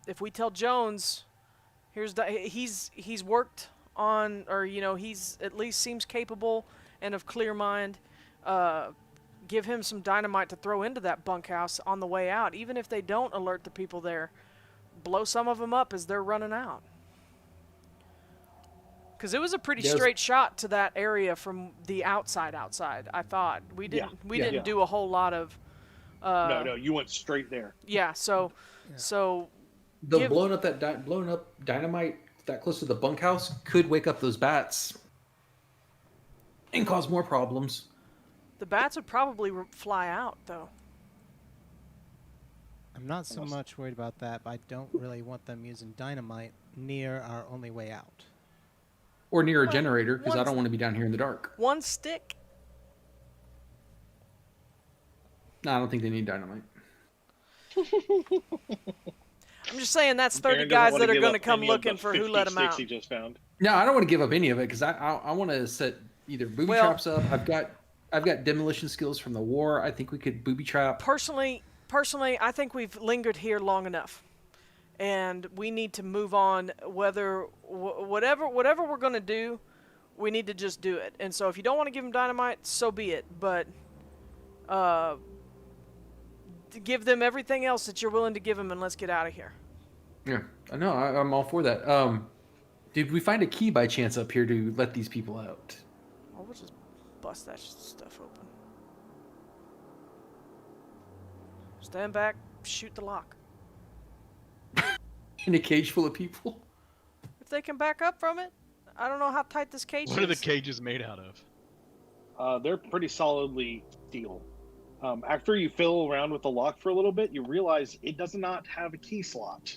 if we tell Jones, he's worked on, or he's at least seems capable and of clear mind, give him some dynamite to throw into that bunkhouse on the way out, even if they don't alert the people there. Blow some of them up as they're running out. Because it was a pretty straight shot to that area from the outside. I thought we didn't do a whole lot of.
No, you went straight there.
Yeah, so
blowing up dynamite that close to the bunkhouse could wake up those bats and cause more problems.
The bats would probably fly out, though.
I'm not so much worried about that, but I don't really want them using dynamite near our only way out.
Or near a generator, because I don't want to be down here in the dark.
One stick?
No, I don't think they need dynamite.
I'm just saying that's 30 guys that are going to come looking for who let them out.
He just found.
No, I don't want to give up any of it, because I want to set either booby traps up. I've got demolition skills from the war. I think we could booby trap.
Personally, I think we've lingered here long enough. And we need to move on. Whatever we're going to do, we need to just do it. And so if you don't want to give them dynamite, so be it. But give them everything else that you're willing to give them, and let's get out of here.
Yeah, I know. I'm all for that. Did we find a key by chance up here to let these people out?
Oh, we'll just bust that stuff open. Stand back, shoot the lock.
In a cage full of people?
If they can back up from it, I don't know how tight this cage is.
What are the cages made out of?
They're pretty solidly steel. After you fiddle around with the lock for a little bit, you realize it does not have a key slot.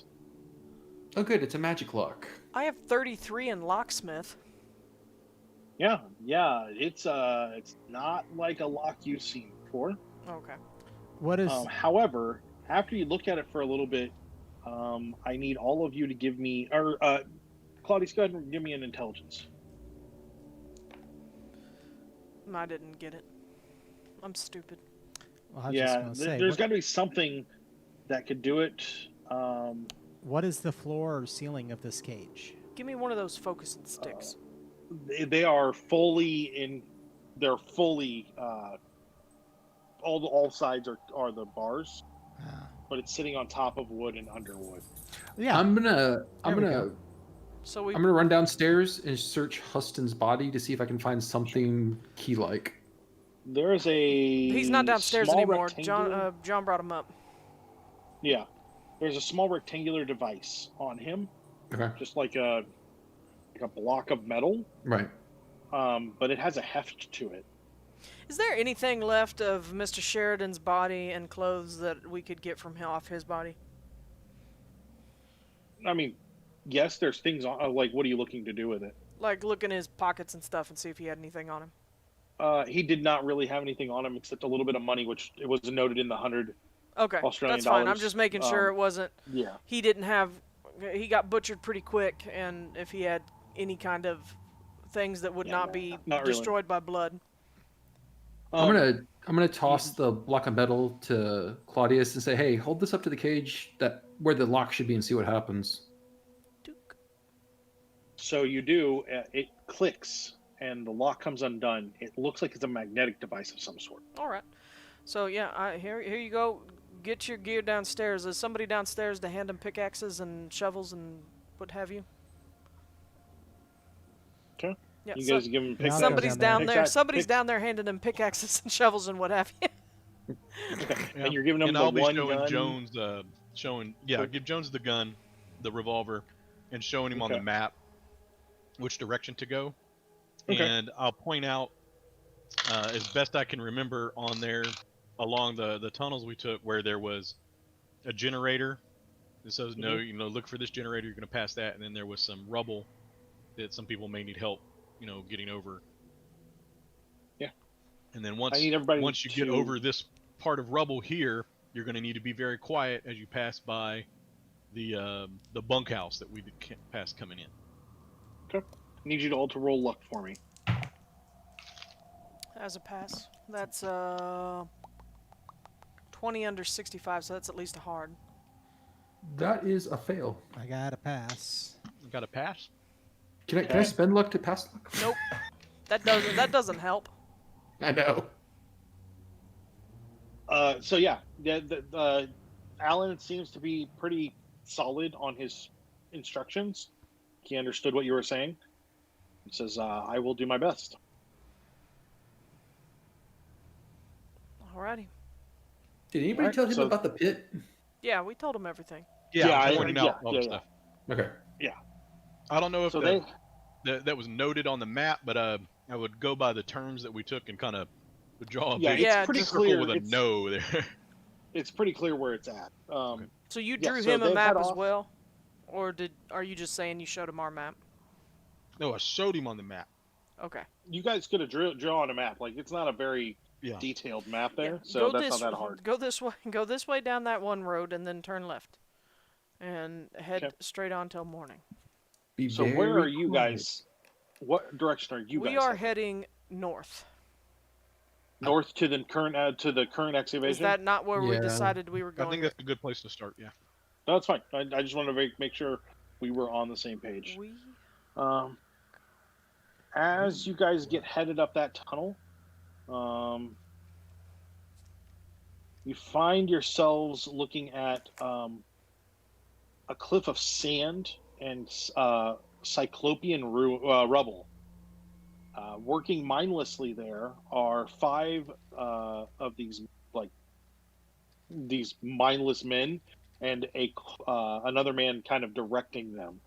Oh, good. It's a magic lock.
I have 33 in locksmith.
Yeah. It's not like a lock you've seen before.
Okay.
What is?
However, after you look at it for a little bit, I need all of you to give me, or Claudius, go ahead and give me an intelligence.
I didn't get it. I'm stupid.
Well,
there's got to be something that could do it.
What is the floor or ceiling of this cage?
Give me one of those focusing sticks.
They are fully all sides are the bars, but it's sitting on top of wood and under wood.
Yeah,
I'm gonna run downstairs and search Huston's body to see if I can find something key-like.
There's a.
He's not downstairs anymore.
Rectangular...
John brought him up.
Yeah, there's a small rectangular device on him.
Okay.
Just like a block of metal.
Right.
But it has a heft to it.
Is there anything left of Mr. Sheridan's body and clothes that we could get from off his body?
I mean, yes, there's things on. Like, what are you looking to do with it?
Like, look in his pockets and stuff and see if he had anything on him.
He did not really have anything on him except a little bit of money, which it was noted in the 100 Australian
that's fine.
dollars.
I'm just making sure it wasn't.
Yeah.
He didn't have. He got butchered pretty quick, and if he had any kind of things that would not be destroyed by blood.
I'm gonna toss the block of metal to Claudius and say, "Hey, hold this up to the cage where the lock should be, and see what happens."
So you do. It clicks, and the lock comes undone. It looks like it's a magnetic device of some sort.
All right. So yeah, here you go. Get your gear downstairs. Is somebody downstairs to hand him pickaxes and shovels and what have you?
Okay.
Yeah,
you guys give him pickaxes.
Somebody's down there. Somebody's down there handing him pickaxes and shovels and what have you.
Okay. Yeah. And you're giving him
I'll
the
be
one
showing
gun.
Jones, give Jones the gun, the revolver, and showing him on the map which direction to go. Okay. And I'll point out, as best I can remember, on there along the tunnels we took where there was a generator. It says, look for this generator, you're going to pass that. And then there was some rubble that some people may need help, getting over.
Yeah.
And then once you get over this part of rubble here, you're going to need to be very quiet as you pass by the bunkhouse that we passed coming in.
Okay. I need you to all to roll luck for me.
As a pass. That's 20 under 65, so that's at least a hard.
That is a fail.
I got a pass.
You got a pass?
Can I spend luck to pass luck?
Nope. That doesn't help.
I know.
So yeah, Alan seems to be pretty solid on his instructions. He understood what you were saying. He says, "I will do my best."
Alrighty.
Did anybody tell him about the pit?
Yeah, we told him everything.
Yeah,
I
pointing out all the stuff.
Okay.
Yeah.
I don't know if
So
that was noted on the map, but I would go by the turns that we took and kind of draw a
Yeah,
big
it's pretty
circle
clear.
with a no there.
It's pretty clear where it's at.
Okay.
So you
Yeah,
drew
so
him a
they've
map
had
as
off-
well? Or are you just saying you showed him our map?
No, I showed him on the map.
Okay.
You guys could have drawn on a map. Like, it's not a very
Yeah.
detailed map there,
Yeah,
so that's not that hard.
Go this way. Go this way down that one road, and then turn left, and head
Okay.
straight on till morning.
So where are you guys? What direction are you guys?
We are
heading?
heading north.
North to the current excavation.
Is that not where we
Yeah.
decided we were
I
going?
think that's a good place to start. Yeah.
No, that's fine. I just wanted to make sure we were on the same page.
We
As you guys get headed up that tunnel, you find yourselves looking at a cliff of sand and cyclopean rubble. Working mindlessly there are 5 of these mindless men, and another man kind of directing them.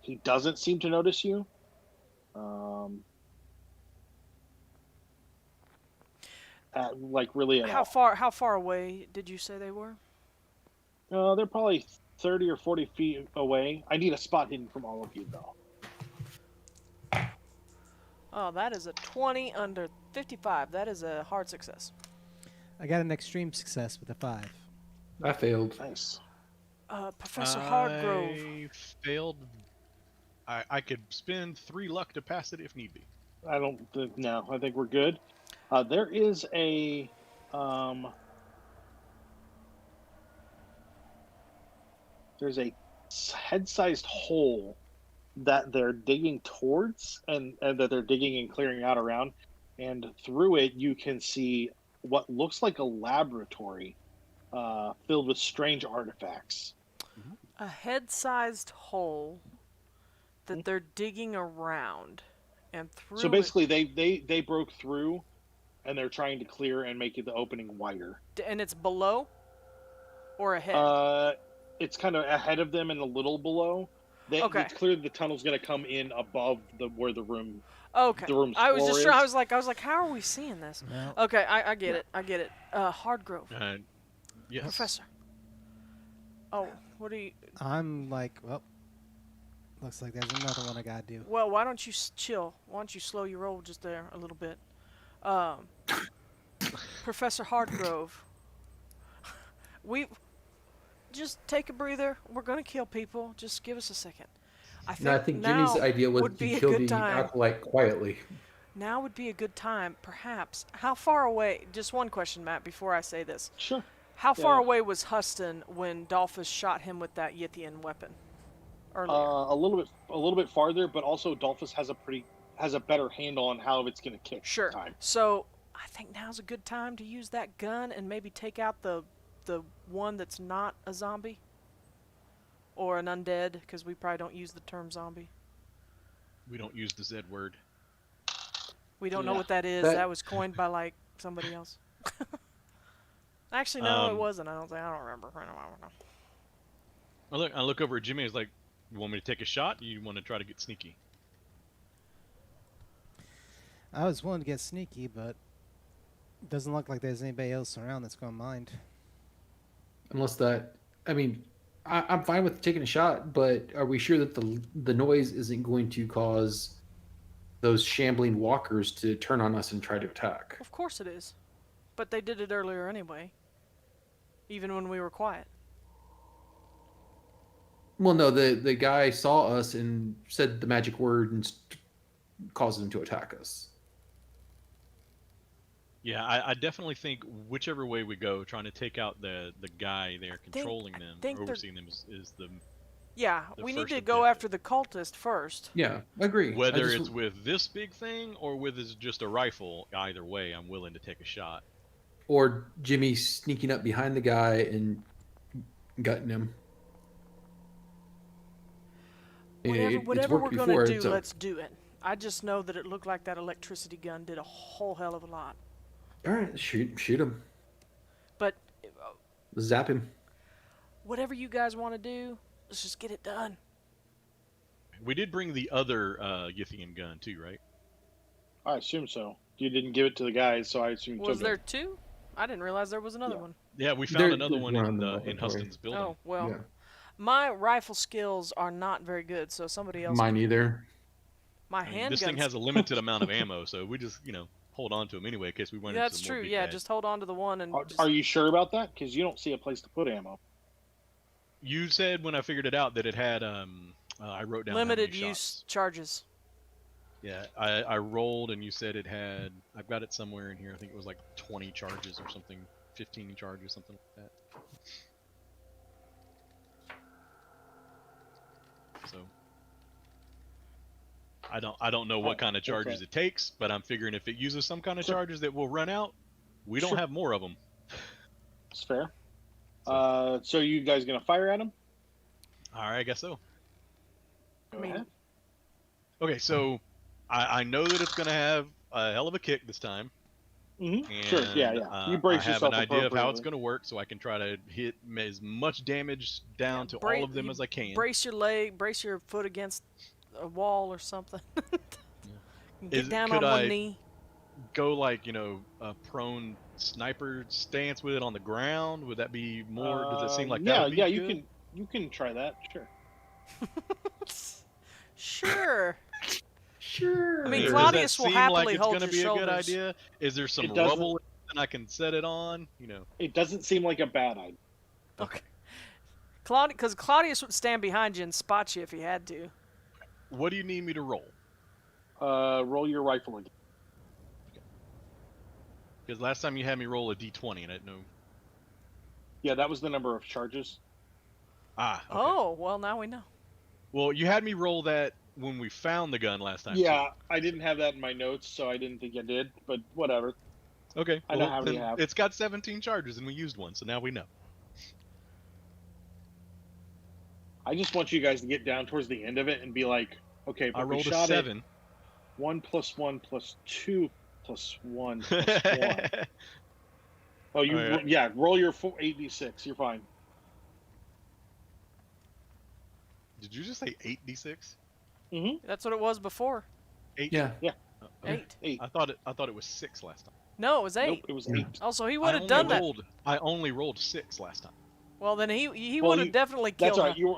He doesn't seem to notice you. Really at
how
all.
How far away did you say they were?
They're probably 30 or 40 feet away. I need a spot hidden from all of you, though.
Oh, that is a 20 under 55. That is a hard success.
I got an extreme success with a 5.
I failed.
Nice.
Professor Hardgrove.
I failed. I could spend 3 luck to pass it if need be.
I don't. No, I think we're good. There is a. There's a head-sized hole that they're digging towards, and that they're digging and clearing out around, and through it you can see what looks like a laboratory filled with strange artifacts.
A head-sized hole that they're digging around, and through.
So basically, they broke through, and they're trying to clear and make the opening wider.
And it's below, or ahead.
It's kind of ahead of them and a little below.
Okay.
It's clear the tunnel's going to come in above where the room.
Okay.
The room's
I was
floor
just
is.
trying. I was like, how are we seeing this?
No.
Okay, I get it. I get it. Hardgrove.
Yes.
Professor. Oh, what are you?
I'm like, well, looks like there's another one I gotta do.
Well, why don't you chill? Why don't you slow your roll just there a little bit? Professor Hardgrove. We just take a breather. We're gonna kill people. Just give us a second. I think
Jimmy's
now
idea was
would be
to
a
kill
good
the
time.
acolyte quietly.
Now would be a good time, perhaps. How far away? Just one question, Matt, before I say this.
Sure.
How far
Yeah.
away was Huston when Dalphus shot him with that Yithian weapon earlier?
A little bit farther, but also Dalphus has a better handle on how it's going to kick.
Sure.
Time.
So I think now's a good time to use that gun and maybe take out the one that's not a zombie or an undead, because we probably don't use the term zombie.
We don't use the Z word.
We don't know
Yeah.
what that is. That was coined by like somebody else. Actually, no, it wasn't. I don't remember. I don't know.
I look over at Jimmy. It's like, you want me to take a shot? Or you want to try to get sneaky?
I was willing to get sneaky, but it doesn't look like there's anybody else around that's gonna mind.
Unless that, I mean, I'm fine with taking a shot, but are we sure that the noise isn't going to cause those shambling walkers to turn on us and try to attack?
Of course it is. But they did it earlier anyway. Even when we were quiet.
Well, no, the guy saw us and said the magic word and caused them to attack us.
Yeah, I definitely think whichever way we go, trying to take out the guy there controlling them, or overseeing them is the
Yeah,
the
we need
first
to go
objective.
after the cultist first.
Yeah, I agree.
Whether it's with this big thing or with just a rifle, either way, I'm willing to take a shot.
Or Jimmy sneaking up behind the guy and gutting him.
Whatever we're going to do, let's do it. I just know that it looked like that electricity gun did a whole hell of a lot.
All right, shoot him.
But
Zap him.
whatever you guys want to do, let's just get it done.
We did bring the other Yithian gun too, right?
I assume so. You didn't give it to the guys, so I assume you
Was
took
there
it.
two? I didn't realize there was another one.
Yeah, we found another one in Huston's building.
Oh, well.
Yeah.
My rifle skills are not very good, so somebody else...
Mine either.
My handguns...
This thing has a limited amount of ammo, so we just, hold on to them anyway in case we run into
That's
some more
true,
big
yeah,
guys.
just hold on to the one and...
Are you sure about that? Because you don't see a place to put ammo.
You said when I figured it out that it had, I wrote down
limited
how many
use
shots.
charges.
Yeah, I rolled and you said it had, I've got it somewhere in here, I think it was like 20 charges or something, 15 charges, something like that. So, I don't know what kind of charges it takes, but I'm figuring if it uses some kind of charges that will run out, we don't have more of them.
That's fair. So you guys gonna fire at him?
All right, I guess so.
Go ahead.
Okay, so I know that it's going to have a hell of a kick this time.
Mm-hmm.
And,
Sure, yeah. You brace
I have an
yourself
idea of how it's going to work, so I can try to hit as much damage down to all of them as I can.
Brace your leg, brace your foot against a wall or something. Get down on one knee.
Go like, a prone sniper stance with it on the ground? Would that be more? Does it seem like that would be good?
You can try that. Sure.
Sure.
Sure.
I mean,
Does
Claudius
that
will
seem
happily
like
hold
it's
your
gonna be a
shoulders.
good idea? Is there some rubble and I can set it on?
It doesn't seem like a bad idea.
Okay. Because Claudius would stand behind you and spot you if he had to.
What do you need me to roll?
Roll your rifle again.
Because last time you had me roll a d20 and I didn't know.
Yeah, that was the number of charges.
Ah. Okay.
Oh, well, now we know.
Well, you had me roll that when we found the gun last time.
Yeah, I didn't have that in my notes, so I didn't think I did, but whatever.
Okay.
I know how many you have.
It's got 17 charges and we used one, so now we know.
I just want you guys to get down towards the end of it and be like, okay, but
I rolled
we shot
a 7.
It 1 + 1 + 2 + 1 + 1. Oh, roll your 8d6. You're fine.
Did you just say 8d6?
Mm-hmm.
That's what it was before.
8?
Yeah.
Okay.
8.
I thought it was 6 last time.
No, it was 8.
Nope, it was 8.
Also, he would have done that.
I only rolled 6 last time.
Well, then he would have definitely killed
That's right.
him.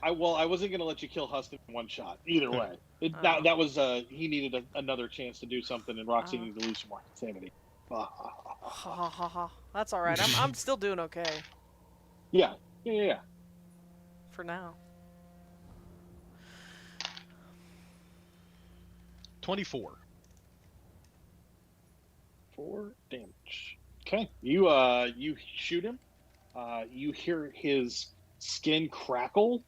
I wasn't going to let you kill Huston in one shot. Either way. That was he needed another chance to do something, and Roxanne needed to lose some more sanity.
That's all right. I'm still doing okay.
Yeah.
For now.
24.
4 damage. Okay. You shoot him. You hear his skin crackle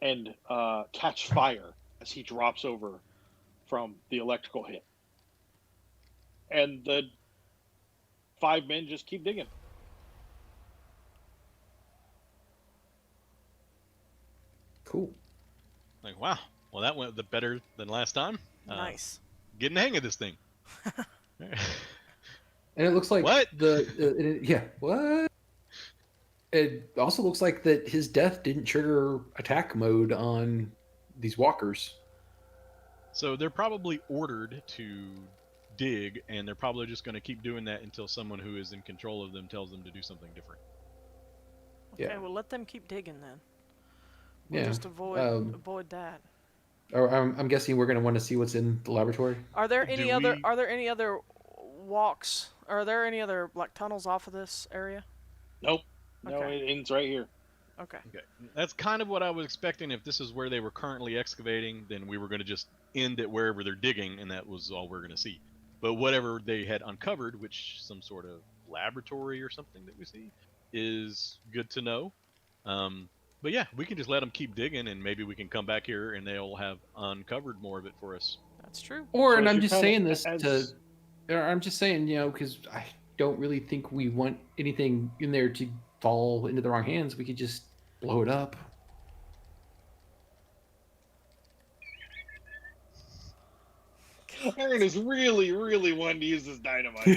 and catch fire as he drops over from the electrical hit. And the 5 men just keep digging.
Cool.
Like, wow. Well, that went better than last time.
Nice.
Getting the hang of this thing.
And it looks like
what?
What? It also looks like that his death didn't trigger attack mode on these walkers.
So they're probably ordered to dig, and they're probably just going to keep doing that until someone who is in control of them tells them to do something different.
Okay, well, let them keep digging then. We'll just avoid that.
I'm guessing we're going to want to see what's in the laboratory.
Are there any other walks? Are there any other tunnels off of this area?
Nope. No, it ends right here.
Okay.
That's kind of what I was expecting. If this is where they were currently excavating, then we were going to just end it wherever they're digging, and that was all we're going to see. But whatever they had uncovered, which some sort of laboratory or something that we see, is good to know. But yeah, we can just let them keep digging, and maybe we can come back here and they'll have uncovered more of it for us.
That's true.
Or,
So
and
as
I'm
you
just
kinda-
saying this
as-
I'm just saying, because I don't really think we want anything in there to fall into the wrong hands. We could just blow it up.
Aaron is really, really wanting to use this dynamite.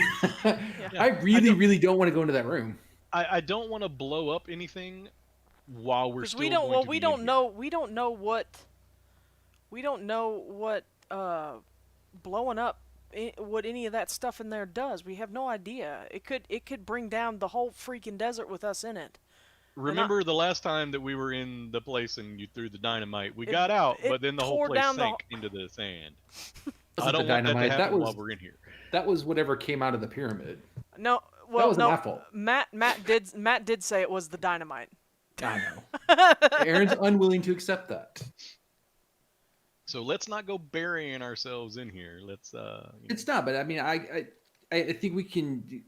I really don't want to go into that room.
I don't want to blow up anything while we're still
we don't.
going
Well,
to
we
be
don't
in
know. We don't know what. We don't know what blowing up what any of that stuff in there does. We have no idea. It could bring down the whole freaking desert with us in it.
Remember the last time that we were in the place and you threw the dynamite? We got out, but then the whole
tore
place
down
sank into the sand. I
Wasn't
don't
the
want that to
dynamite.
happen while we're in here.
That was whatever came out of the pyramid.
No,
That
well,
wasn't
no.
my fault.
Matt did say it was the dynamite.
I know. Aaron's unwilling to accept that.
So let's not go burying ourselves in here. Let's.
It's not, but I mean, I think we can.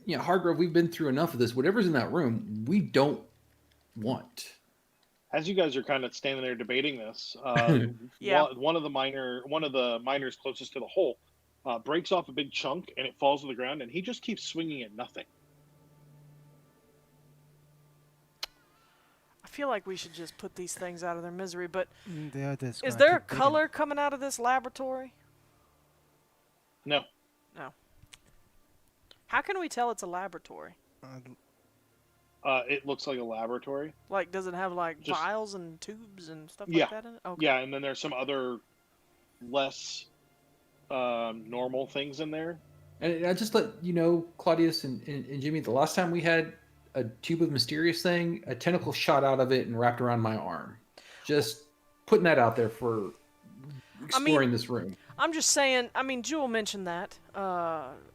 Hardgrove, we've been through enough of this. Whatever's in that room, we don't want.
As you guys are kind of standing there debating this,
Yeah.
one of the miners closest to the hole breaks off a big chunk and it falls to the ground, and he just keeps swinging at nothing.
I feel like we should just put these things out of their misery, but
They're just
is
gonna
there a
keep digging.
color coming out of this laboratory?
No.
No. How can we tell it's a laboratory?
It looks like a laboratory.
Like, does it have like
Just-
vials and tubes and stuff
Yeah.
like that in it? Okay.
Yeah, and then there's some other less normal things in there.
And I just let you know, Claudius and Jimmy, the last time we had a tube of mysterious thing, a tentacle shot out of it and wrapped around my arm. Just putting that out there for exploring this room.
I'm just saying. I mean, Jewel mentioned that,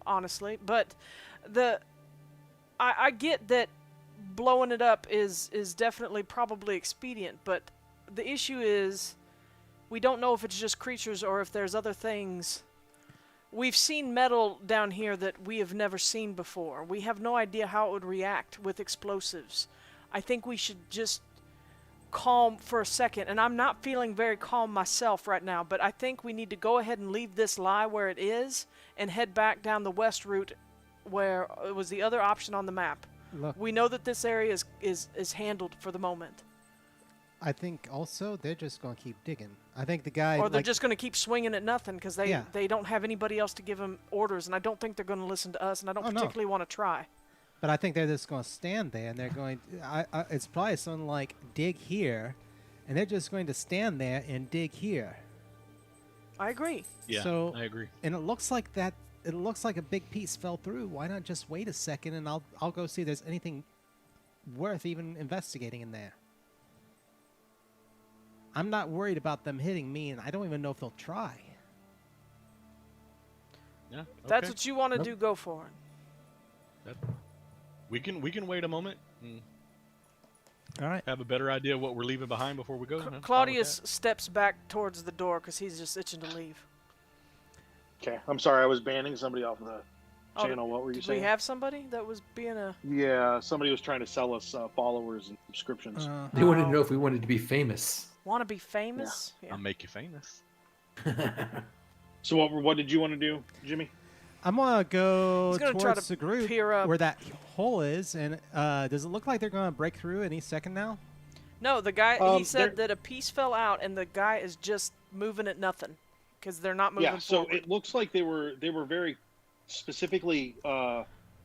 honestly, but I get that blowing it up is definitely probably expedient, but the issue is we don't know if it's just creatures or if there's other things. We've seen metal down here that we have never seen before. We have no idea how it would react with explosives. I think we should just calm for a second, and I'm not feeling very calm myself right now, but I think we need to go ahead and leave this lie where it is and head back down the west route where it was the other option on the map.
Look,
We know that this area is handled for the moment.
I think also they're just going to keep digging. I think the guy.
Or they're
like,
just going to keep swinging at nothing because they don't have anybody else to give them orders, and I don't think they're going to listen to us, and I don't particularly want to try.
But I think they're just going to stand there, and they're going. It's probably something like dig here, and they're just going to stand there and dig here.
I agree.
Yeah,
So-
I agree.
And it looks like that. It looks like a big piece fell through. Why not just wait a second, and I'll go see if there's anything worth even investigating in there. I'm not worried about them hitting me, and I don't even know if they'll try.
Yeah,
If that's
okay.
what you want to
Nope.
do, go for it.
We can wait a moment and
All right.
have a better idea of what we're leaving behind before we go. I'm fine with
Claudius
that.
steps back towards the door because he's just itching to leave.
Okay, I'm sorry, I was banning somebody off the
Oh,
channel. What were you
Did
saying?
we have somebody that was being a...
Yeah, somebody was trying to sell us followers and subscriptions.
They wanted to know if we wanted to be famous.
Want to be famous? Yeah.
I'll make you famous.
So what did you want to do, Jimmy?
I'm gonna go
He's gonna try
towards
to
the group
peer up.
where that hole is, and does it look like they're gonna break through any second now?
No, the guy, he said
there-
that a piece fell out and the guy is just moving at nothing because they're not moving
Yeah, so
forward.
it looks like they were very specifically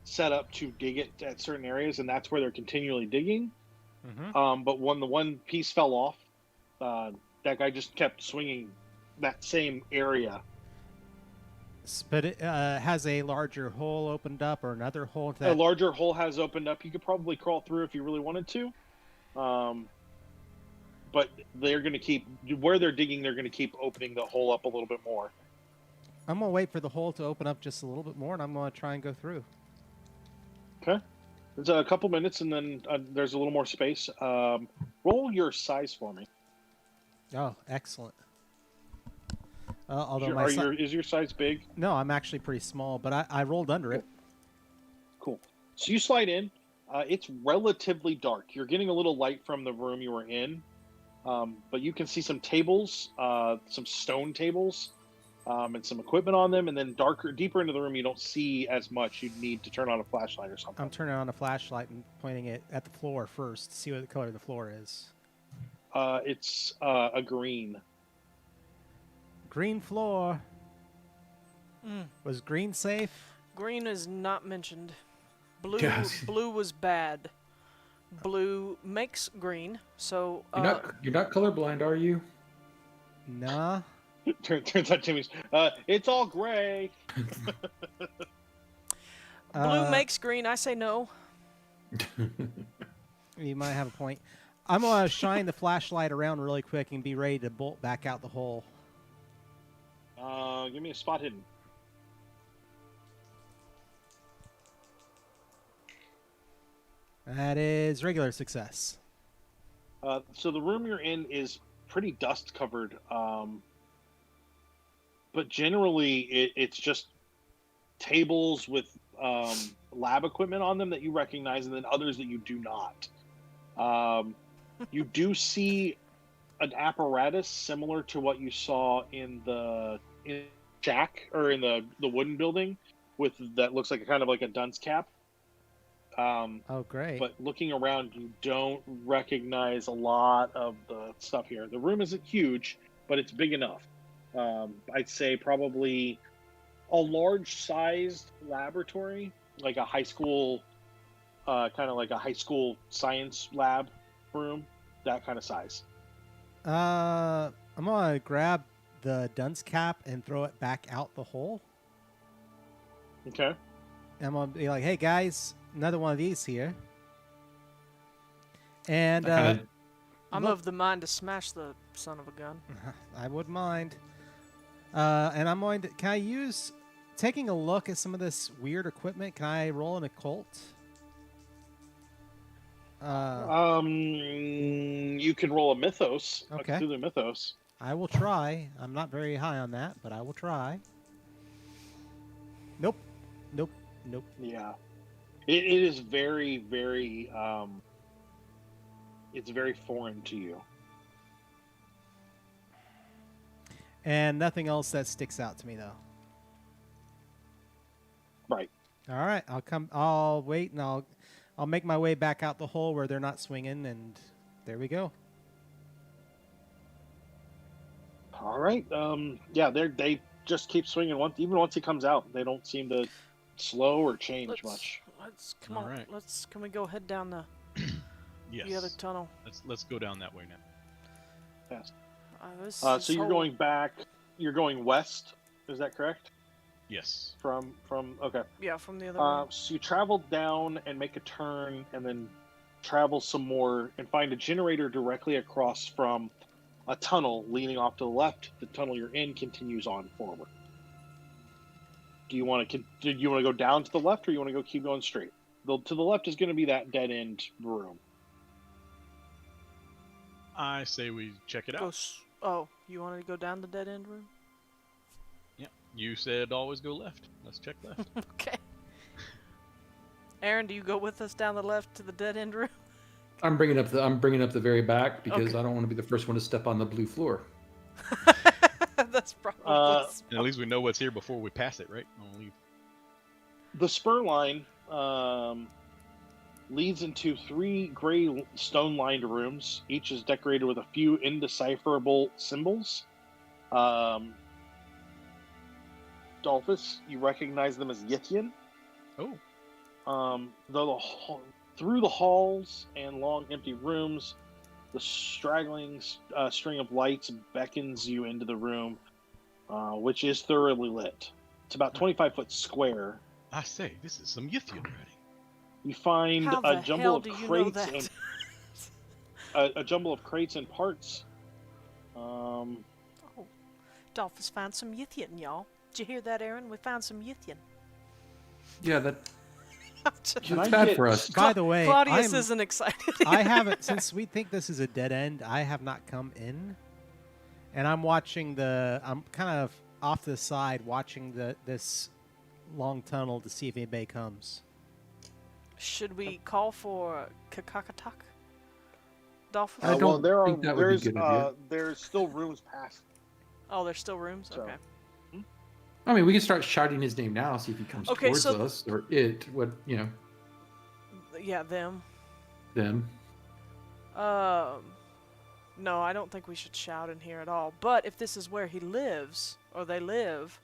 set up to dig it at certain areas, and that's where they're continually digging.
Mm-hmm.
But when the one piece fell off, that guy just kept swinging that same area.
But it has a larger hole opened up, or another hole to
A
that.
larger hole has opened up. You could probably crawl through if you really wanted to. But they're going to keep where they're digging. They're going to keep opening the hole up a little bit more.
I'm gonna wait for the hole to open up just a little bit more, and I'm gonna try and go through.
Okay. There's a couple minutes, and then there's a little more space. Roll your size for me.
Oh, excellent. Although
is your size big?
No, I'm actually pretty small, but I rolled under it.
Cool. So you slide in. It's relatively dark. You're getting a little light from the room you were in, but you can see some tables, some stone tables, and some equipment on them. And then deeper into the room, you don't see as much. You'd need to turn on a flashlight or something.
I'm turning on a flashlight and pointing it at the floor first to see what the color of the floor is.
It's a green.
Green floor. Was green safe?
Green is not mentioned. Blue,
Yes.
Blue was bad. Blue makes green, so
You're not colorblind, are you?
Nah.
Turns out Jimmy's. It's all gray.
blue makes green. I say no.
You might have a point. I'm gonna shine the flashlight around really quick and be ready to bolt back out the hole.
Give me a spot hidden.
That is regular success.
So the room you're in is pretty dust covered, but generally it's just tables with lab equipment on them that you recognize, and then others that you do not. You do see an apparatus similar to what you saw in the shack or in the wooden building, that looks like a dunce cap.
Oh, great.
But looking around, you don't recognize a lot of the stuff here. The room isn't huge, but it's big enough. I'd say probably a large-sized laboratory, like a high school, kind of like a high school science lab room, that kind of size.
I'm gonna grab the dunce cap and throw it back out the hole.
Okay.
I'm gonna be like, "Hey guys, another one of these here." And
I'm of the mind to smash the son of a gun.
I wouldn't mind. And I'm going to. Can I use taking a look at some of this weird equipment? Can I roll an occult?
You can roll a mythos.
Okay.
A Cthulhu mythos.
I will try. I'm not very high on that, but I will try. Nope.
Yeah. It is very, very. It's very foreign to you.
And nothing else that sticks out to me, though.
Right.
All right. I'll wait, and I'll make my way back out the hole where they're not swinging, and there we go.
All right. Yeah, they just keep swinging. Even once he comes out, they don't seem to slow or change much.
Come on.
Right.
Can we go head down the
Yes.
the other tunnel?
Let's go down that way now.
Yes.
So
you're going back. You're going west. Is that correct?
Yes.
From okay.
Yeah, from the other one.
So you travel down and make a turn, and then travel some more and find a generator directly across from a tunnel leading off to the left. The tunnel you're in continues on forward. Do you want to go down to the left, or you want to keep going straight? To the left is going to be that dead end room.
I say we check it out.
You wanted to go down the dead end room?
Yeah. You said always go left. Let's check left.
Okay. Aaron, do you go with us down the left to the dead end room?
I'm bringing up the very back because
Okay.
I don't want to be the first one to step on the blue floor.
That's probably.
At least we know what's here before we pass it, right? I'll leave.
The spur line leads into 3 gray stone-lined rooms. Each is decorated with a few indecipherable symbols. Dalphus, you recognize them as Yithian.
Oh.
Through the halls and long empty rooms, the straggling string of lights beckons you into the room, which is thoroughly lit. It's about 25 foot square.
I say, this is some Yithian writing.
You find
How
a
the
jumble
hell
of
do you know
crates
that?
and a jumble of crates and parts.
Dalphus found some Yithian, y'all. Did you hear that, Aaron? We found some Yithian.
Yeah, that's
Can I
bad
get-
for us.
By the way,
Claudius
I'm-
isn't excited.
I haven't, since we think this is a dead end, I have not come in. And I'm watching I'm kind of off to the side watching this long tunnel to see if anybody comes.
Should we call for Kakakatak? Dalphus?
I don't
well,
think that would be a good idea.
there's still rooms past.
Oh, there's still rooms?
So-
Okay.
I mean, we can start shouting his name now, see if he comes
Okay,
towards
so-
us, or it, what, you know,
Yeah, them.
them.
No, I don't think we should shout in here at all. But if this is where he lives, or they live,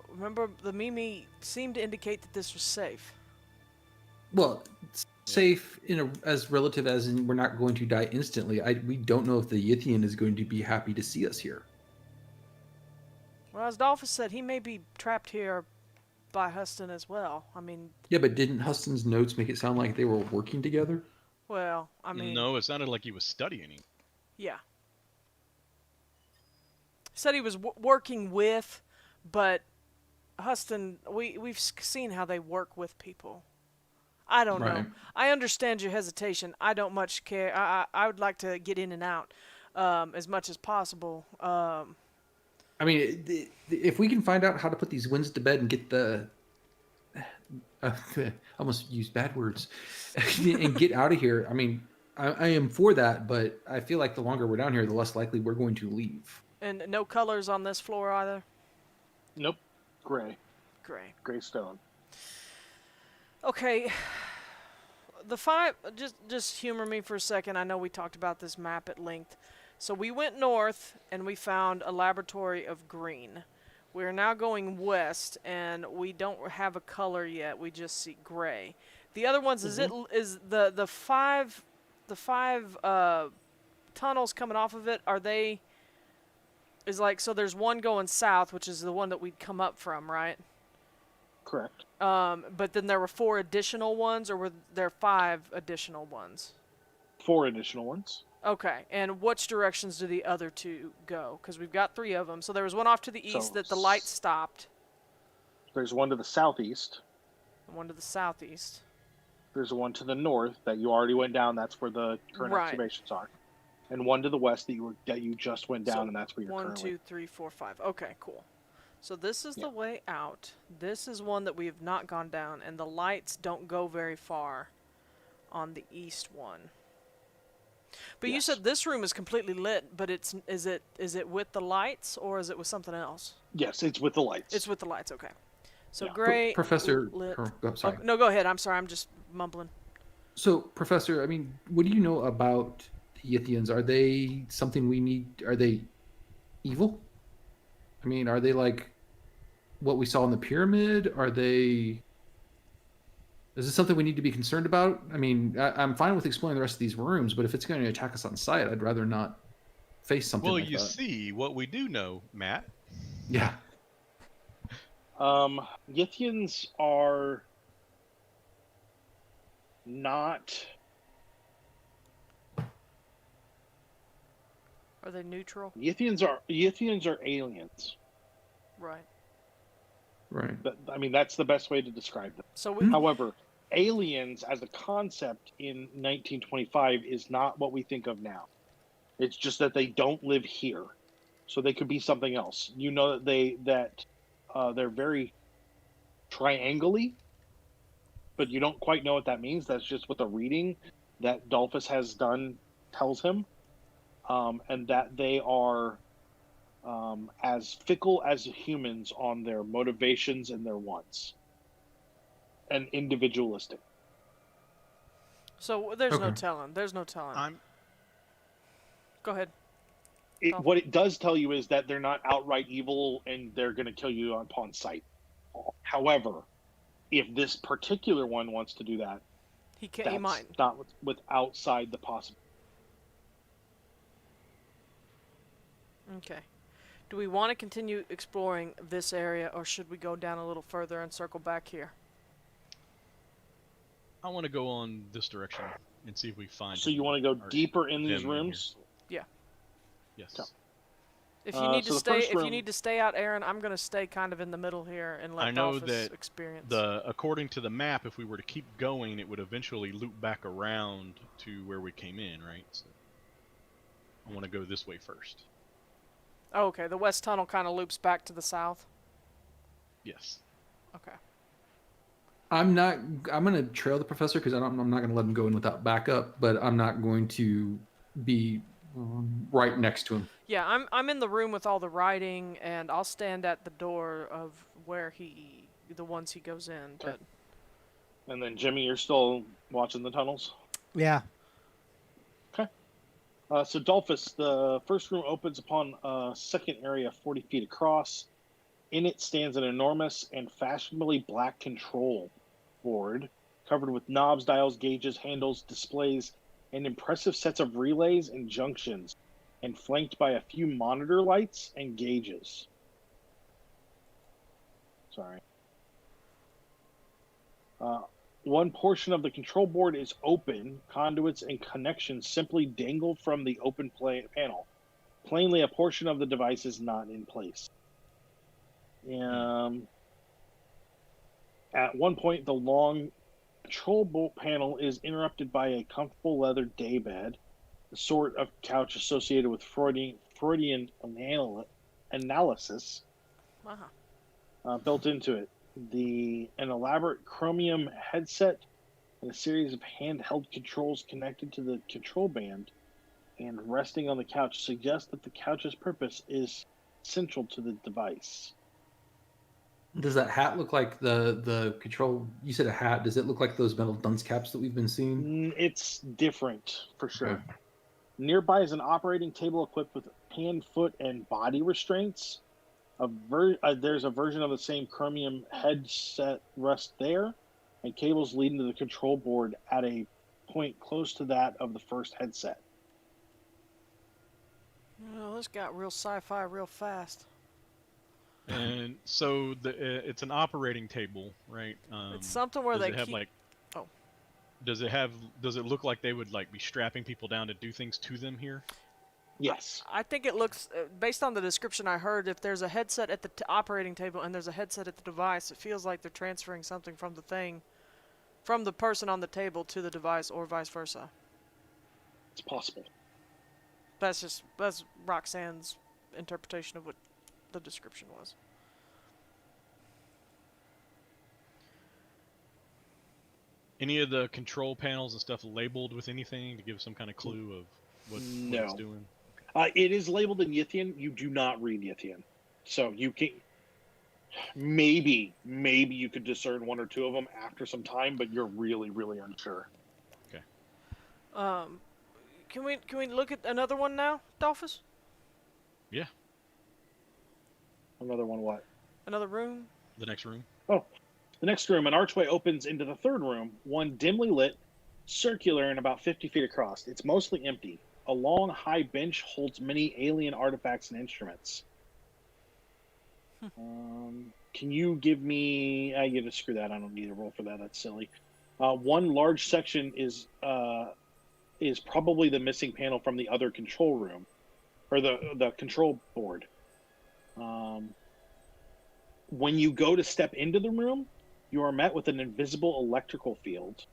remember the Mimi seemed to indicate that this was safe.
Well, it's safe as relative as in we're not going to die instantly. We don't know if the Yithian is going to be happy to see us here.
Well, as Dalphus said, he may be trapped here by Huston as well. I mean,
Yeah, but didn't Huston's notes make it sound like they were working together?
well, I mean,
No, it sounded like he was studying.
yeah. Said he was working with, but Huston, we've seen how they work with people. I don't know.
Right.
I understand your hesitation. I don't much care. I would like to get in and out as much as possible.
I mean, if we can find out how to put these winds to bed and get I almost used bad words, and get out of here. I mean, I am for that, but I feel like the longer we're down here, the less likely we're going to leave.
And no colors on this floor either?
Nope. Gray stone.
Okay. The five, just humor me for a second. I know we talked about this map at length. So we went north and we found a laboratory of green. We are now going west and we don't have a color yet. We just see gray. The other ones, is the five tunnels coming off of it, are they, so there's one going south, which is the one that we'd come up from, right?
Correct.
But then there were 4 additional ones, or were there 5 additional ones?
4 additional ones.
Okay, and which directions do the other 2 go? Because we've got 3 of them. So there was one off to the east that the light stopped.
There's one to the southeast.
And one to the southeast.
There's one to the north that you already went down. That's where the current
Right.
excavations are. And one to the west that you just went down,
So
and that's where you're
1,
currently.
2, 3, 4, 5. Okay, cool. So this is
Yeah.
the way out. This is one that we have not gone down, and the lights don't go very far on the east one. But you
Yes.
said this room is completely lit, but is it with the lights or is it with something else?
Yes, it's with the lights.
It's with the lights, okay. So
Yeah.
gray,
Professor,
lit.
sorry.
Oh, no, go ahead. I'm sorry. I'm just mumbling.
So, Professor, I mean, what do you know about the Yithians? Are they something we need? Are they evil? I mean, are they like what we saw in the pyramid? Are they? Is this something we need to be concerned about? I mean, I'm fine with exploring the rest of these rooms, but if it's going to attack us on sight, I'd rather not face something
Well,
like
you
that.
see, what we do know, Matt.
Yeah.
Yithians are not.
Are they neutral?
Yithians are aliens.
Right.
Right.
I mean, that's the best way to describe them.
So we,
However, aliens as a concept in 1925 is not what we think of now. It's just that they don't live here, so they could be something else. You know that they're very triangle-y, but you don't quite know what that means. That's just what the reading that Dalphus has done tells him, and that they are as fickle as humans on their motivations and their wants, and individualistic.
so there's no
Okay.
telling. There's no telling. Go ahead.
What it does tell you is that they're not outright evil and they're going to kill you upon sight. However, if this particular one wants to do that,
He can't. He
that's
might.
not with outside the possible.
Okay. Do we want to continue exploring this area, or should we go down a little further and circle back here?
I want to go on this direction and see if we find.
So you want to go
Or
deeper in these
them in here.
rooms?
Yes.
Okay.
If you need
so
to
the
stay,
first
if you
room-
need to stay out, Aaron, I'm gonna stay kind of in the middle here and let
I know
Dalphus
that
experience.
According to the map, if we were to keep going, it would eventually loop back around to where we came in, right? So, I want to go this way first.
Oh, okay, the west tunnel kind of loops back to the south.
Yes.
Okay.
I'm gonna trail the professor because I'm not gonna let him go in without backup, but I'm not going to be right next to him.
Yeah, I'm in the room with all the writing, and I'll stand at the door of where the ones he goes in. But
And then Jimmy, you're still watching the tunnels?
Yeah.
Okay. So Dalphus, the first room opens upon a second area 40 feet across. In it stands an enormous and fashionably black control board covered with knobs, dials, gauges, handles, displays, and impressive sets of relays and junctions, and flanked by a few monitor lights and gauges. Sorry. One portion of the control board is open. Conduits and connections simply dangle from the open panel. Plainly, a portion of the device is not in place. At one point, the long control bolt panel is interrupted by a comfortable leather daybed, the sort of couch associated with Freudian analysis built into it. An elaborate chromium headset and a series of handheld controls connected to the control band and resting on the couch suggest that the couch's purpose is central to the device.
Does that hat look like the control? You said a hat. Does it look like those metal dunce caps that we've been seeing?
It's different, for sure.
Okay.
Nearby is an operating table equipped with hand, foot, and body restraints. There's a version of the same chromium headset rest there, and cables leading to the control board at a point close to that of the first headset.
Well, this got real sci-fi real fast.
And so it's an operating table, right?
It's something where they
have
keep...
like.
Oh.
Does it look like they would like be strapping people down to do things to them here?
Yes.
I think it looks, based on the description I heard, if there's a headset at the operating table and there's a headset at the device, it feels like they're transferring something from the person on the table to the device, or vice versa.
It's possible.
That's Roxanne's interpretation of what the description was.
Any of the control panels and stuff labeled with anything to give some kind of clue of what it's doing?
It is labeled in Yithian. You do not read Yithian, so you can maybe you could discern one or two of them after some time, but you're really, really unsure.
Okay.
Can we look at another one now, Dalphus?
Yeah.
Another one, what?
Another room?
The next room.
Oh, the next room. An archway opens into the third room, one dimly lit, circular, and about 50 feet across. It's mostly empty. A long, high bench holds many alien artifacts and instruments. Can you give me... you just screw that. I don't need a roll for that. That's silly. One large section is probably the missing panel from the other control room, or the control board. When you go to step into the room, you are met with an invisible electrical field.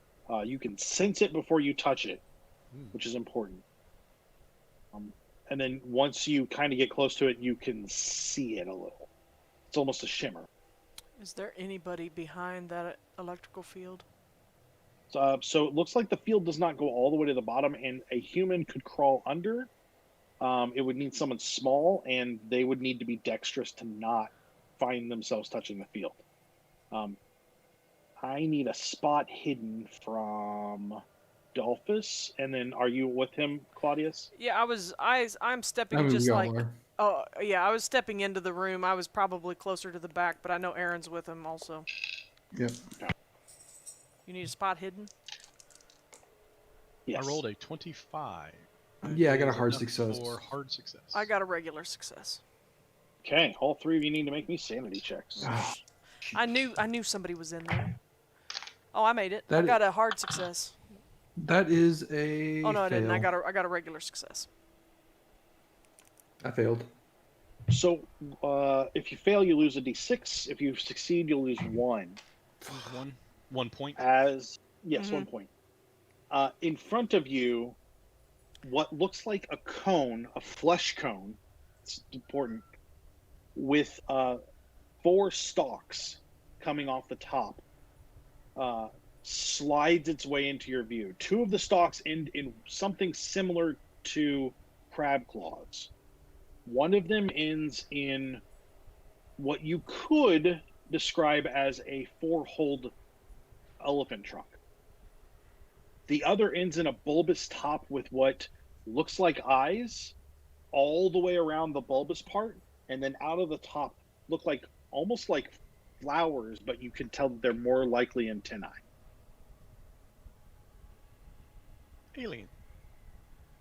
You can sense it before you touch it, which is important. And then once you kind of get close to it, you can see it a little. It's almost a shimmer.
Is there anybody behind that electrical field?
So it looks like the field does not go all the way to the bottom, and a human could crawl under. It would need someone small, and they would need to be dexterous to not find themselves touching the field. I need a spot hidden from Dalphus, and then are you with him, Claudius?
Yeah, I'm stepping Oh, yeah, I was stepping into the room. I was probably closer to the back, but I know Aaron's with him also.
Yep.
You need a spot hidden?
Yes.
I rolled a 25.
Yeah, I got a hard success.
For hard success.
I got a regular success.
Okay, all three of you need to make me sanity checks.
I knew somebody was in there. Oh, I made it. I
That
got a hard success.
That is a
Oh no, I didn't.
fail.
I got a regular success.
I failed.
So, if you fail, you lose a d6. If you succeed, you'll lose 1.
Lose 1 point.
Yes, 1 point. In front of you, what looks like a cone, a flesh cone. It's important, with 4 stalks coming off the top. Slides its way into your view. 2 of the stalks end in something similar to crab claws. One of them ends in what you could describe as a 4-holed elephant trunk. The other ends in a bulbous top with what looks like eyes all the way around the bulbous part, and then out of the top look like almost like flowers, but you can tell that they're more likely antennae.
Alien.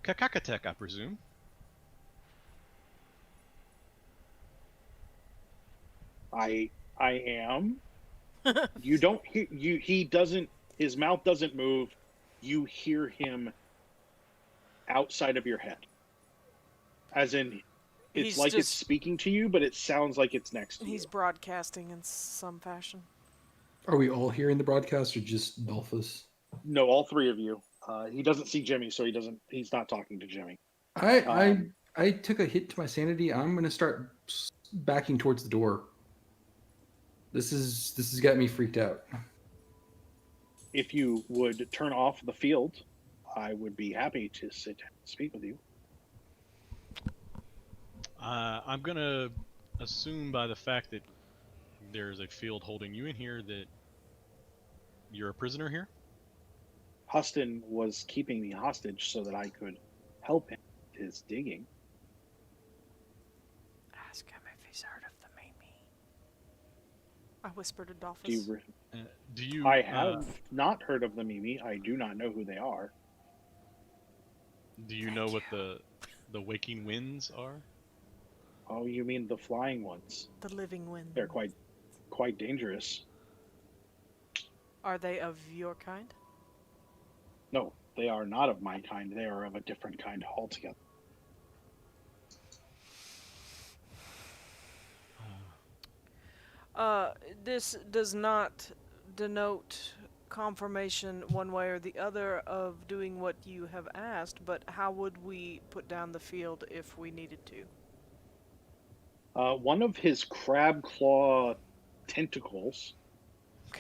Kakakatek, I presume.
I am. You don't hear he doesn't, his mouth doesn't move. You hear him outside of your head. As in, it's
He's
like it's
just-
speaking to you, but it sounds like it's next to
He's
you.
broadcasting in some fashion.
Are we all hearing the broadcast or just Dalphus?
No, all 3 of you. He doesn't see Jimmy, so he's not talking to Jimmy.
I took a hit to my sanity. I'm going to start backing towards the door. This has got me freaked out.
If you would turn off the field, I would be happy to sit and speak with you.
I'm gonna assume by the fact that there's a field holding you in here that you're a prisoner here.
Huston was keeping me hostage so that I could help him with his digging.
Ask him if he's heard of the Mimi. I whispered to Dalphus.
Do you?
I have not heard of the Mimi. I do not know who they are.
Do you know what the waking winds are?
Oh, you mean the flying ones?
The living wind.
They're quite dangerous.
Are they of your kind?
No, they are not of my kind. They are of a different kind altogether.
This does not denote confirmation one way or the other of doing what you have asked, but how would we put down the field if we needed to?
One of his crab claw tentacles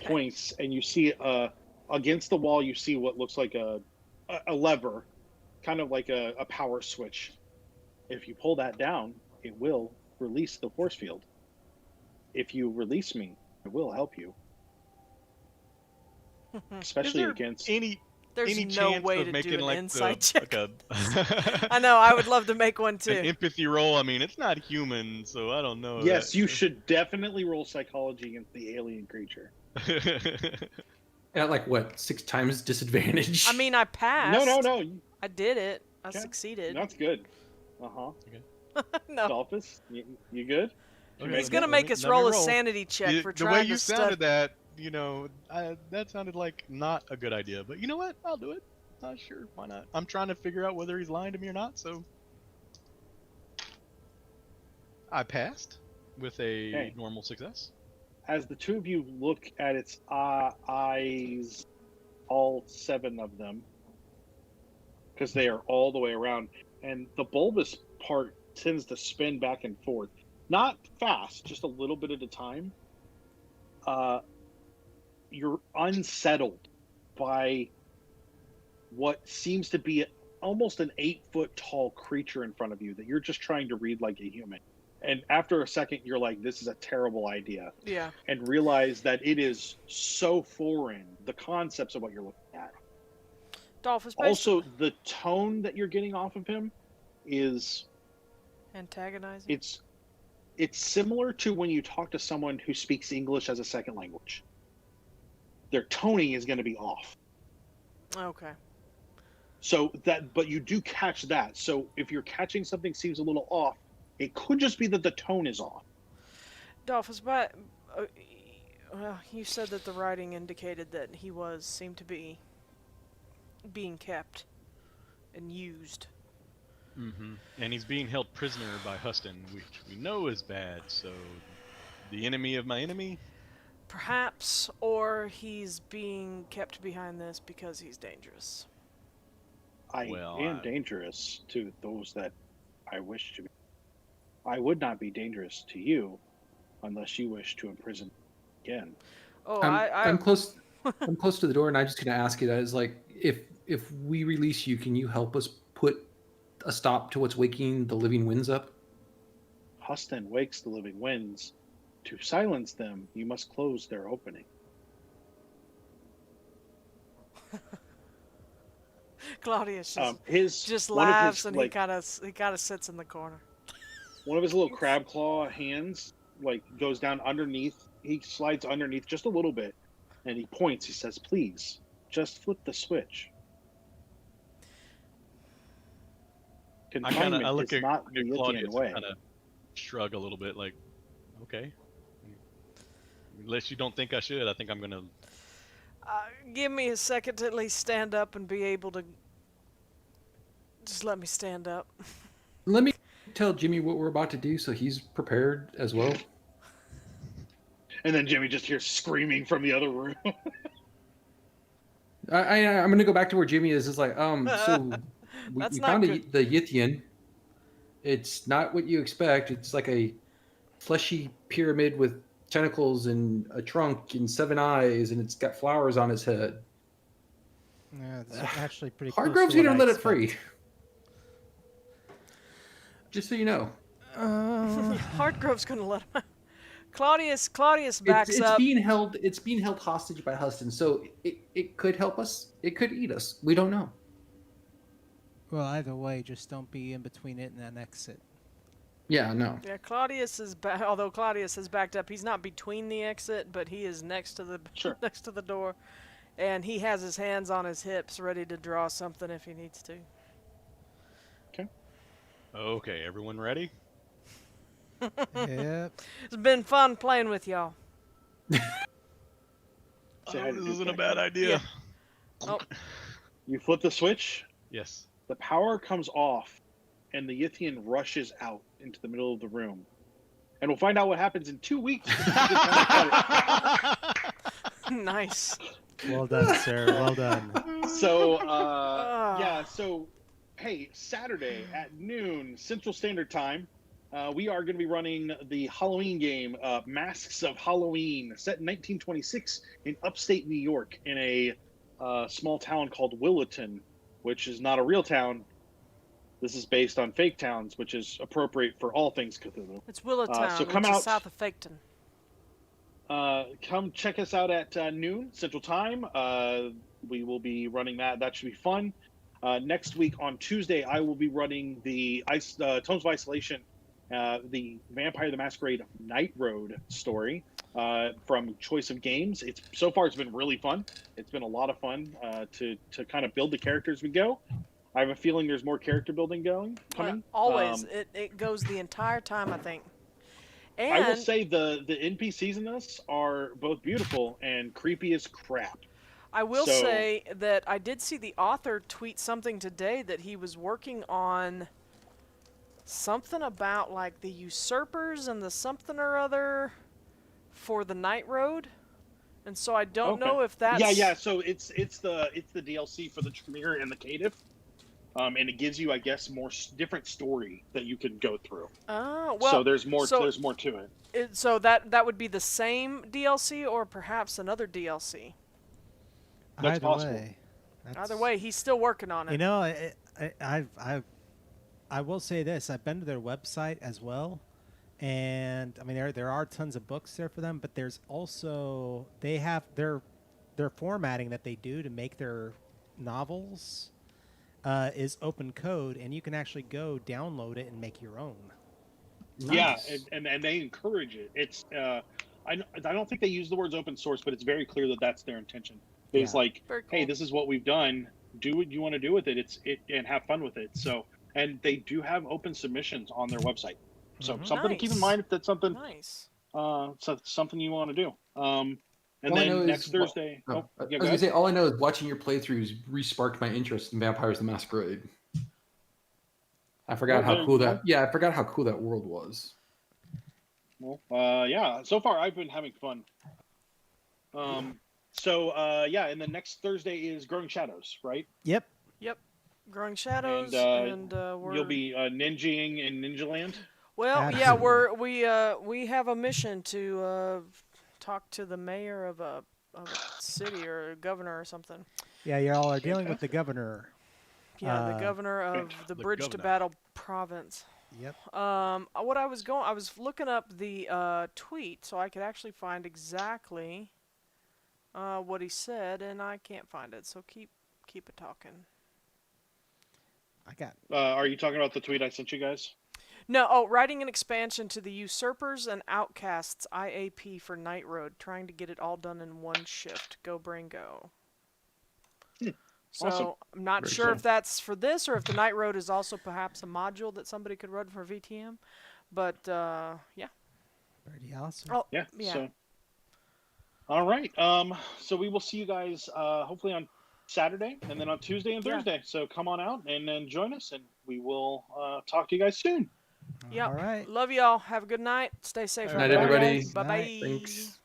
points, and you see against the wall, you see what looks like a lever, kind of like a power switch. If you pull that down, it will release the force field. If you release me, I will help you. Especially against
There's
any
no
chance
way
of
to
making
do an
like
insight
the,
check.
like a
I know, I would love to make one
an
too.
empathy roll. I mean, it's not human, so I don't know.
Yes, you should definitely roll psychology against the alien creature.
At like what, 6 times disadvantage?
I mean, I passed.
No.
I did it. I
Okay.
succeeded.
That's good. Uh-huh.
No.
Dalphus, you good?
Okay,
He's
let
gonna
me-
make
let me-
us
let me
roll a sanity check for
the
trying
way
to
you
study.
sounded that, you know, that sounded like not a good idea. But you know what? I'll do it. Sure, why not? I'm trying to figure out whether he's lying to me or not. So I passed with a normal success.
As the 2 of you look at its eyes, all 7 of them, because they are all the way around, and the bulbous part tends to spin back and forth. Not fast, just a little bit at a time. You're unsettled by what seems to be almost an 8-foot tall creature in front of you that you're just trying to read like a human. And after a second, you're like, this is a terrible idea.
Yeah.
And realize that it is so foreign, the concepts of what you're looking at.
Dalphus,
Also, the tone that you're getting off of him is
antagonizing.
it's similar to when you talk to someone who speaks English as a second language. Their toning is going to be off.
Okay.
So but you do catch that. So if you're catching something seems a little off, it could just be that the tone is off.
Dalphus, but well, you said that the writing indicated that he seemed to be being kept and used.
Mm-hmm. And he's being held prisoner by Huston, which we know is bad. So, the enemy of my enemy?
Perhaps, or he's being kept behind this because he's dangerous.
I am dangerous to those that I wish to be. I would not be dangerous to you unless you wish to imprison me again.
Oh,
I'm close. I'm close to the door, and I'm just going to ask you that: is like, if we release you, can you help us put a stop to what's waking the living winds up?
Huston wakes the living winds. To silence them, you must close their opening.
Claudius just
one of
laughs
his,
and
like,
he kind of sits in the corner.
One of his little crab claw hands goes down underneath. He slides underneath just a little bit, and he points. He says, "Please, just flip the switch." Confinement
look
is
at
not the
Claudius
Yithian way.
Kind of shrug a little bit, like, okay. Unless you don't think I should, I think I'm gonna.
Give me a second to at least stand up and be able to. Just let me stand up.
Let me tell Jimmy what we're about to do, so he's prepared as well.
And then Jimmy just hears screaming from the other room.
I'm going to go back to where Jimmy is. It's like, so we found the Yithian. It's not what you expect. It's like a fleshy pyramid with tentacles and a trunk and 7 eyes, and it's got flowers on its head.
Yeah, it's actually pretty.
Hardgrove's going to let it free. Just so you know.
Hardgrove's going to let him out. Claudius backs
it's
up.
It's being held hostage by Huston, so it could help us. It could eat us. We don't know.
Well, either way, just don't be in between it and an exit.
Yeah, no.
Yeah, Claudius is although Claudius has backed up, he's not between the exit, but he is next to the next to the door, and he has his hands on his hips, ready to draw something if he needs to.
Okay, everyone ready?
Yep.
It's been fun playing with y'all.
This isn't a bad idea.
Yeah. Oh.
You flip the switch.
Yes.
The power comes off, and the Yithian rushes out into the middle of the room. And we'll find out what happens in 2 weeks.
Nice.
Well done, sir. Well done.
So, so, hey, Saturday at noon Central Standard Time, we are going to be running the Halloween game, Masks of Halloween, set in 1926 in upstate New York in a small town called Williton, which is not a real town. This is based on fake towns, which is appropriate for all things Cthulhu.
It's Willowtown,
so come
which
out,
is south of Faketon.
Come check us out at noon Central Time. We will be running that. That should be fun. Next week on Tuesday, I will be running the Tones of Isolation, the Vampire the Masquerade Night Road story from Choice of Games. So far it's been really fun. It's been a lot of fun to kind of build the characters we go. I have a feeling there's more character building coming.
Always. It goes the entire time, I think. And
I will say the NPCs in this are both beautiful and creepy as crap.
I will say that I did see the author tweet something today that he was working on something about like the usurpers and the something or other for the Night Road. And so I don't know if that's
so it's the DLC for the Tremere and the Caitiff. And it gives you, I guess, more different story that you can go through.
Well,
so there's more to it.
So that would be the same DLC or perhaps another DLC.
That's possible.
Either way, he's still working on it.
You know, I will say this: I've been to their website as well, and I mean there are tons of books there for them, but there's also they have their formatting that they do to make their novels is open code, and you can actually go download it and make your own.
Nice. Yeah, and they encourage it. It's I don't think they use the words open source, but it's very clear that that's their intention. It's like, hey, this is what we've done. Do what you want to do with it. And have fun with it. So, and they do have open submissions on their website. So something to keep in mind if that's something
nice.
Something you want to do. And then next Thursday.
I was gonna say, all I know is watching your playthroughs re-sparked my interest in Vampires the Masquerade. I forgot how cool that. Yeah, I forgot how cool that world was.
Well, yeah. So far, I've been having fun. And then next Thursday is Growing Shadows, right?
Yep.
Growing Shadows,
And,
we're...
You'll be ninjaing in Ninja Land.
Well,
Absolutely.
yeah, we have a mission to talk to the mayor of a city or a governor or something.
Yeah, y'all are dealing with the governor.
Yeah, the governor of the Bridge to
governor.
Battle province.
Yep.
What I was looking up the tweet so I could actually find exactly what he said, and I can't find it. So keep it talking.
I got.
Are you talking about the tweet I sent you guys?
No, writing an expansion to the Usurpers and Outcasts IAP for Night Road, trying to get it all done in one shift. Go brain go. So
Awesome.
I'm not
Very
sure
cool.
if that's for this or if the Night Road is also perhaps a module that somebody could run for VTM. But yeah.
Pretty awesome.
Oh
Yeah.
yeah.
So, all right. So we will see you guys hopefully on Saturday and then on Tuesday and
Yeah.
Thursday. So come on out and then join us, and we will talk to you guys soon.
Yep.
All right.
Love y'all. Have a good night. Stay safe.
Night, everybody.
Bye bye.
Thanks.